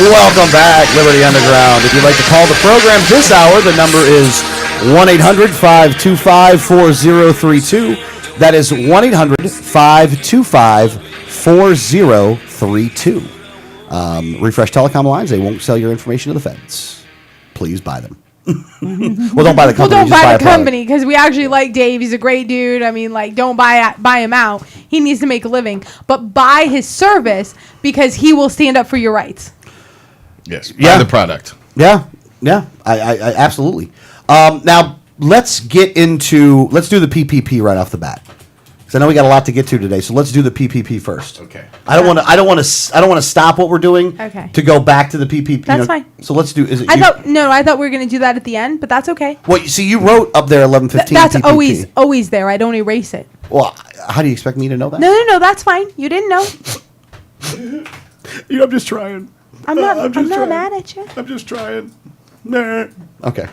Welcome back, Liberty Underground. If you'd like to call the program this hour, the number is 1-800-525-4032. That is 1-800-525-4032. Refresh Telecom lines. They won't sell your information to the feds. Please buy them. Well, don't buy the company. Well, don't just buy a the product. company because we actually like Dave. He's a great dude. I mean, like, don't buy him out. He needs to make a living. But buy his service because he will stand up for your rights. Yes. Buy Yeah. the product. Yeah. I absolutely. Now let's do the PPP right off the bat. Because I know we got a lot to get to today, so let's do the PPP first. Okay. I don't want to stop what we're doing. Okay. To go back to the PPP. That's fine. So let's do. Is it? I thought we were going to do that at the end, but that's okay. Well, see, you wrote up there 11:15. That's PPP. always there. I don't erase it. Well, how do you expect me to know that? No, that's fine. You didn't know. I'm just trying. I'm not mad at you. I'm just trying. Nah. Okay.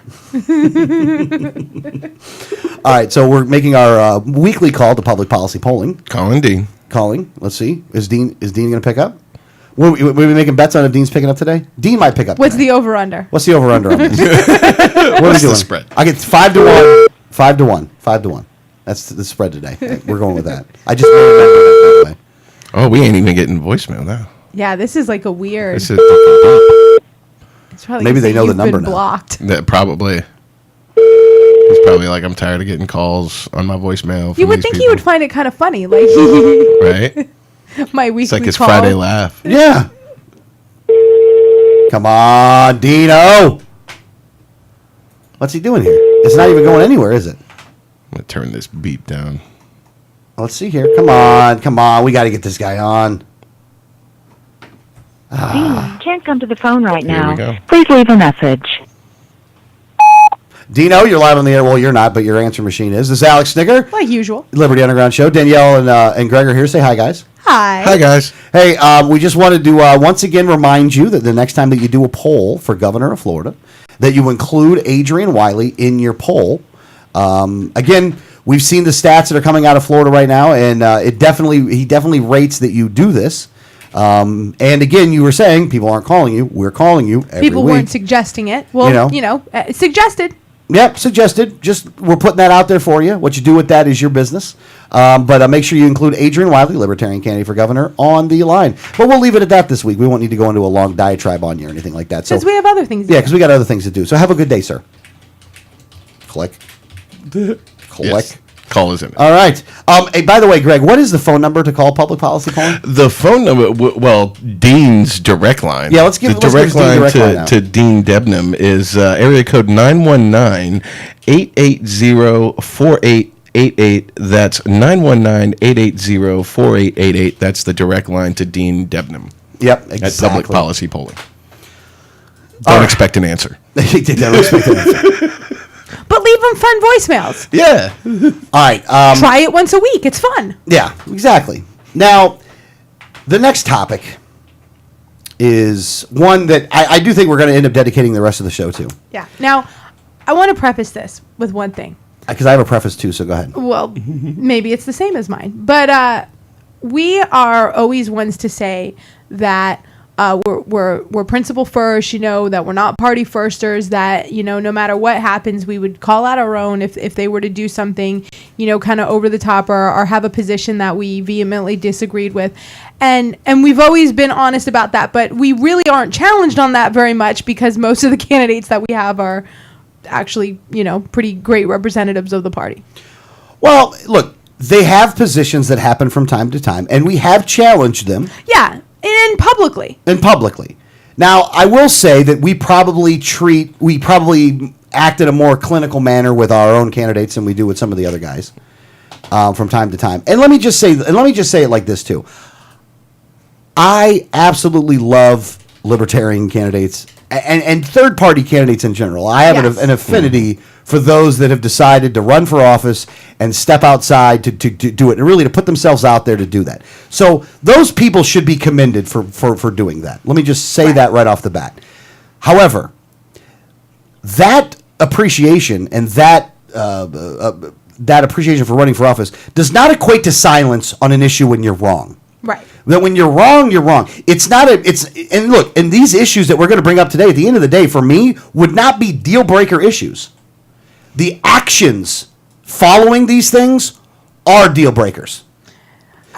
All right, so we're making our weekly call to public policy polling. Calling Dean. Let's see. Is Dean going to pick up? Were we making bets on if Dean's picking up today? Dean might pick up. What's today. the over/under? What's the over/under on this? What are we doing? The spread? I get 5-1. 5-1. 5-1. That's the spread today. We're going with that. I just made a bet with that, by the way. Oh, we ain't even getting voicemail now. Yeah, this is like a weird. This is deep. It's probably Maybe gonna they say know the you've number been now. blocked. That probably. He's probably like, I'm tired of getting calls on my voicemail. From You would these think he people. would find it kind of funny, like Right? my weekly It's like his call. Friday laugh. Yeah. Come on, Dino. What's he doing here? It's not even going anywhere, is it? I'm going to turn this beep down. Let's see here. Come on. We got to get this guy on. Dean can't come to the phone right Here now. we go. Please leave a message. Dino, you're live on the air. Well, you're not, but your answer machine is. This is Alex Snicker, Like usual. Liberty Underground Show. Danielle and Greg are here. Say hi, guys. Hi. Hi, guys. Hey, we just wanted to once again remind you that the next time that you do a poll for governor of Florida, that you include Adrian Wiley in your poll. Again, We've seen the stats that are coming out of Florida right now, and he definitely rates that you do this. And again, you were saying people aren't calling you. We're calling you every People week. weren't suggesting it. Well, suggested. Yep, suggested. Just we're putting that out there for you. What you do with that is your business. But make sure you include Adrian Wiley, Libertarian candidate for governor, on the line. But we'll leave it at that this week. We won't need to go into a long diatribe on you or anything like that. Because we have other things. Yeah, because we got other things to do. So have a good day, sir. Click. Click. Yes. Call is in it. All right. Hey, by the way, Greg, what is the phone number to call public policy calling? The phone number, Dean's direct line. Yeah, let's give the direct Dean line direct line out. to Dean Debnam is area code 919-880-4888. That's 919-880-4888. That's the direct line to Dean Debnam. Yep, At exactly. public policy polling. Don't expect an answer. Don't expect an answer. But leave them fun voicemails. Yeah. All right. Try it once a week. It's fun. Yeah, exactly. Now, the next topic is one that I do think we're going to end up dedicating the rest of the show to. Yeah. Now, I want to preface this with one thing. Because I have a preface too, so go ahead. Well, maybe it's the same as mine. But we are always ones to say that we're principle first, that we're not party firsters, that, no matter what happens, we would call out our own if they were to do something, kind of over the top or have a position that we vehemently disagreed with. And we've always been honest about that, but we really aren't challenged on that very much because most of the candidates that we have are actually, pretty great representatives of the party. Well, look, they have positions that happen from time to time, and we have challenged them. Yeah. And publicly. Now, I will say that we probably act in a more clinical manner with our own candidates than we do with some of the other guys from time to time. And let me just say it like this too. I absolutely love libertarian candidates and third party candidates in general. I have an affinity for those that have decided to run for office and step outside to do it, and really to put themselves out there to do that. So those people should be commended for doing that. Let me just say that right off the bat. However, that appreciation and that appreciation for running for office does not equate to silence on an issue when you're wrong. Right. That when you're wrong, you're wrong. And look, and these issues that we're going to bring up today, at the end of the day, for me, would not be deal breaker issues. The actions following these things are deal breakers.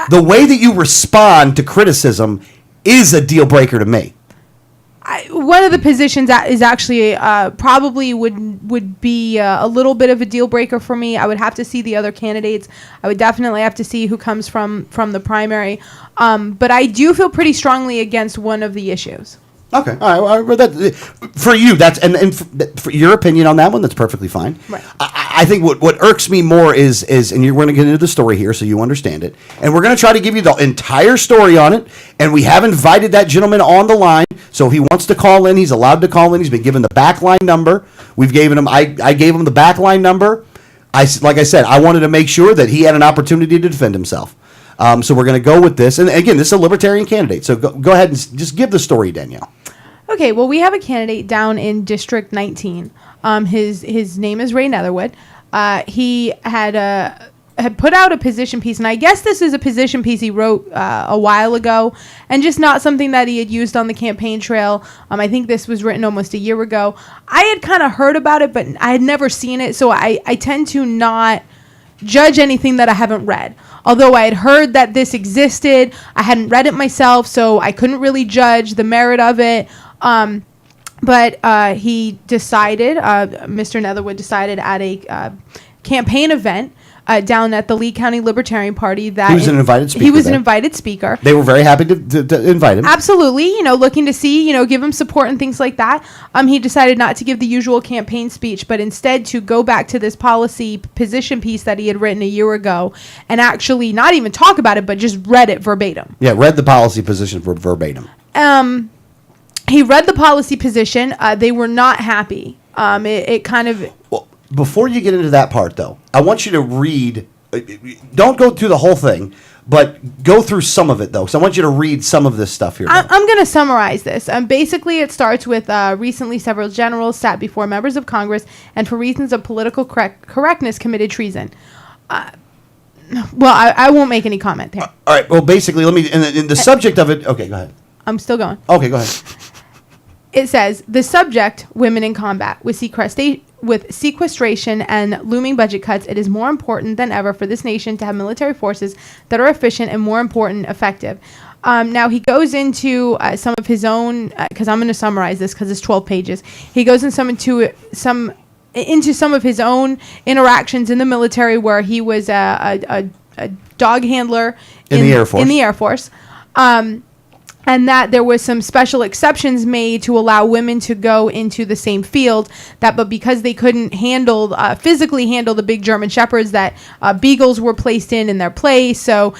The way that you respond to criticism is a deal breaker to me. One of the positions that is actually probably would be a little bit of a deal breaker for me. I would have to see the other candidates. I would definitely have to see who comes from the primary. But I do feel pretty strongly against one of the issues. Okay, all right. Well, for you, that's and for your opinion on that one, that's perfectly fine. Right. I think what irks me more is and we're going to get into the story here so you understand it, and we're going to try to give you the entire story on it. And we have invited that gentleman on the line, so if he wants to call in, he's allowed to call in. He's been given the backline number. We've given him. I gave him the backline number. Like I said, I wanted to make sure that he had an opportunity to defend himself. So we're going to go with this. And again, this is a libertarian candidate. So go ahead and just give the story, Danielle. Okay, well, we have a candidate down in District 19. His name is Ray Netherwood. He had put out a position piece, and I guess this is a position piece he wrote a while ago, and just not something that he had used on the campaign trail. I think this was written almost a year ago. I had kind of heard about it, but I had never seen it, so I tend to not judge anything that I haven't read. Although I had heard that this existed, I hadn't read it myself, so I couldn't really judge the merit of it. But he decided, Mr. Netherwood decided at a campaign event down at the Lee County Libertarian Party that he was an invited speaker. He was an invited speaker. They were very happy to invite him. Absolutely, looking to see, give him support and things like that. He decided not to give the usual campaign speech, but instead to go back to this policy position piece that he had written a year ago and actually not even talk about it, but just read it verbatim. Yeah, read the policy position verbatim. He read the policy position. They were not happy. It kind of... Well, before you get into that part, though, I want you to read... Don't go through the whole thing, but go through some of it, though. So I want you to read some of this stuff here. I'm going to summarize this. Basically, it starts with recently several generals sat before members of Congress and for reasons of political correctness committed treason. Well, I won't make any comment there. All right. Well, basically, let me. In the subject of it. Okay, go ahead. I'm still going. Okay, go ahead. It says the subject, women in combat, with sequestration and looming budget cuts, it is more important than ever for this nation to have military forces that are efficient and, more important, effective. Now he goes into some of his own, because I'm going to summarize this because it's 12 pages. He goes into some of his own interactions in the military, where he was a dog handler in the Air Force. In the Air Force. And that there was some special exceptions made to allow women to go into the same field. But because they couldn't physically handle the big German shepherds, that beagles were placed in their place. So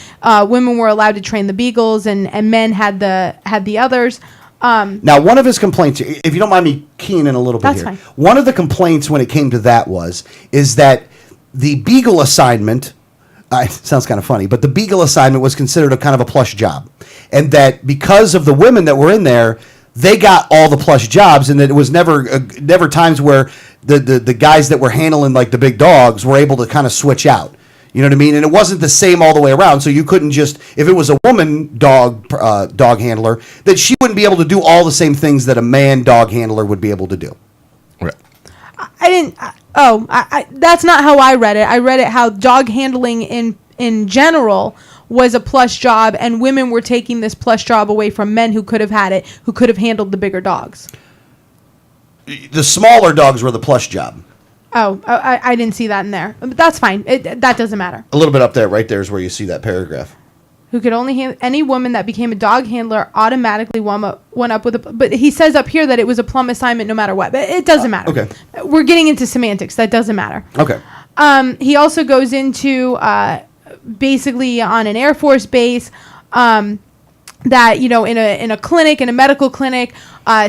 women were allowed to train the beagles, and men had the others. Now, one of his complaints, if you don't mind me keying in a little bit That's here, fine. one of the complaints when it came to that is that the beagle assignment. It sounds kind of funny, but the beagle assignment was considered a kind of a plush job, and that because of the women that were in there, they got all the plush jobs, and that it was never times where the guys that were handling like the big dogs were able to kind of switch out. You know what I mean? And it wasn't the same all the way around, so you couldn't just, if it was a woman dog handler, that she wouldn't be able to do all the same things that a man dog handler would be able to do. Right. I didn't. That's not how I read it. I read it how dog handling in general was a plush job, and women were taking this plush job away from men who could have had it, who could have handled the bigger dogs. The smaller dogs were the plush job. Oh, I didn't see that in there. But that's fine. That doesn't matter. A little bit up there, right there is where you see that paragraph. Who could only any woman that became a dog handler automatically won up with a. But he says up here that it was a plum assignment no matter what. But it doesn't matter. Okay. We're getting into semantics. That doesn't matter. Okay. He also goes into basically on an Air Force base. That in a clinic, in a medical clinic,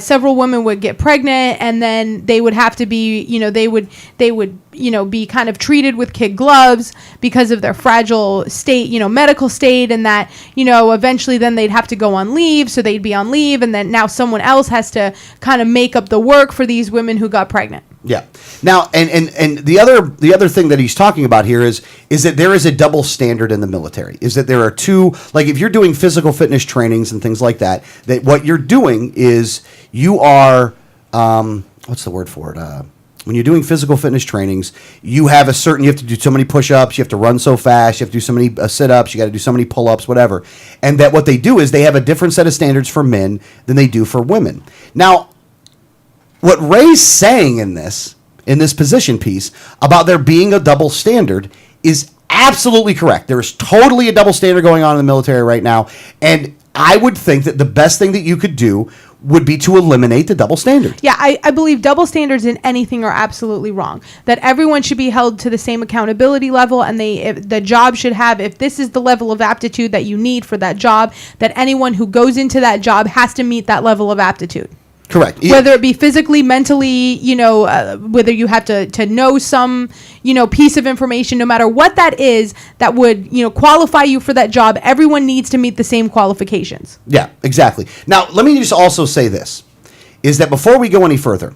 several women would get pregnant, and then they would have to be they would be kind of treated with kid gloves because of their fragile state, medical state, and that eventually then they'd have to go on leave, so they'd be on leave, and then now someone else has to kind of make up the work for these women who got pregnant. Yeah. Now, and the other thing that he's talking about here is that there is a double standard in the military. Is that there are two, like if you're doing physical fitness trainings and things like that, that what you're doing is you are, what's the word for it? When you're doing physical fitness trainings, you have to do so many push-ups, you have to run so fast, you have to do so many sit-ups, you got to do so many pull-ups, whatever. And that what they do is they have a different set of standards for men than they do for women. Now, what Ray's saying in this position piece about there being a double standard is absolutely correct. There is totally a double standard going on in the military right now, and I would think that the best thing that you could do would be to eliminate the double standard. Yeah, I believe double standards in anything are absolutely wrong. That everyone should be held to the same accountability level, and the job should have, if this is the level of aptitude that you need for that job, that anyone who goes into that job has to meet that level of aptitude. Correct. Whether it be physically, mentally, whether you have to know some, piece of information, no matter what that is, that would, qualify you for that job. Everyone needs to meet the same qualifications. Yeah, exactly. Now, let me just also say this, is that before we go any further,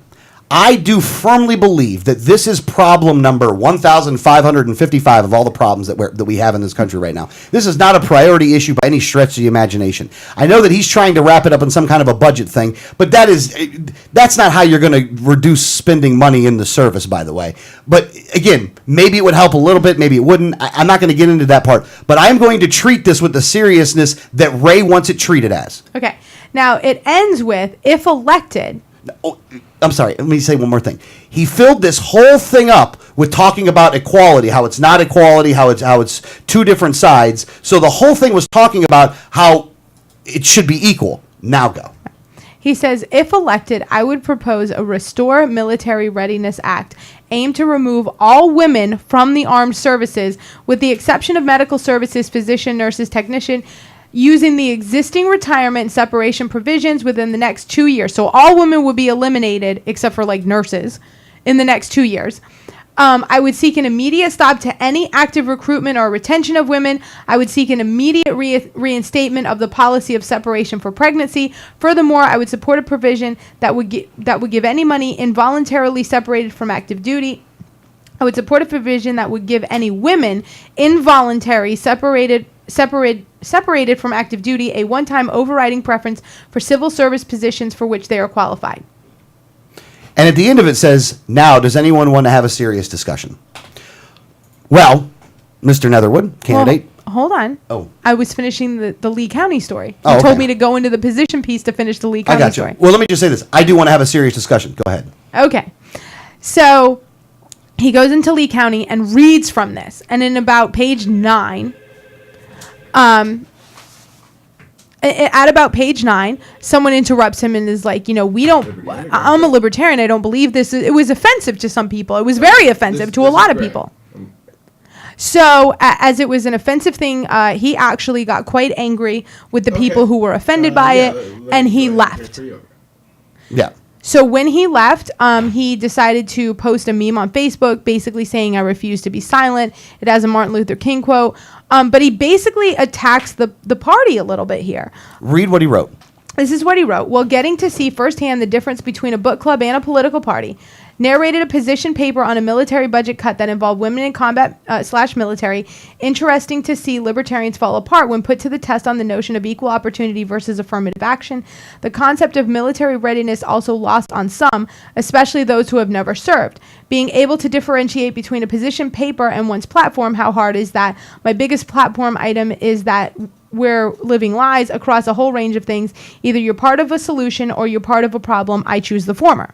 I do firmly believe that this is problem number 1,555 of all the problems that we have in this country right now. This is not a priority issue by any stretch of the imagination. I know that he's trying to wrap it up in some kind of a budget thing, but that's not how you're going to reduce spending money in the service, by the way. But again, maybe it would help a little bit, maybe it wouldn't. I'm not going to get into that part. But I am going to treat this with the seriousness that Ray wants it treated as. Okay. Now, it ends with, if elected... Oh, I'm sorry, let me say one more thing. He filled this whole thing up with talking about equality, how it's not equality, how it's two different sides. So the whole thing was talking about how it should be equal. Now go. He says, if elected, I would propose a Restore Military Readiness Act aimed to remove all women from the armed services, with the exception of medical services, physician, nurses, technician, using the existing retirement and separation provisions within the next 2 years. So all women would be eliminated, except for like nurses, in the next 2 years. I would seek an immediate stop to any active recruitment or retention of women. I would seek an immediate reinstatement of the policy of separation for pregnancy. Furthermore, I would support a provision that would give any money involuntarily separated from active duty I would support a provision that would give any women involuntary separated from active duty a one-time overriding preference for civil service positions for which they are qualified. And at the end of it says, now, does anyone want to have a serious discussion? Well, Mr. Netherwood, candidate. Well, hold on. Oh. I was finishing the Lee County story. You Oh, okay. told me to go into the position piece to finish the Lee I County got you. story. Well, let me just say this. I do want to have a serious discussion. Go ahead. Okay. So he goes into Lee County and reads from this. And in about page 9, at about page 9, someone interrupts him and is like, I'm a libertarian. I don't believe this. It was offensive to some people. It was very offensive to a lot of people. So as it was an offensive thing, he actually got quite angry with the people who were offended by it, and he left. Yeah. So when he left, he decided to post a meme on Facebook basically saying, I refuse to be silent. It has a Martin Luther King quote. But he basically attacks the party a little bit here. Read what he wrote. This is what he wrote. Well, getting to see firsthand the difference between a book club and a political party. Narrated a position paper on a military budget cut that involved women in combat / military. Interesting to see libertarians fall apart when put to the test on the notion of equal opportunity versus affirmative action. The concept of military readiness also lost on some, especially those who have never served. Being able to differentiate between a position paper and one's platform, how hard is that? My biggest platform item is that we're living lies across a whole range of things. Either you're part of a solution or you're part of a problem. I choose the former.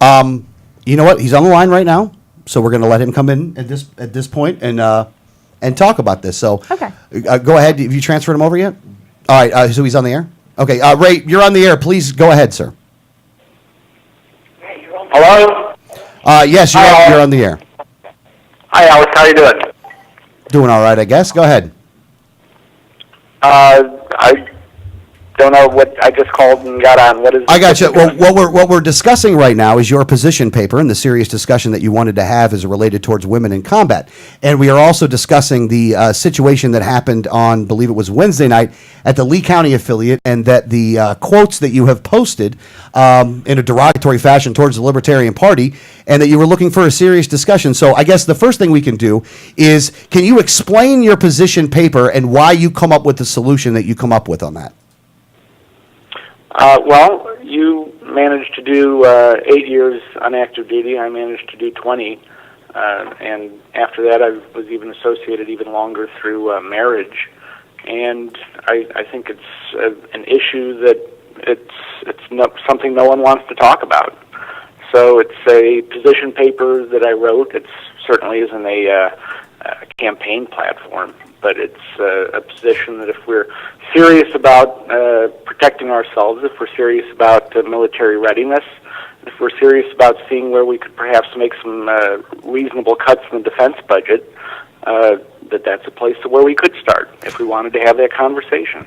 You know what? He's on the line right now, so we're going to let him come in at this point and talk about this. So, okay, go ahead. Have you transferred him over yet? All right. So he's on the air. Okay, Ray, you're on the air. Please go ahead, sir. Hello? Yes, you're on the air. Hi, Alex. How you doing? Doing all right, I guess. Go ahead. I don't know what I just called and got on. What is? I got you. Well, what we're discussing right now is your position paper and the serious discussion that you wanted to have as related towards women in combat. And we are also discussing the situation that happened on, believe it was Wednesday night, at the Lee County affiliate, and that the quotes that you have posted in a derogatory fashion towards the Libertarian Party, and that you were looking for a serious discussion. So I guess the first thing we can do is, can you explain your position paper and why you come up with the solution that you come up with on that? Well, you managed to do 8 years on active duty. I managed to do 20. And after that, I was even associated even longer through marriage. And I think it's an issue that it's not something no one wants to talk about. So it's a position paper that I wrote. It certainly isn't a campaign platform, but it's a position that if we're serious about protecting ourselves, if we're serious about military readiness, if we're serious about seeing where we could perhaps make some reasonable cuts in the defense budget, that's a place where we could start if we wanted to have that conversation.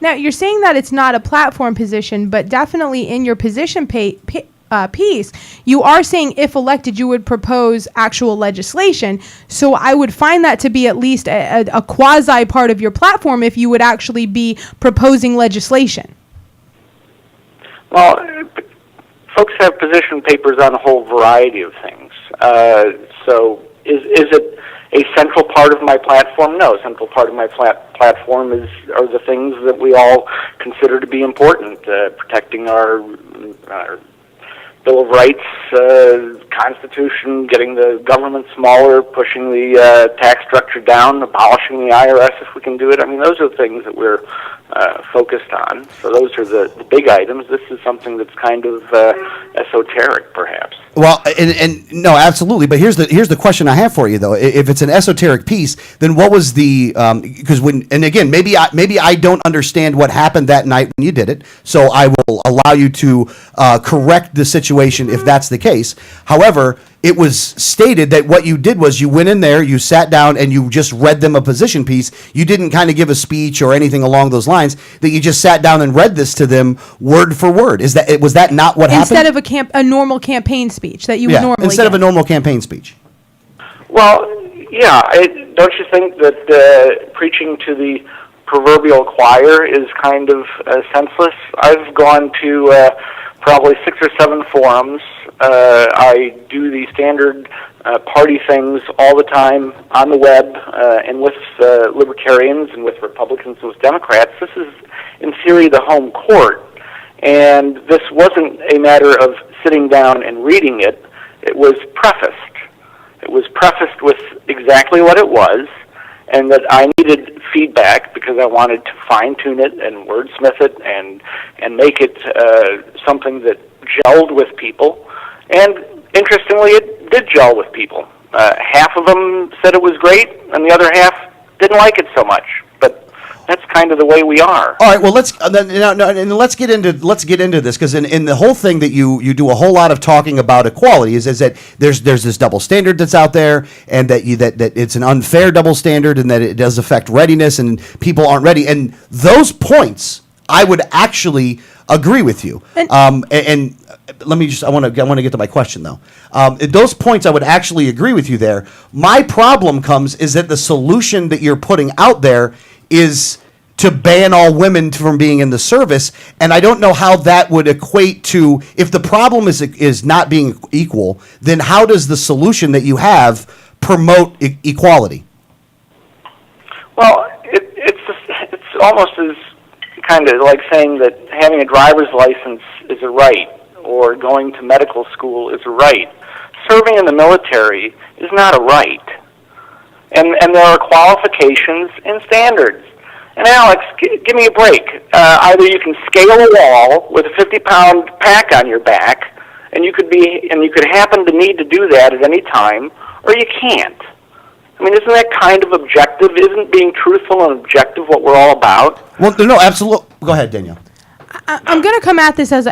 Now, you're saying that it's not a platform position, but definitely in your position piece, you are saying if elected, you would propose actual legislation. So I would find that to be at least a quasi part of your platform if you would actually be proposing legislation. Well, folks have position papers on a whole variety of things. So is it a central part of my platform? No, a central part of my platform are the things that we all consider to be important, protecting our Bill of Rights, Constitution, getting the government smaller, pushing the tax structure down, abolishing the IRS if we can do it. I mean, those are the things that we're focused on. So those are the big items. This is something that's kind of esoteric, perhaps. Well, and no, absolutely. But here's the question I have for you, though. If it's an esoteric piece, then what was the? Because maybe I don't understand what happened that night when you did it. So I will allow you to correct the situation if that's the case. However, it was stated that what you did was you went in there, you sat down, and you just read them a position piece. You didn't kind of give a speech or anything along those lines. That you just sat down and read this to them word for word. Was that not what happened? Instead of a normal campaign speech that you would normally instead give. of a normal campaign speech. Well, yeah. Don't you think that preaching to the proverbial choir is kind of senseless? I've gone to probably 6 or 7 forums. I do the standard party things all the time on the web and with libertarians and with Republicans and with Democrats. This is, in theory, the home court. And this wasn't a matter of sitting down and reading it. It was prefaced. It was prefaced with exactly what it was, and that I needed feedback because I wanted to fine-tune it and wordsmith it and make it something that gelled with people. And interestingly, it did gel with people. Half of them said it was great, and the other half didn't like it so much. But that's kind of the way we are. All right. Well, let's get into this, because in the whole thing that you do a whole lot of talking about equality is that there's this double standard that's out there, and that it's an unfair double standard, and that it does affect readiness, and people aren't ready. And those points, I would actually agree with you. And let me just I want to get to my question though. Those points, I would actually agree with you there. My problem is that the solution that you're putting out there is to ban all women from being in the service, and I don't know how that would equate to, if the problem is not being equal, then how does the solution that you have promote equality? Well, it's almost as kind of like saying that having a driver's license is a right, or going to medical school is a right. Serving in the military is not a right. And there are qualifications and standards. And Alex, give me a break. Either you can scale a wall with a 50-pound pack on your back, and you could happen to need to do that at any time, or you can't. I mean, isn't that kind of objective? Isn't being truthful and objective what we're all about? Well, no, absolutely. Go ahead, Danielle. I'm going to come at this as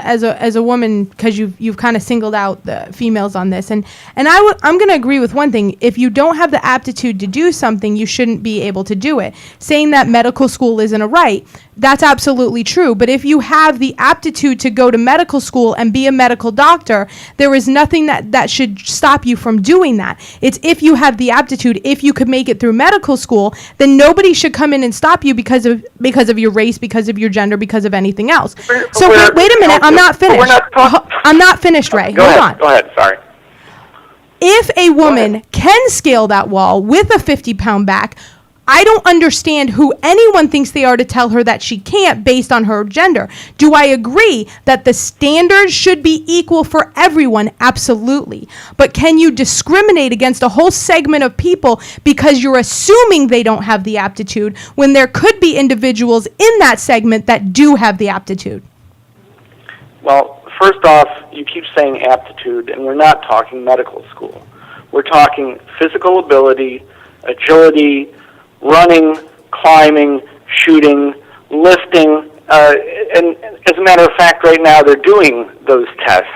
a woman, because you've kind of singled out the females on this, and I'm going to agree with one thing. If you don't have the aptitude to do something, you shouldn't be able to do it. Saying that medical school isn't a right, that's absolutely true. But if you have the aptitude to go to medical school and be a medical doctor, there is nothing that should stop you from doing that. It's if you have the aptitude, if you could make it through medical school, then nobody should come in and stop you because of your race, because of your gender, because of anything else. So wait a minute, I'm not finished. I'm not finished, Ray. Hold on. Go ahead, sorry. If a woman can scale that wall with a 50-pound back, I don't understand who anyone thinks they are to tell her that she can't based on her gender. Do I agree that the standards should be equal for everyone? Absolutely. But can you discriminate against a whole segment of people because you're assuming they don't have the aptitude when there could be individuals in that segment that do have the aptitude? Well, first off, you keep saying aptitude, and we're not talking medical school. We're talking physical ability, agility, running, climbing, shooting, lifting, and as a matter of fact, right now they're doing those tests,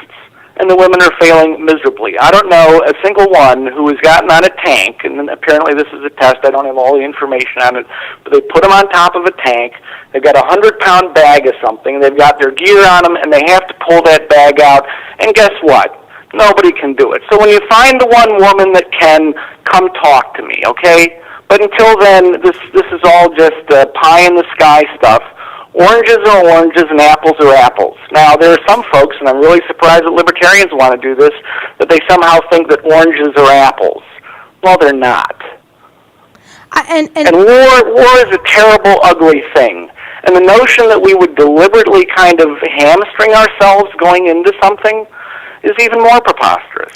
and the women are failing miserably. I don't know a single one who has gotten on a tank, and apparently this is a test, I don't have all the information on it, but they put them on top of a tank, they've got a 100-pound bag of something, they've got their gear on them, and they have to pull that bag out, and guess what? Nobody can do it. So when you find the one woman that can, come talk to me, okay? But until then, this is all just pie in the sky stuff. Oranges are oranges and apples are apples. Now, there are some folks, and I'm really surprised that libertarians want to do this, that they somehow think that oranges are apples. Well, they're not. And war is a terrible, ugly thing. And the notion that we would deliberately kind of hamstring ourselves going into something is even more preposterous.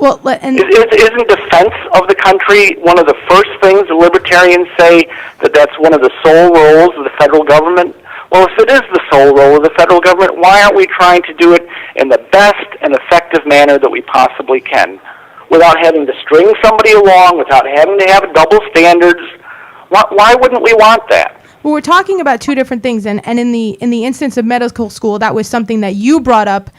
Well, isn't defense of the country one of the first things the libertarians say that's one of the sole roles of the federal government? Well, if it is the sole role of the federal government, why aren't we trying to do it in the best and effective manner that we possibly can, without having to string somebody along, without having to have double standards? Why wouldn't we want that? Well, we're talking about two different things, and in the instance of medical school, that was something that you brought up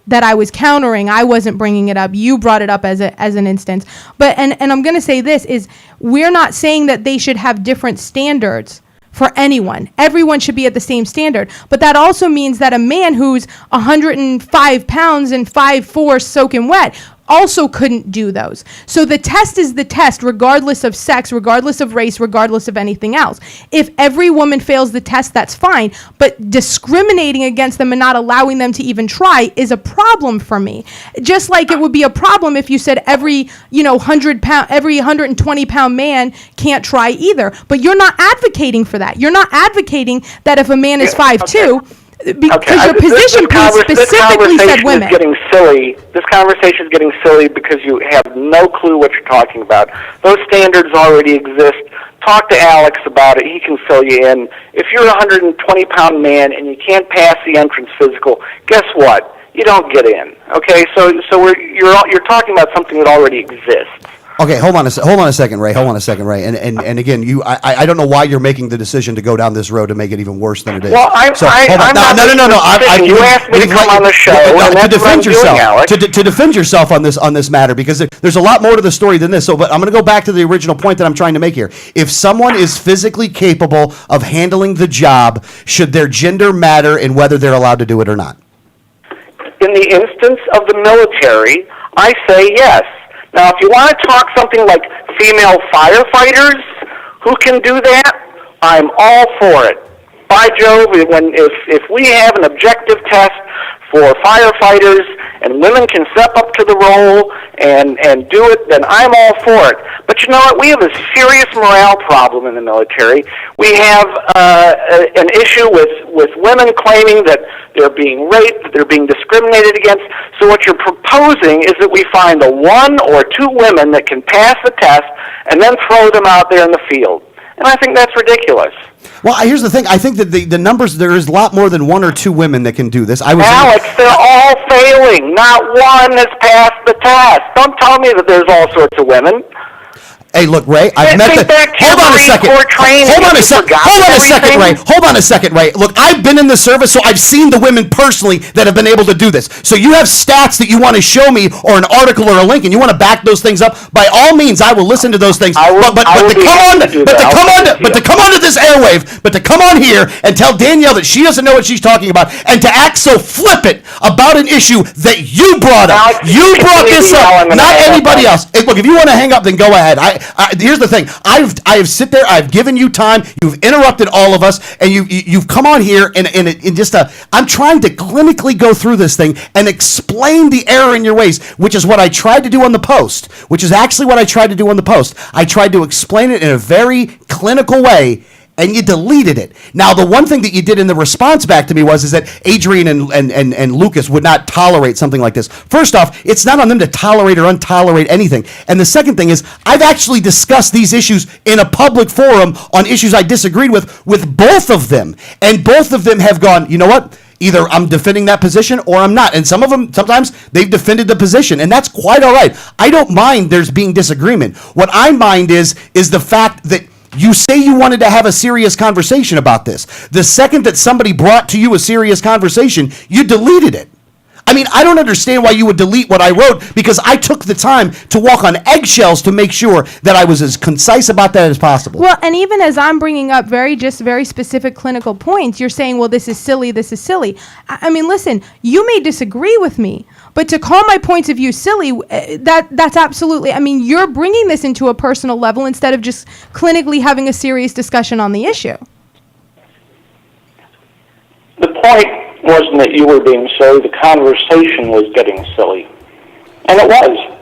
that I was countering. I wasn't bringing it up. You brought it up as an instance. But and I'm going to say this is, we're not saying that they should have different standards for anyone. Everyone should be at the same standard. But that also means that a man who's 105 pounds and 5'4" soaking wet also couldn't do those. So the test is the test, regardless of sex, regardless of race, regardless of anything else. If every woman fails the test, that's fine. But discriminating against them and not allowing them to even try is a problem for me. Just like it would be a problem if you said every 120-pound man can't try either. But you're not advocating for that. You're not advocating that if a man is 5'2", because your position specifically said women. Is getting silly. This conversation is getting silly because you have no clue what you're talking about. Those standards already exist. Talk to Alex about it. He can fill you in. If you're a 120-pound man and you can't pass the entrance physical, guess what? You don't get in. Okay, so you're talking about something that already exists. Okay, hold on a second, Ray. And again, I don't know why you're making the decision to go down this road to make it even worse than it is. Well, I'm not. You asked me to come on the show, and that's what I'm doing, Alex. To defend yourself on this matter, because there's a lot more to the story than this. So, but I'm going to go back to the original point that I'm trying to make here. If someone is physically capable of handling the job, should their gender matter in whether they're allowed to do it or not? In the instance of the military, I say yes. Now, if you want to talk something like female firefighters who can do that, I'm all for it. By Jove, if we have an objective test for firefighters and women can step up to the role and do it, then I'm all for it. But you know what? We have a serious morale problem in the military. We have an issue with women claiming that they're being raped, that they're being discriminated against. So what you're proposing is that we find the one or two women that can pass the test and then throw them out there in the field. And I think that's ridiculous. Well, here's the thing. I think that the numbers, there is a lot more than one or two women that can do this. Alex, they're all failing. Not one has passed the test. Don't tell me that there's all sorts of women. Hey, look, Ray, I've met the... Hold on a second. Hold on a second, Ray. Look, I've been in the service, so I've seen the women personally that have been able to do this. So you have stats that you want to show me, or an article or a link, and you want to back those things up. By all means, I will listen to those things. But to come onto this airwave, but to come on here and tell Danielle that she doesn't know what she's talking about, and to act so flippant about an issue that you brought up. You brought this up, not anybody else. Hey, look, if you want to hang up, then go ahead. Here's the thing. I have sit there. I've given you time. You've interrupted all of us, and you've come on here and just I'm trying to clinically go through this thing and explain the error in your ways, which is what I tried to do on the post. I tried to explain it in a very clinical way. And you deleted it. Now, the one thing that you did in the response back to me is that Adrian and Lucas would not tolerate something like this. First off, it's not on them to tolerate or untolerate anything. And the second thing is, I've actually discussed these issues in a public forum on issues I disagreed with both of them. And both of them have gone, you know what? Either I'm defending that position or I'm not. And some of them, sometimes they've defended the position, and that's quite all right. I don't mind there's being disagreement. What I mind is the fact that you say you wanted to have a serious conversation about this. The second that somebody brought to you a serious conversation, you deleted it. I mean, I don't understand why you would delete what I wrote, because I took the time to walk on eggshells to make sure that I was as concise about that as possible. Well, and even as I'm bringing up very specific clinical points, you're saying, well, this is silly. I mean, listen, you may disagree with me, but to call my points of view silly, that's absolutely, I mean, you're bringing this into a personal level instead of just clinically having a serious discussion on the issue. The point wasn't that you were being silly, the conversation was getting silly. And it was.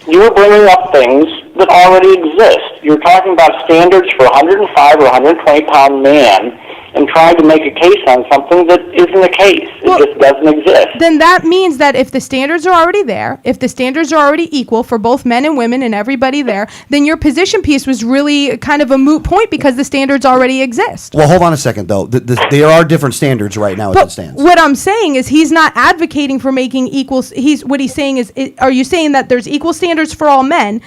You were bringing up things that already exist. You're talking about standards for a 105 or 120-pound man and trying to make a case on something that isn't a case. It just doesn't exist. Then that means that if the standards are already there, if the standards are already equal for both men and women and everybody there, then your position piece was really kind of a moot point because the standards already exist. Well, hold on a second, though. There are different standards right now as it stands. What I'm saying is he's not advocating for making equal. What he's saying is, are you saying that there's equal standards for all men,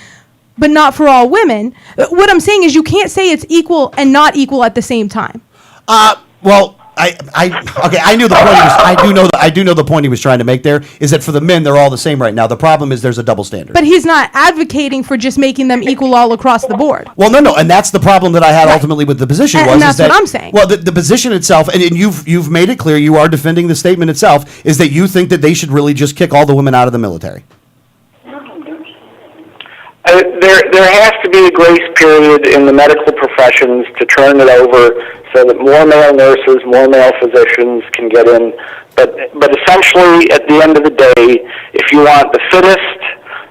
but not for all women? What I'm saying is you can't say it's equal and not equal at the same time. Well, I knew the point. I do know the point he was trying to make there is that for the men they're all the same right now. The problem is there's a double standard. But he's not advocating for just making them equal all across the board. Well, no, and that's the problem that I had ultimately with the position. And that's what I'm saying. Well, the position itself, and you've made it clear, you are defending the statement itself, is that you think that they should really just kick all the women out of the military. There has to be a grace period in the medical professions to turn it over so that more male nurses, more male physicians can get in. But essentially, at the end of the day, if you want the fittest,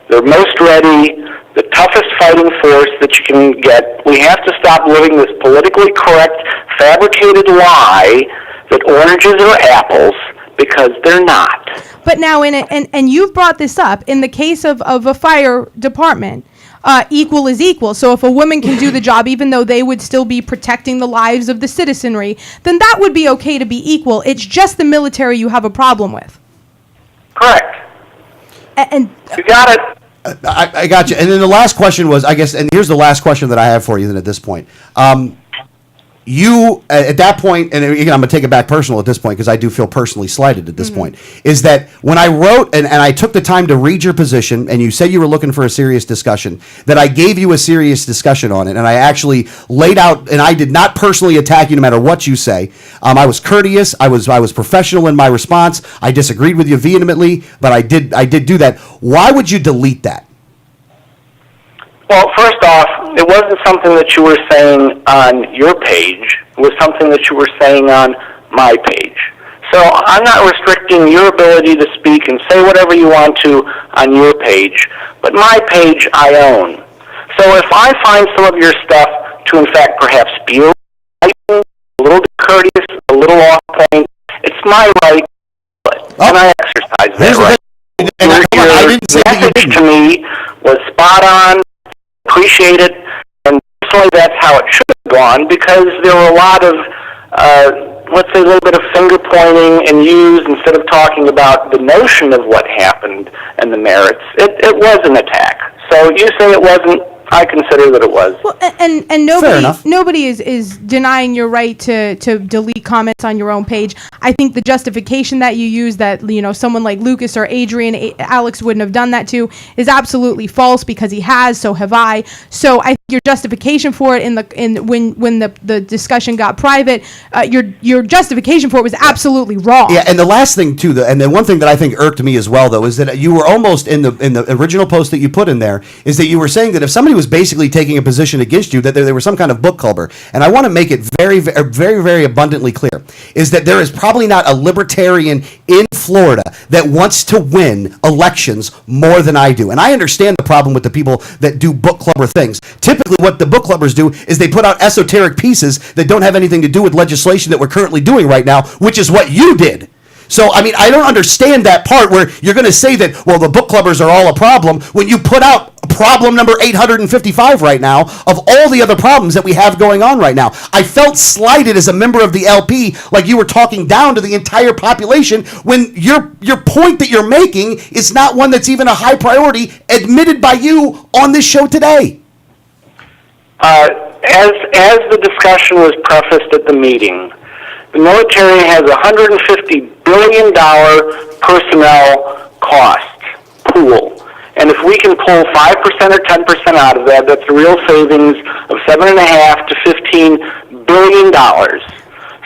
the most ready, the toughest fighting force that you can get, we have to stop living this politically correct, fabricated lie that oranges are apples, because they're not. But now, and you've brought this up, in the case of a fire department, equal is equal. So if a woman can do the job, even though they would still be protecting the lives of the citizenry, then that would be okay to be equal. It's just the military you have a problem with. Correct. And you got it. I got you. And then the last question was, I guess, and here's the last question that I have for you then at this point. You, at that point, and again, I'm going to take it back personal at this point because I do feel personally slighted at this point, is that when I wrote and I took the time to read your position and you said you were looking for a serious discussion, that I gave you a serious discussion on it and I actually laid out, and I did not personally attack you no matter what you say. I was courteous. I was professional in my response. I disagreed with you vehemently, but I did do that. Why would you delete that? Well, first off, it wasn't something that you were saying on your page. It was something that you were saying on my page. So I'm not restricting your ability to speak and say whatever you want to on your page, but my page I own. So if I find some of your stuff to, in fact, perhaps be a little discourteous, a little off point, it's my right, and I exercise that right. Your message to me was spot on. Appreciate it, and personally that's how it should have gone, because there were a lot of, let's say, a little bit of finger pointing and use instead of talking about the notion of what happened and the merits. It was an attack. So you say it wasn't. I consider that it was. Well, and nobody is denying your right to delete comments on your own page. I think the justification that you use, that someone like Lucas or Adrian, Alex wouldn't have done that to, is absolutely false, because he has. So have I. So I think your justification for it when the discussion got private, your justification for it was absolutely wrong. Yeah, and the last thing too, and the one thing that I think irked me as well, though, is that you were almost in the original post that you put in there, is that you were saying that if somebody was basically taking a position against you, that there was some kind of book clubber. And I want to make it very, very, very, very abundantly clear, is that there is probably not a libertarian in Florida that wants to win elections more than I do. And I understand the problem with the people that do book clubber things. Typically what the book clubbers do is they put out esoteric pieces that don't have anything to do with legislation that we're currently doing right now, which is what you did. So, I mean, I don't understand that part where you're going to say that, well, the book clubbers are all a problem, when you put out problem number 855 right now of all the other problems that we have going on right now. I felt slighted as a member of the LP, like you were talking down to the entire population, when your point that you're making is not one that's even a high priority, admitted by you on this show today. As the discussion was prefaced at the meeting, the military has a $150 billion personnel cost pool. And if we can pull 5% or 10% out of that, that's a real savings of $7.5 to $15 billion.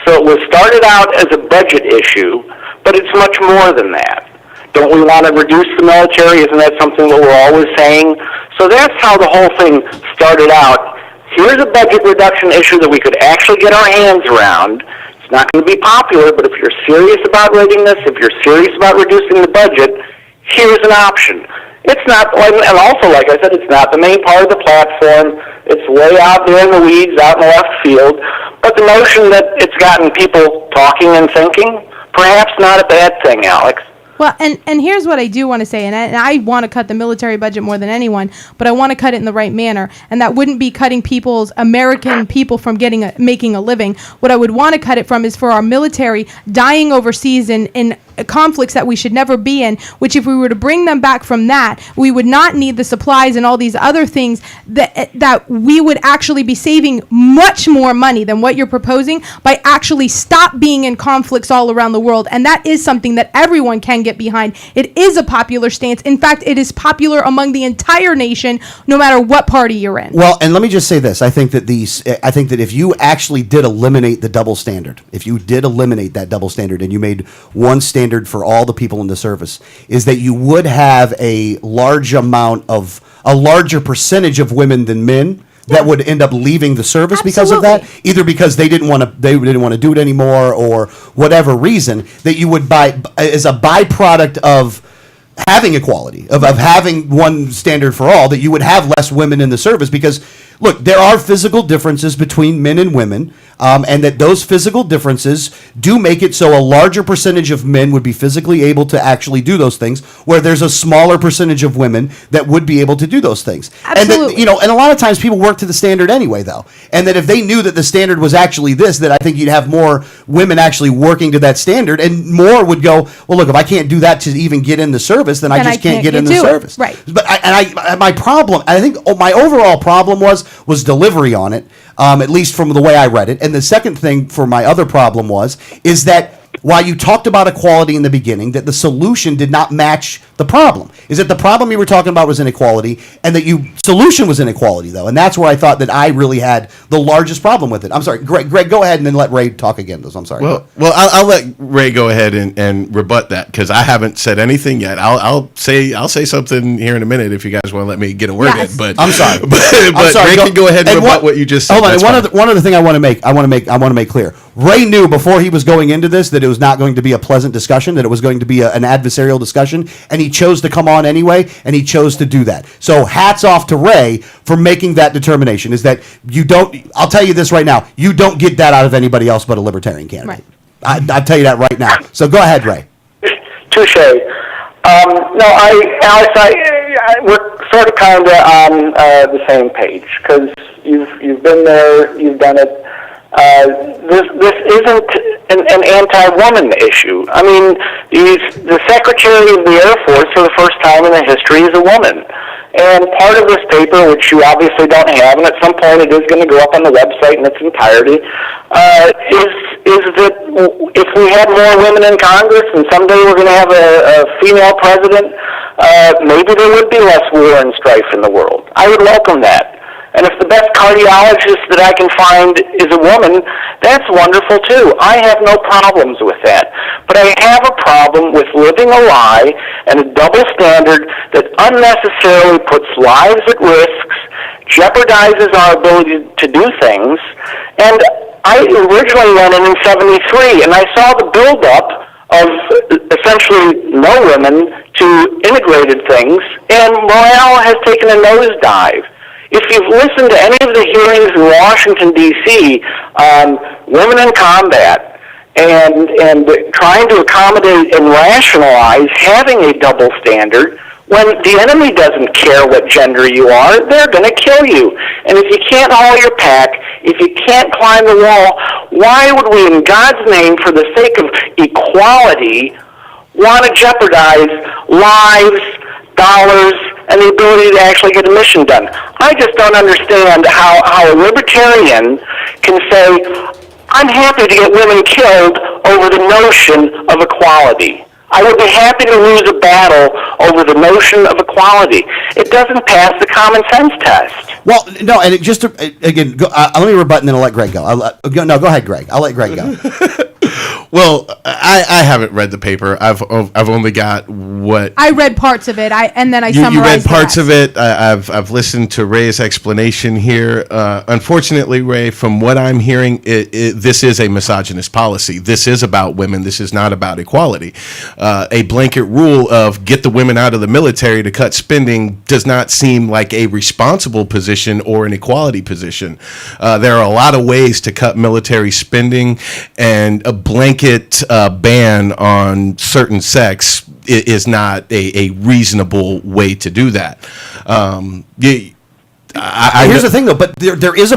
So it was started out as a budget issue, but it's much more than that. Don't we want to reduce the military? Isn't that something that we're always saying? So that's how the whole thing started out. Here's a budget reduction issue that we could actually get our hands around. It's not going to be popular, but if you're serious about rigging this, if you're serious about reducing the budget, here's an option. It's not, and also, like I said, it's not the main part of the platform. It's way out there in the weeds, out in the left field. But the notion that it's gotten people talking and thinking, perhaps not a bad thing, Alex. Well, and here's what I do want to say, and I want to cut the military budget more than anyone, but I want to cut it in the right manner, and that wouldn't be cutting American people from making a living. What I would want to cut it from is for our military dying overseas in conflicts that we should never be in, which if we were to bring them back from that, we would not need the supplies and all these other things, that we would actually be saving much more money than what you're proposing by actually stop being in conflicts all around the world. And that is something that everyone can get behind. It is a popular stance. In fact, it is popular among the entire nation, no matter what party you're in. Well, and let me just say this. I think that if you actually did eliminate the double standard, if you did eliminate that double standard and you made one standard for all the people in the service, is that you would have a large amount of a larger percentage of women than men that would end up leaving the service because of that, either because they didn't want to do it anymore or whatever reason, that you would buy as a byproduct of having equality, of having one standard for all, that you would have less women in the service. Because look, there are physical differences between men and women, and that those physical differences do make it so a larger percentage of men would be physically able to actually do those things, where there's a smaller percentage of women that would be able to do those things. Absolutely. And that, and a lot of times people work to the standard anyway, though. And that if they knew that the standard was actually this, that I think you'd have more women actually working to that standard, and more would go, well, look, if I can't do that to even get in the service, then I just can't get in the service. Right. But my problem, I think my overall problem was delivery on it, at least from the way I read it. And the second thing for my other problem is that while you talked about equality in the beginning, that the solution did not match the problem. Is that the problem you were talking about was inequality, and that solution was inequality, though. And that's where I thought that I really had the largest problem with it. I'm sorry, Greg, go ahead and then let Ray talk again. I'm sorry. Well, I'll let Ray go ahead and rebut that, because I haven't said anything yet. I'll say something here in a minute if you guys want to let me get a word in. But I'm sorry. but Ray can go ahead and rebut what you just said. Hold on. One other thing I want to make clear. Ray knew before he was going into this that it was not going to be a pleasant discussion, that it was going to be an adversarial discussion, and he chose to come on anyway, and he chose to do that. So hats off to Ray for making that determination. Is that I'll tell you this right now, you don't get that out of anybody else but a libertarian candidate. Right. I'll tell you that right now. So go ahead, Ray. Touche. No, Alex, we're sort of kind of on the same page, because you've been there, you've done it. This isn't an anti-woman issue. I mean, the Secretary of the Air Force for the first time in the history is a woman. And part of this paper, which you obviously don't have, and at some point it is going to go up on the website in its entirety, is that if we had more women in Congress and someday we're going to have a female president, maybe there would be less war and strife in the world. I would welcome that. And if the best cardiologist that I can find is a woman, that's wonderful too. I have no problems with that. But I have a problem with living a lie and a double standard that unnecessarily puts lives at risk, jeopardizes our ability to do things. And I originally went in 73, and I saw the buildup of essentially no women to integrated things, and morale has taken a nosedive. If you've listened to any of the hearings in Washington, D.C. on women in combat and trying to accommodate and rationalize having a double standard, when the enemy doesn't care what gender you are, they're going to kill you. And if you can't haul your pack, if you can't climb the wall, why would we, in God's name, for the sake of equality, want to jeopardize lives, dollars, and the ability to actually get a mission done? I just don't understand how a libertarian can say, I'm happy to get women killed over the notion of equality. I would be happy to lose a battle over the notion of equality. It doesn't pass the common sense test. Well, no, and again, let me rebut and then I'll let Greg go. Go ahead, Greg. I'll let Greg go. Well, I haven't read the paper. I've only got what I read parts of it. And then I summarized. You read parts of it. I've listened to Ray's explanation here. Unfortunately, Ray, from what I'm hearing, this is a misogynist policy. This is about women. This is not about equality. A blanket rule of get the women out of the military to cut spending does not seem like a responsible position or an equality position. There are a lot of ways to cut military spending, and a blanket ban on certain sex is not a reasonable way to do that. Here's the thing, though. But there is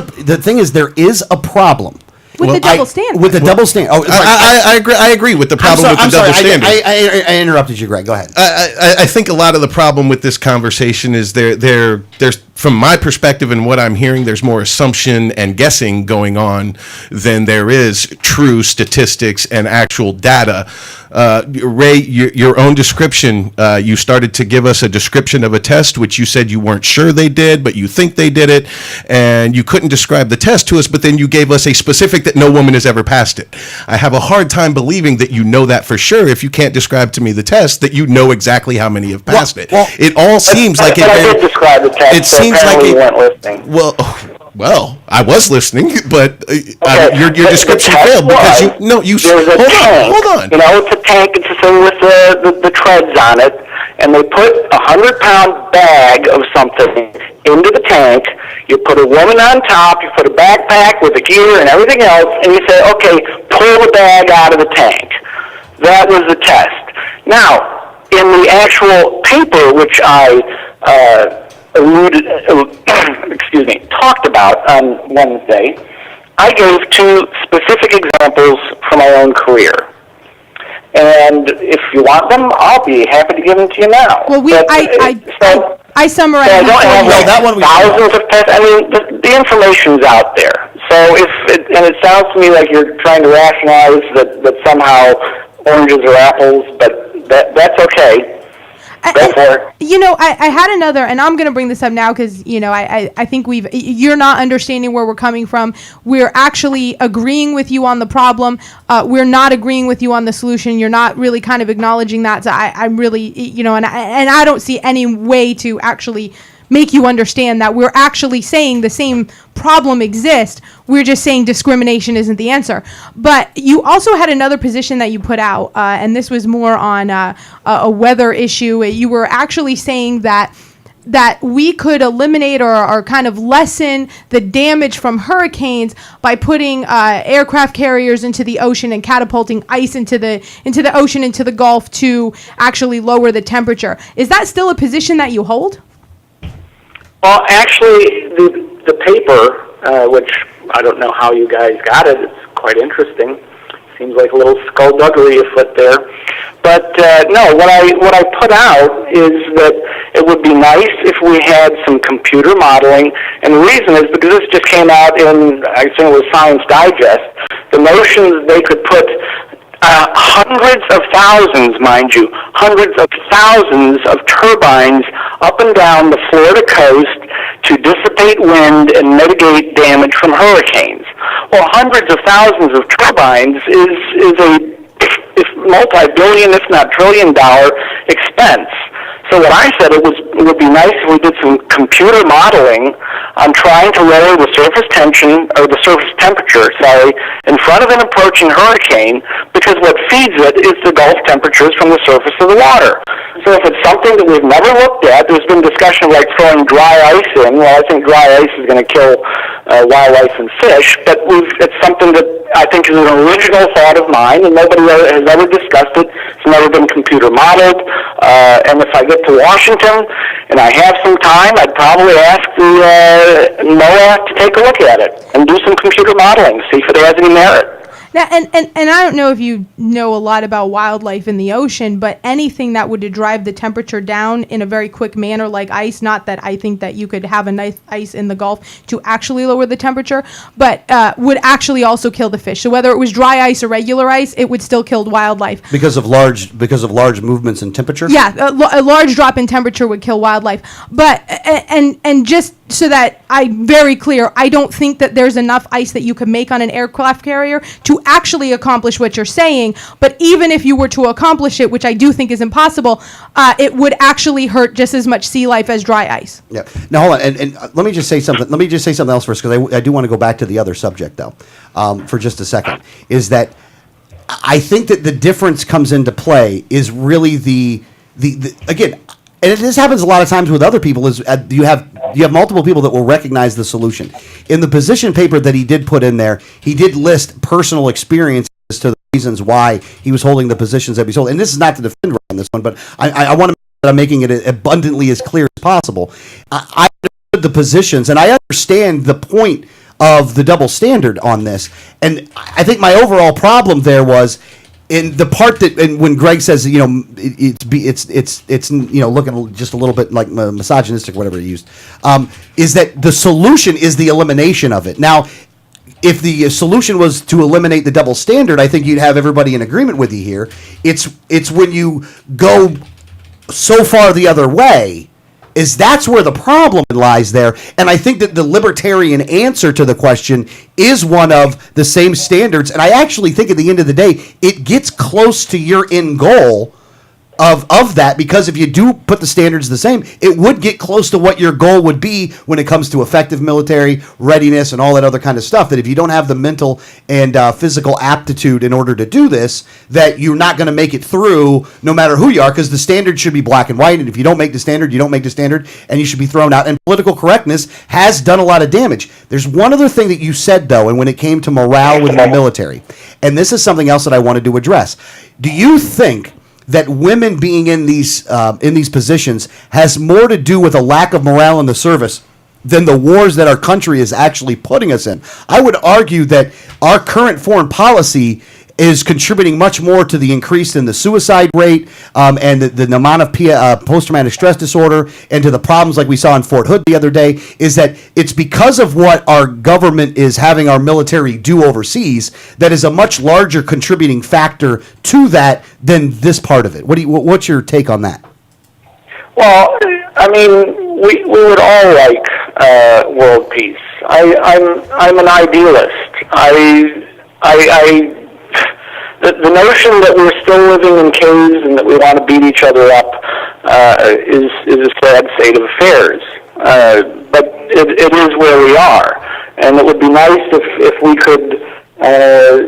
a problem. With the double standard. With the double standard. Oh, I agree with the problem with the double standard. I interrupted you, Greg. Go ahead. I think a lot of the problem with this conversation is there's, from my perspective and what I'm hearing, there's more assumption and guessing going on than there is true statistics and actual data Ray, your own description, you started to give us a description of a test, which you said you weren't sure they did, but you think they did it, and you couldn't describe the test to us, but then you gave us a specific that no woman has ever passed it. I have a hard time believing that you know that for sure if you can't describe to me the test, that you know exactly how many have passed it. It all seems like I did describe the test, it seems so like you weren't listening. Well, I was listening, but your description the failed because hold on. You know, it's a tank. It's a thing with the treads on it, and they put a 100-pound bag of something into the tank. You put a woman on top. You put a backpack with the gear and everything else, and you say, "Okay, pull the bag out of the tank." That was the test. Now, in the actual paper, which I talked about on Wednesday, I gave 2 specific examples from my own career. And if you want them, I'll be happy to give them to you now. Well, I summarized. I don't have that one thousands of tests. I mean, the information's out there. So and it sounds to me like you're trying to rationalize that somehow oranges are apples, but that's okay. Go for it. You know, I had another, and I'm going to bring this up now because, you know, I think you're not understanding where we're coming from. We're actually agreeing with you on the problem. We're not agreeing with you on the solution. You're not really kind of acknowledging that. So I'm really, you know, and I don't see any way to actually make you understand that we're actually saying the same problem exists. We're just saying discrimination isn't the answer. But you also had another position that you put out, and this was more on a weather issue. You were actually saying that we could eliminate or kind of lessen the damage from hurricanes by putting aircraft carriers into the ocean and catapulting ice into the ocean, into the Gulf to actually lower the temperature. Is that still a position that you hold? Well, actually, the paper, which I don't know how you guys got it, it's quite interesting. Seems like a little skullduggery afoot there. But no, what I put out is that it would be nice if we had some computer modeling, and the reason is because this just came out in, I think it was Science Digest, the notion that they could put hundreds of thousands, mind you, hundreds of thousands of turbines up and down the Florida coast to dissipate wind and mitigate damage from hurricanes. Well, hundreds of thousands of turbines is a multi-billion, if not trillion-dollar expense. So what I said, it would be nice if we did some computer modeling on trying to lower the surface tension, or the surface temperature, in front of an approaching hurricane, because what feeds it is the Gulf temperatures from the surface of the water. So if it's something that we've never looked at, there's been discussion of like throwing dry ice in. Well, I think dry ice is going to kill wildlife and fish, but it's something that I think is an original thought of mine, and nobody has ever discussed it. It's never been computer modeled. And if I get to Washington and I have some time, I'd probably ask the NOAA to take a look at it and do some computer modeling, see if it has any merit. Now, and I don't know if you know a lot about wildlife in the ocean, but anything that would drive the temperature down in a very quick manner, like ice, not that I think that you could have a nice ice in the Gulf to actually lower the temperature, but would actually also kill the fish. So whether it was dry ice or regular ice, it would still kill wildlife. Because of large movements in temperature? Yeah, a large drop in temperature would kill wildlife. But, and just so that I'm very clear, I don't think that there's enough ice that you could make on an aircraft carrier to actually accomplish what you're saying. But even if you were to accomplish it, which I do think is impossible, it would actually hurt just as much sea life as dry ice. Yeah. Now hold on, and let me just say something. Let me just say something else first, because I do want to go back to the other subject though, for just a second. Is that I think that the difference comes into play is really the again. And this happens a lot of times with other people. Is you have multiple people that will recognize the solution. In the position paper that he did put in there, he did list personal experiences to the reasons why he was holding the positions that he's holding. And this is not to defend on this one, but I want to make sure that I'm making it abundantly as clear as possible. I understood the positions, and I understand the point of the double standard on this. And I think my overall problem there was, in the part that, and when Greg says, you know, it's you know, looking just a little bit like misogynistic, whatever he used, is that the solution is the elimination of it. Now, if the solution was to eliminate the double standard, I think you'd have everybody in agreement with you here. It's when you go so far the other way, that's where the problem lies there. And I think that the libertarian answer to the question is one of the same standards. And I actually think at the end of the day, it gets close to your end goal of that, because if you do put the standards the same, it would get close to what your goal would be when it comes to effective military readiness and all that other kind of stuff. That if you don't have the mental and physical aptitude in order to do this, that you're not going to make it through no matter who you are, because the standard should be black and white, and if you don't make the standard, you don't make the standard, and you should be thrown out. And political correctness has done a lot of damage. There's one other thing that you said, though, and when it came to morale within the military, and this is something else that I wanted to address. Do you think that women being in these positions has more to do with a lack of morale in the service than the wars that our country is actually putting us in? I would argue that our current foreign policy is contributing much more to the increase in the suicide rate and the amount of post-traumatic stress disorder, and to the problems like we saw in Fort Hood the other day, is that it's because of what our government is having our military do overseas that is a much larger contributing factor to that than this part of it. What's your take on that? Well, I mean, we would all like world peace. I'm an idealist. The notion that we're still living in caves and that we want to beat each other up is a sad state of affairs. But it is where we are, and it would be nice if we could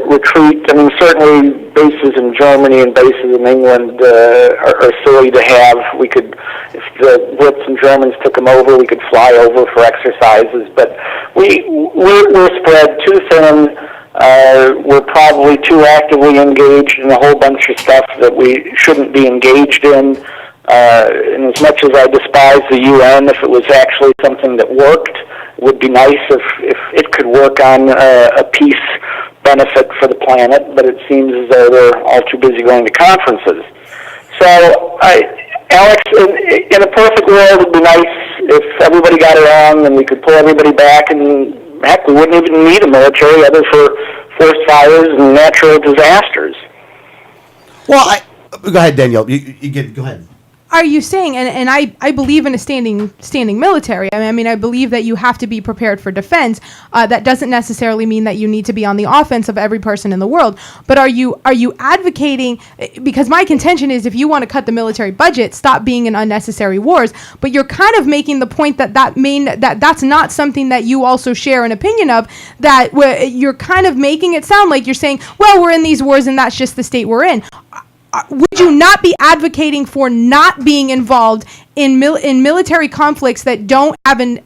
retreat. I mean, certainly bases in Germany and bases in England are silly to have. We could, if the Brits and Germans took them over, we could fly over for exercises. But we're spread too thin. We're probably too actively engaged in a whole bunch of stuff that we shouldn't be engaged in. And as much as I despise the UN, if it was actually something that worked, it would be nice if it could work on a peace benefit for the planet, but it seems as though they're all too busy going to conferences. So, Alex, in a perfect world, it would be nice if everybody got along and we could pull everybody back, and heck, we wouldn't even need a military other for forest fires and natural disasters. Well, go ahead, Danielle. Go ahead. Are you saying, and I believe in a standing military. I mean, I believe that you have to be prepared for defense. That doesn't necessarily mean that you need to be on the offense of every person in the world. But are you advocating, because my contention is if you want to cut the military budget, stop being in unnecessary wars. But you're kind of making the point that's not something that you also share an opinion of, that you're kind of making it sound like you're saying, well, we're in these wars and that's just the state we're in. Would you not be advocating for not being involved in military conflicts that don't have an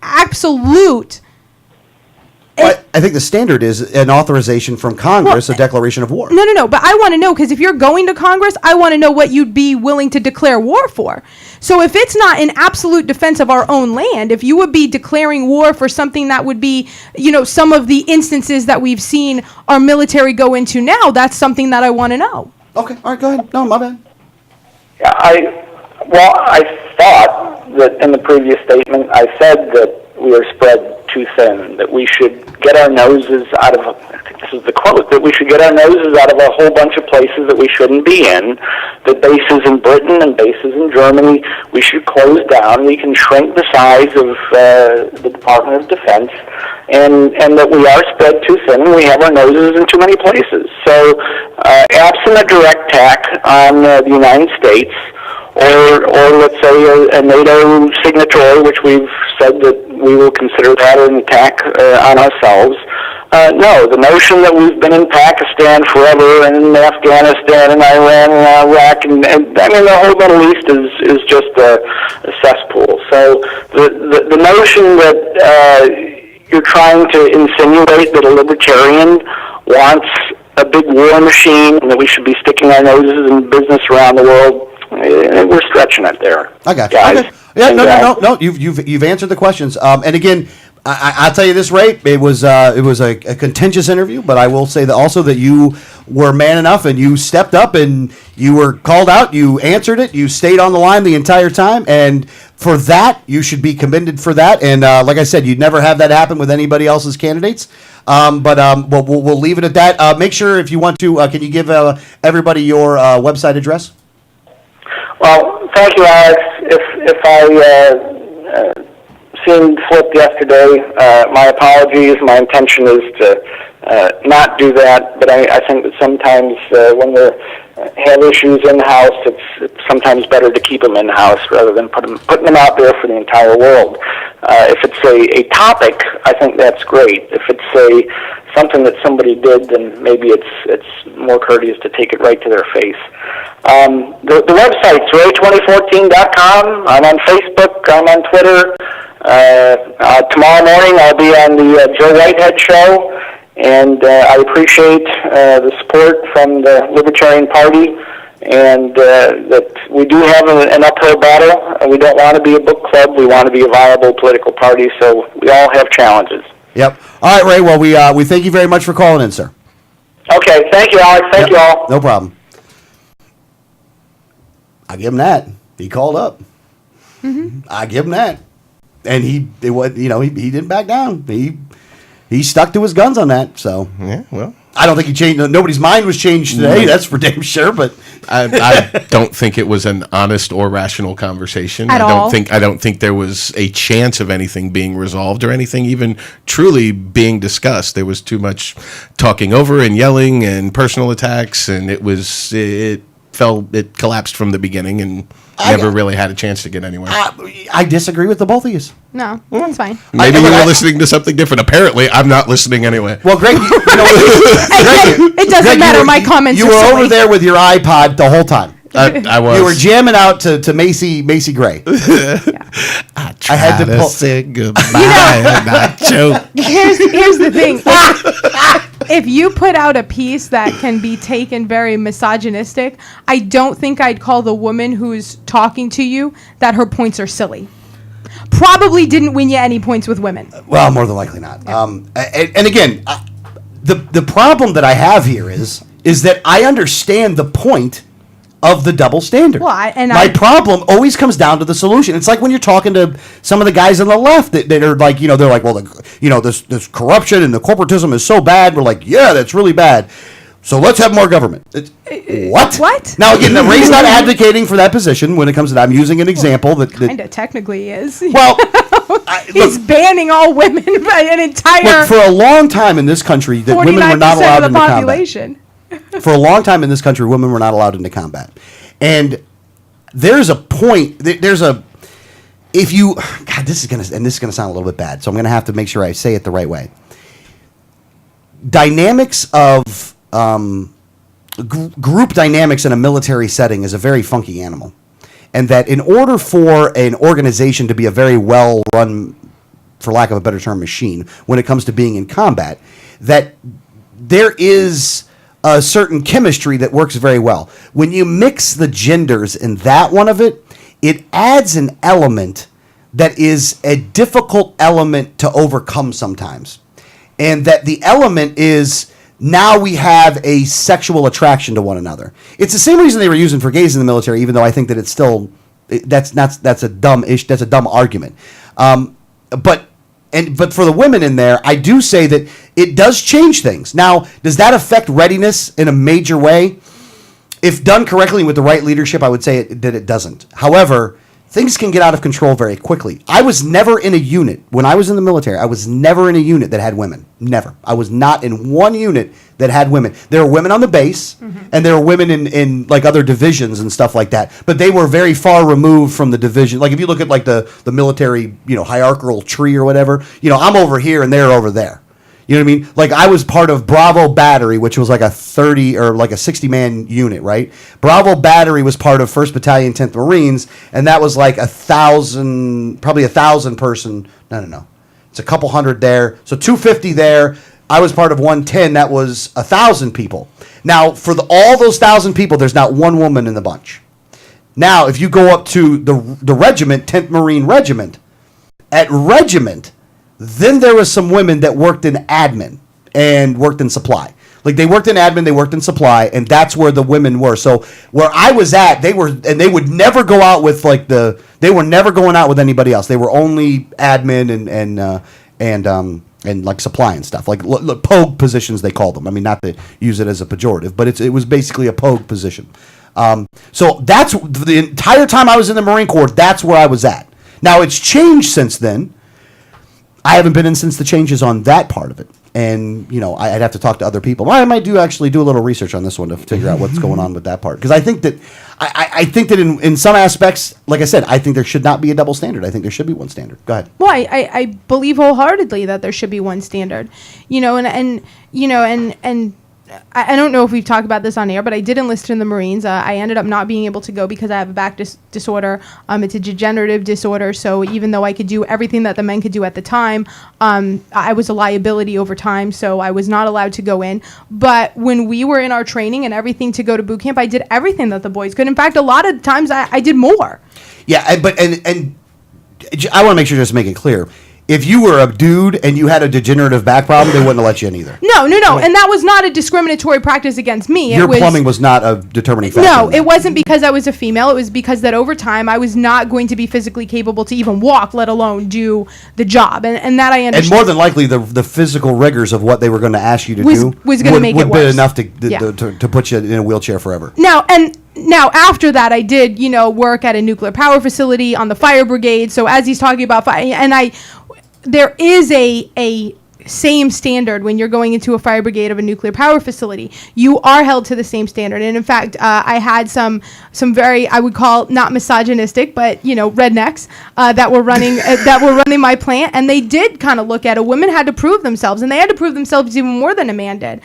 absolute? Well, I think the standard is an authorization from Congress, a declaration of war. No. But I want to know, because if you're going to Congress, I want to know what you'd be willing to declare war for. So if it's not in absolute defense of our own land, if you would be declaring war for something that would be, some of the instances that we've seen our military go into now, that's something that I want to know. Okay, all right, go ahead. No, my bad. Yeah, I thought that in the previous statement I said that we are spread too thin, that we should get our noses out of, I think this is the quote, that we should get our noses out of a whole bunch of places that we shouldn't be in, that bases in Britain and bases in Germany we should close down. We can shrink the size of the Department of Defense, and that we are spread too thin and we have our noses in too many places. So absent a direct attack on the United States, or let's say a NATO signatory, which we've said that we will consider that an attack on ourselves. No, the notion that we've been in Pakistan forever, and in Afghanistan, and Iran, and Iraq, and I mean the whole Middle East is just a cesspool. So the notion that you're trying to insinuate that a libertarian wants a big war machine and that we should be sticking our noses in business around the world, we're stretching it there. I got you. Guys. Okay. Yeah, no. You've answered the questions. And again, I'll tell you this, Ray. It was a contentious interview, but I will say that also that you were man enough and you stepped up and you were called out. You answered it. You stayed on the line the entire time, and for that, you should be commended for that. And like I said, you'd never have that happen with anybody else's candidates. But we'll leave it at that. Make sure if you want to, can you give everybody your website address? Well, thank you, Alex. If I seemed flipped yesterday, my apologies. My intention is to not do that, but I think that sometimes when we have issues in-house, it's sometimes better to keep them in-house rather than putting them out there for the entire world. If it's a topic, I think that's great. If it's something that somebody did, then maybe it's more courteous to take it right to their face. The website's ray2014.com. I'm on Facebook. I'm on Twitter. Tomorrow morning I'll be on the Joe Whitehead show, and I appreciate the support from the Libertarian Party, and that we do have an uphill battle, and we don't want to be a book club. We want to be a viable political party, so we all have challenges. Yep. All right, Ray. Well, we thank you very much for calling in, sir. Okay. Thank you, Alex. Thank you all. No problem. I give him that. He called up. Mm-hmm. I give him that. And he didn't back down. He stuck to his guns on that. So yeah, well, I don't think he changed. Nobody's mind was changed today. That's for damn sure. But I don't think it was an honest or rational conversation. At all. I don't think there was a chance of anything being resolved or anything even truly being discussed. There was too much talking over and yelling and personal attacks, and it collapsed from the beginning and never really had a chance to get anywhere. I disagree with the both of you. No, that's fine. Maybe you were listening to something different. Apparently, I'm not listening anyway. Well, Greg, it doesn't matter. My comments. You are were silly. over there with your iPod the whole time. I was. You were jamming out to Macy Gray. I had to say goodbye and I choke. Here's the thing. If you put out a piece that can be taken very misogynistic, I don't think I'd call the woman who's talking to you that her points are silly. Probably didn't win you any points with women. Well, more than likely not. Yeah. And again, the problem that I have here is that I understand the point of the double standard. Well, my problem always comes down to the solution. It's like when you're talking to some of the guys on the left that are like, they're like, well, this corruption and the corporatism is so bad. We're like, yeah, that's really bad. So let's have more government. What? What? Now, again, Ray's not advocating for that position when it comes to that. I'm using an example that kind of technically is. Well, he's banning all women by an entire. Look, for a long time in this country, that women were not allowed into population. combat. For a long time in this country, women were not allowed into combat. And there's a point. If you, God, this is gonna sound a little bit bad, so I'm gonna have to make sure I say it the right way. Dynamics of group dynamics in a military setting is a very funky animal, and that in order for an organization to be a very well run, for lack of a better term, machine when it comes to being in combat, that there is a certain chemistry that works very well. When you mix the genders in that one of it, it adds an element that is a difficult element to overcome sometimes. And that the element is now we have a sexual attraction to one another. It's the same reason they were using for gays in the military, even though I think that it's still, that's a dumb argument. But for the women in there, I do say that it does change things. Now, does that affect readiness in a major way? If done correctly with the right leadership, I would say that it doesn't. However, things can get out of control very quickly. I was never in a unit. When I was in the military, I was never in a unit that had women. Never. I was not in one unit that had women. There were women on the base, and there were women in like other divisions and stuff like that. But they were very far removed from the division. Like if you look at like the military, hierarchical tree or whatever, I'm over here and they're over there. You know what I mean? Like I was part of Bravo Battery, which was like a 30 or like a 60-man unit, right? Bravo Battery was part of 1st Battalion, 10th Marines, and that was like 1,000, probably 1,000 person. No. It's a couple hundred there. So 250 there. I was part of 110. That was 1,000 people. Now, for all those 1,000 people, there's not one woman in the bunch. Now, if you go up to the regiment, 10th Marine Regiment, at Regiment, Then there was some women that worked in admin and worked in supply. Like they worked in admin, they worked in supply, and that's where the women were. So where I was at, they would never go out with they were never going out with anybody else. They were only admin and like supply and stuff, like pogue positions they called them. I mean, not to use it as a pejorative, but it was basically a pogue position. So that's the entire time I was in the Marine Corps. That's where I was at. Now it's changed since then. I haven't been in since the changes on that part of it. And, I'd have to talk to other people. Well, I might do a little research on this one to figure out what's going on with that part. Because I think that in some aspects, like I said, I think there should not be a double standard. I think there should be one standard. Go ahead. Well, I believe wholeheartedly that there should be one standard. I don't know if we've talked about this on air, but I did enlist in the Marines. I ended up not being able to go because I have a back disorder. It's a degenerative disorder. So even though I could do everything that the men could do at the time, I was a liability over time. So I was not allowed to go in. But when we were in our training and everything to go to boot camp, I did everything that the boys could. In fact, a lot of times I did more. Yeah, and I want to make sure just to make it clear. If you were a dude and you had a degenerative back problem, they wouldn't have let you in either. No. And that was not a discriminatory practice against me. Your plumbing was not a determining factor. No, it wasn't because I was a female. It was because that over time I was not going to be physically capable to even walk, let alone do the job. And that I understand. And more than likely, the physical rigors of what they were going to ask you to do was going to make it worse. Would be enough to put you in a wheelchair forever. Now after that, I did, work at a nuclear power facility on the fire brigade. So as he's talking about fire, and there is a same standard when you're going into a fire brigade of a nuclear power facility. You are held to the same standard. And in fact, I had some very, I would call not misogynistic, but rednecks that were running my plant, and they did kind of look at it. Women had to prove themselves, and they had to prove themselves even more than a man did.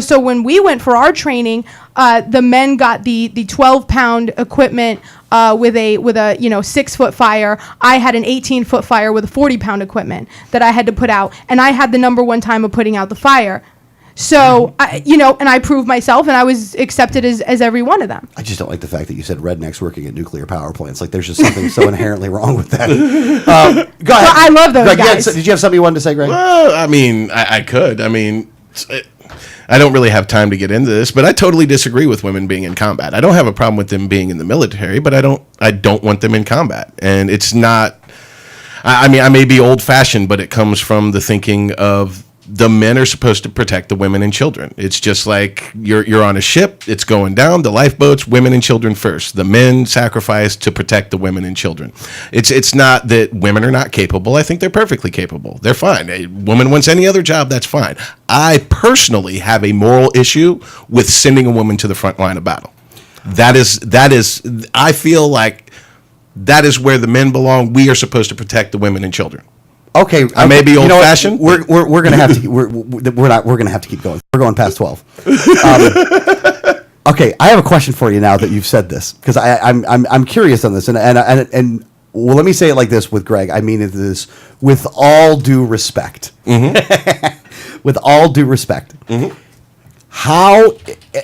So when we went for our training, the men got the 12-pound equipment with a 6-foot fire. I had an 18-foot fire with a 40-pound equipment that I had to put out, and I had the number one time of putting out the fire. So and I proved myself, and I was accepted as every one of them. I just don't like the fact that you said rednecks working at nuclear power plants. Like there's just something so inherently wrong with that. Go ahead. Well, I love those Greg, guys. did you have something you wanted to say, Greg? Well, I mean, I could. I mean, I don't really have time to get into this, but I totally disagree with women being in combat. I don't have a problem with them being in the military, but I don't want them in combat. And it's not, I mean, I may be old fashioned, but it comes from the thinking of the men are supposed to protect the women and children. It's just like you're on a ship, it's going down, the lifeboats, women and children first. The men sacrifice to protect the women and children. It's not that women are not capable. I think they're perfectly capable. They're fine. A woman wants any other job, that's fine. I personally have a moral issue with sending a woman to the front line of battle. That is I feel like that is where the men belong. We are supposed to protect the women and children. Okay, I may be old-fashioned. We're gonna have to we're gonna have to keep going. We're going past 12. Okay, I have a question for you now that you've said this, because I'm curious on this, and well, let me say it like this with Greg. I mean this with all due respect. Mm-hmm. With all due respect. Mm-hmm. How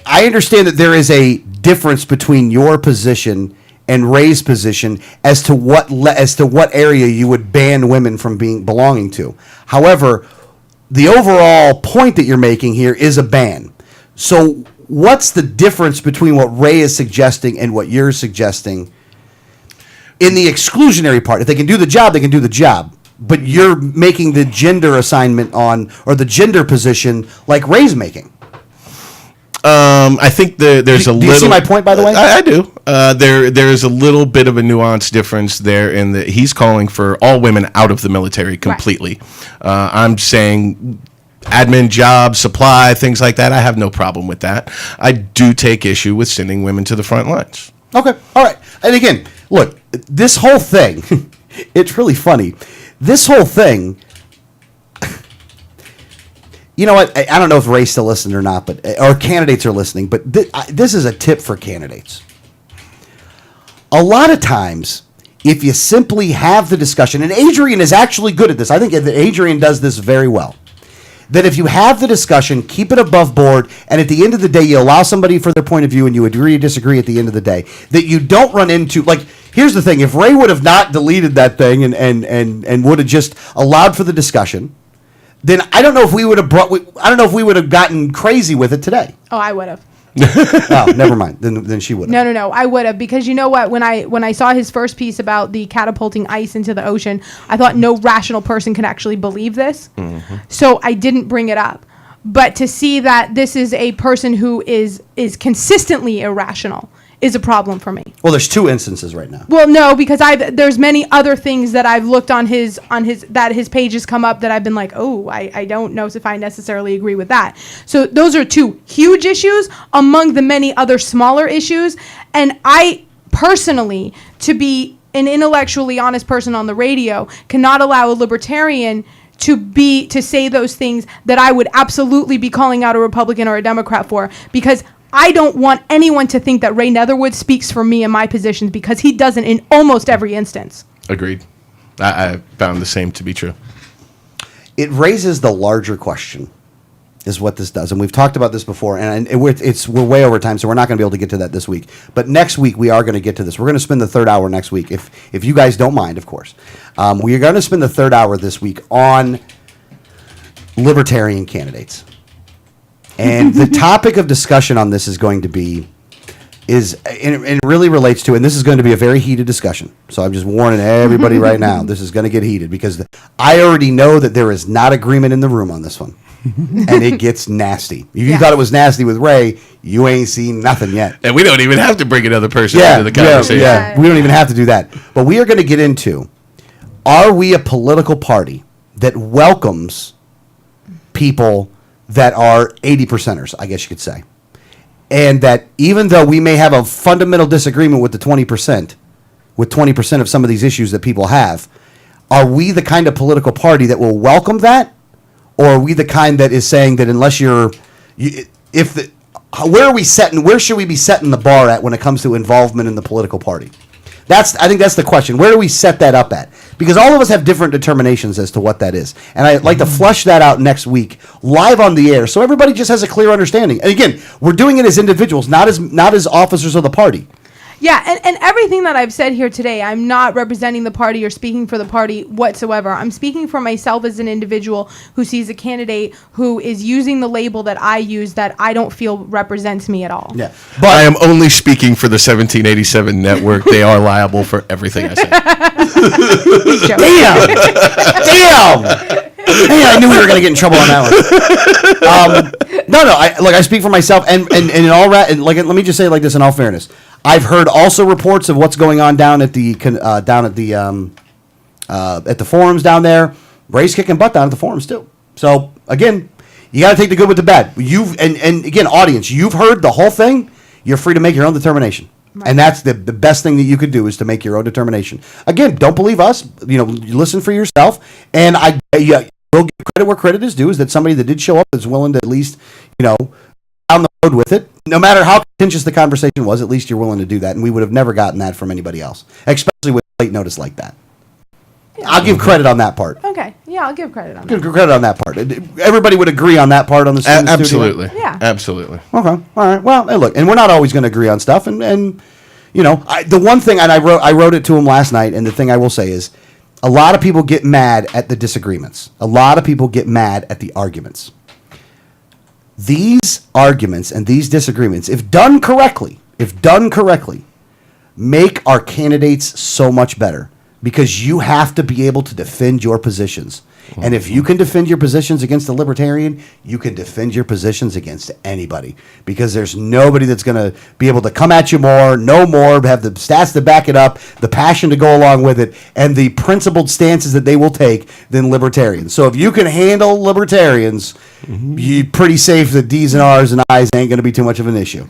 I understand that there is a difference between your position and Ray's position as to what area you would ban women from belonging to. However, the overall point that you're making here is a ban. So what's the difference between what Ray is suggesting and what you're suggesting in the exclusionary part? If they can do the job, they can do the job. But you're making the gender assignment or the gender position like Ray's making. I think there's a little. Do you see my point, by the way? I do. There's a little bit of a nuance difference there in that he's calling for all women out of the military completely. Right. I'm saying admin jobs, supply, things like that. I have no problem with that. I do take issue with sending women to the front lines. Okay. All right. And again, look, this whole thing, it's really funny. This whole thing. You know what? I don't know if Ray's still listening or not, or candidates are listening, but this is a tip for candidates. A lot of times, if you simply have the discussion, and Adrian is actually good at this. I think that Adrian does this very well. That if you have the discussion, keep it above board, and at the end of the day, you allow somebody for their point of view, and you agree or disagree at the end of the day. That you don't run into, like, here's the thing: if Ray would have not deleted that thing and would have just allowed for the discussion, then I don't know if we would have I don't know if we would have gotten crazy with it today. Oh, I would have. Oh, never mind. Then she would have. No. I would have, because you know what? When I saw his first piece about the catapulting ice into the ocean, I thought no rational person can actually believe this. Mm-hmm. So I didn't bring it up. But to see that this is a person who is consistently irrational is a problem for me. Well, there's two instances right now. Well, no, because there's many other things that I've looked on his that his page has come up that I've been like, oh, I don't know if I necessarily agree with that. So those are two huge issues among the many other smaller issues. And I personally, to be an intellectually honest person on the radio, cannot allow a libertarian to say those things that I would absolutely be calling out a Republican or a Democrat for, because I don't want anyone to think that Ray Netherwood speaks for me and my positions, because he doesn't in almost every instance. Agreed. I found the same to be true. It raises the larger question, is what this does. And we've talked about this before, and we're way over time, so we're not going to be able to get to that this week. But next week, we are going to get to this. We're going to spend the third hour next week, if you guys don't mind, of course. We are going to spend the third hour this week on libertarian candidates. And the topic of discussion on this is going to be, and it really relates to, and this is going to be a very heated discussion. So I'm just warning everybody right now, this is going to get heated, because I already know that there is not agreement in the room on this one. And it gets nasty. If you thought it was nasty with Ray, you ain't seen nothing yet. And we don't even have to bring another person into the conversation. Yeah, we don't even have to do that. But we are going to get into, are we a political party that welcomes people that are 80%ers, I guess you could say. And that even though we may have a fundamental disagreement with the 20%, with 20% of some of these issues that people have, are we the kind of political party that will welcome that? Or are we the kind that is saying that unless where are we setting, where should we be setting the bar at when it comes to involvement in the political party? I think that's the question. Where do we set that up at? Because all of us have different determinations as to what that is. And I'd like to flush that out next week, live on the air, so everybody just has a clear understanding. And again, we're doing it as individuals, not as officers of the party. Yeah, and everything that I've said here today, I'm not representing the party or speaking for the party whatsoever. I'm speaking for myself as an individual who sees a candidate who is using the label that I use that I don't feel represents me at all. Yeah, but I am only speaking for the 1787 network. They are liable for everything I say. Damn! Hey, I knew we were going to get in trouble on that one. No. I speak for myself, and in all let me just say it like this in all fairness. I've heard also reports of what's going on down at the forums down there. Ray's kicking butt down at the forums too. So again, you got to take the good with the bad. And again, audience, you've heard the whole thing. You're free to make your own determination. Right. And that's the best thing that you could do, is to make your own determination. Again, don't believe us. You listen for yourself. And we'll give credit where credit is due, is that somebody that did show up is willing to at least, down the road with it. No matter how contentious the conversation was, at least you're willing to do that. And we would have never gotten that from anybody else, especially with late notice like that. Yeah. I'll give credit on that part. Okay. Yeah, I'll give credit on that. Give credit on that part. Everybody would agree on that part on the student absolutely. Studio? Yeah. Absolutely. Okay. All right. Well, hey, look, and we're not always going to agree on stuff. And the one thing, and I wrote it to him last night, and the thing I will say is, a lot of people get mad at the disagreements. A lot of people get mad at the arguments. These arguments and these disagreements, if done correctly, make our candidates so much better, because you have to be able to defend your positions. And if you can defend your positions against a libertarian, you can defend your positions against anybody, because there's nobody that's going to be able to come at you more, have the stats to back it up, the passion to go along with it, and the principled stances that they will take than libertarians. So if you can handle libertarians, you're pretty safe that D's and R's and I's ain't going to be too much of an issue.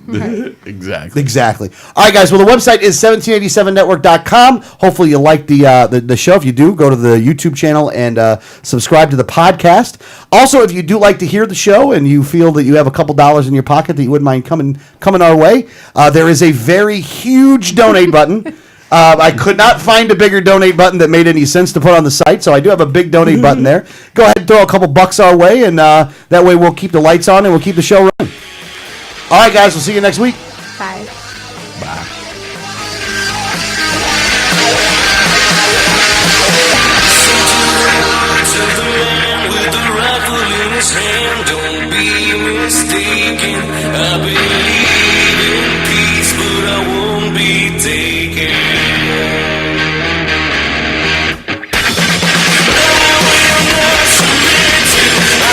Exactly. All right, guys. Well, the website is 1787network.com. Hopefully you like the show. If you do, go to the YouTube channel and subscribe to the podcast. Also, if you do like to hear the show and you feel that you have a couple dollars in your pocket that you wouldn't mind coming our way, there is a very huge donate button. I could not find a bigger donate button that made any sense to put on the site, so I do have a big donate button there. Go ahead and throw a couple bucks our way, and that way we'll keep the lights on and we'll keep the show running. All right, guys, we'll see you next week. Bye. Bye. mistaken. I've been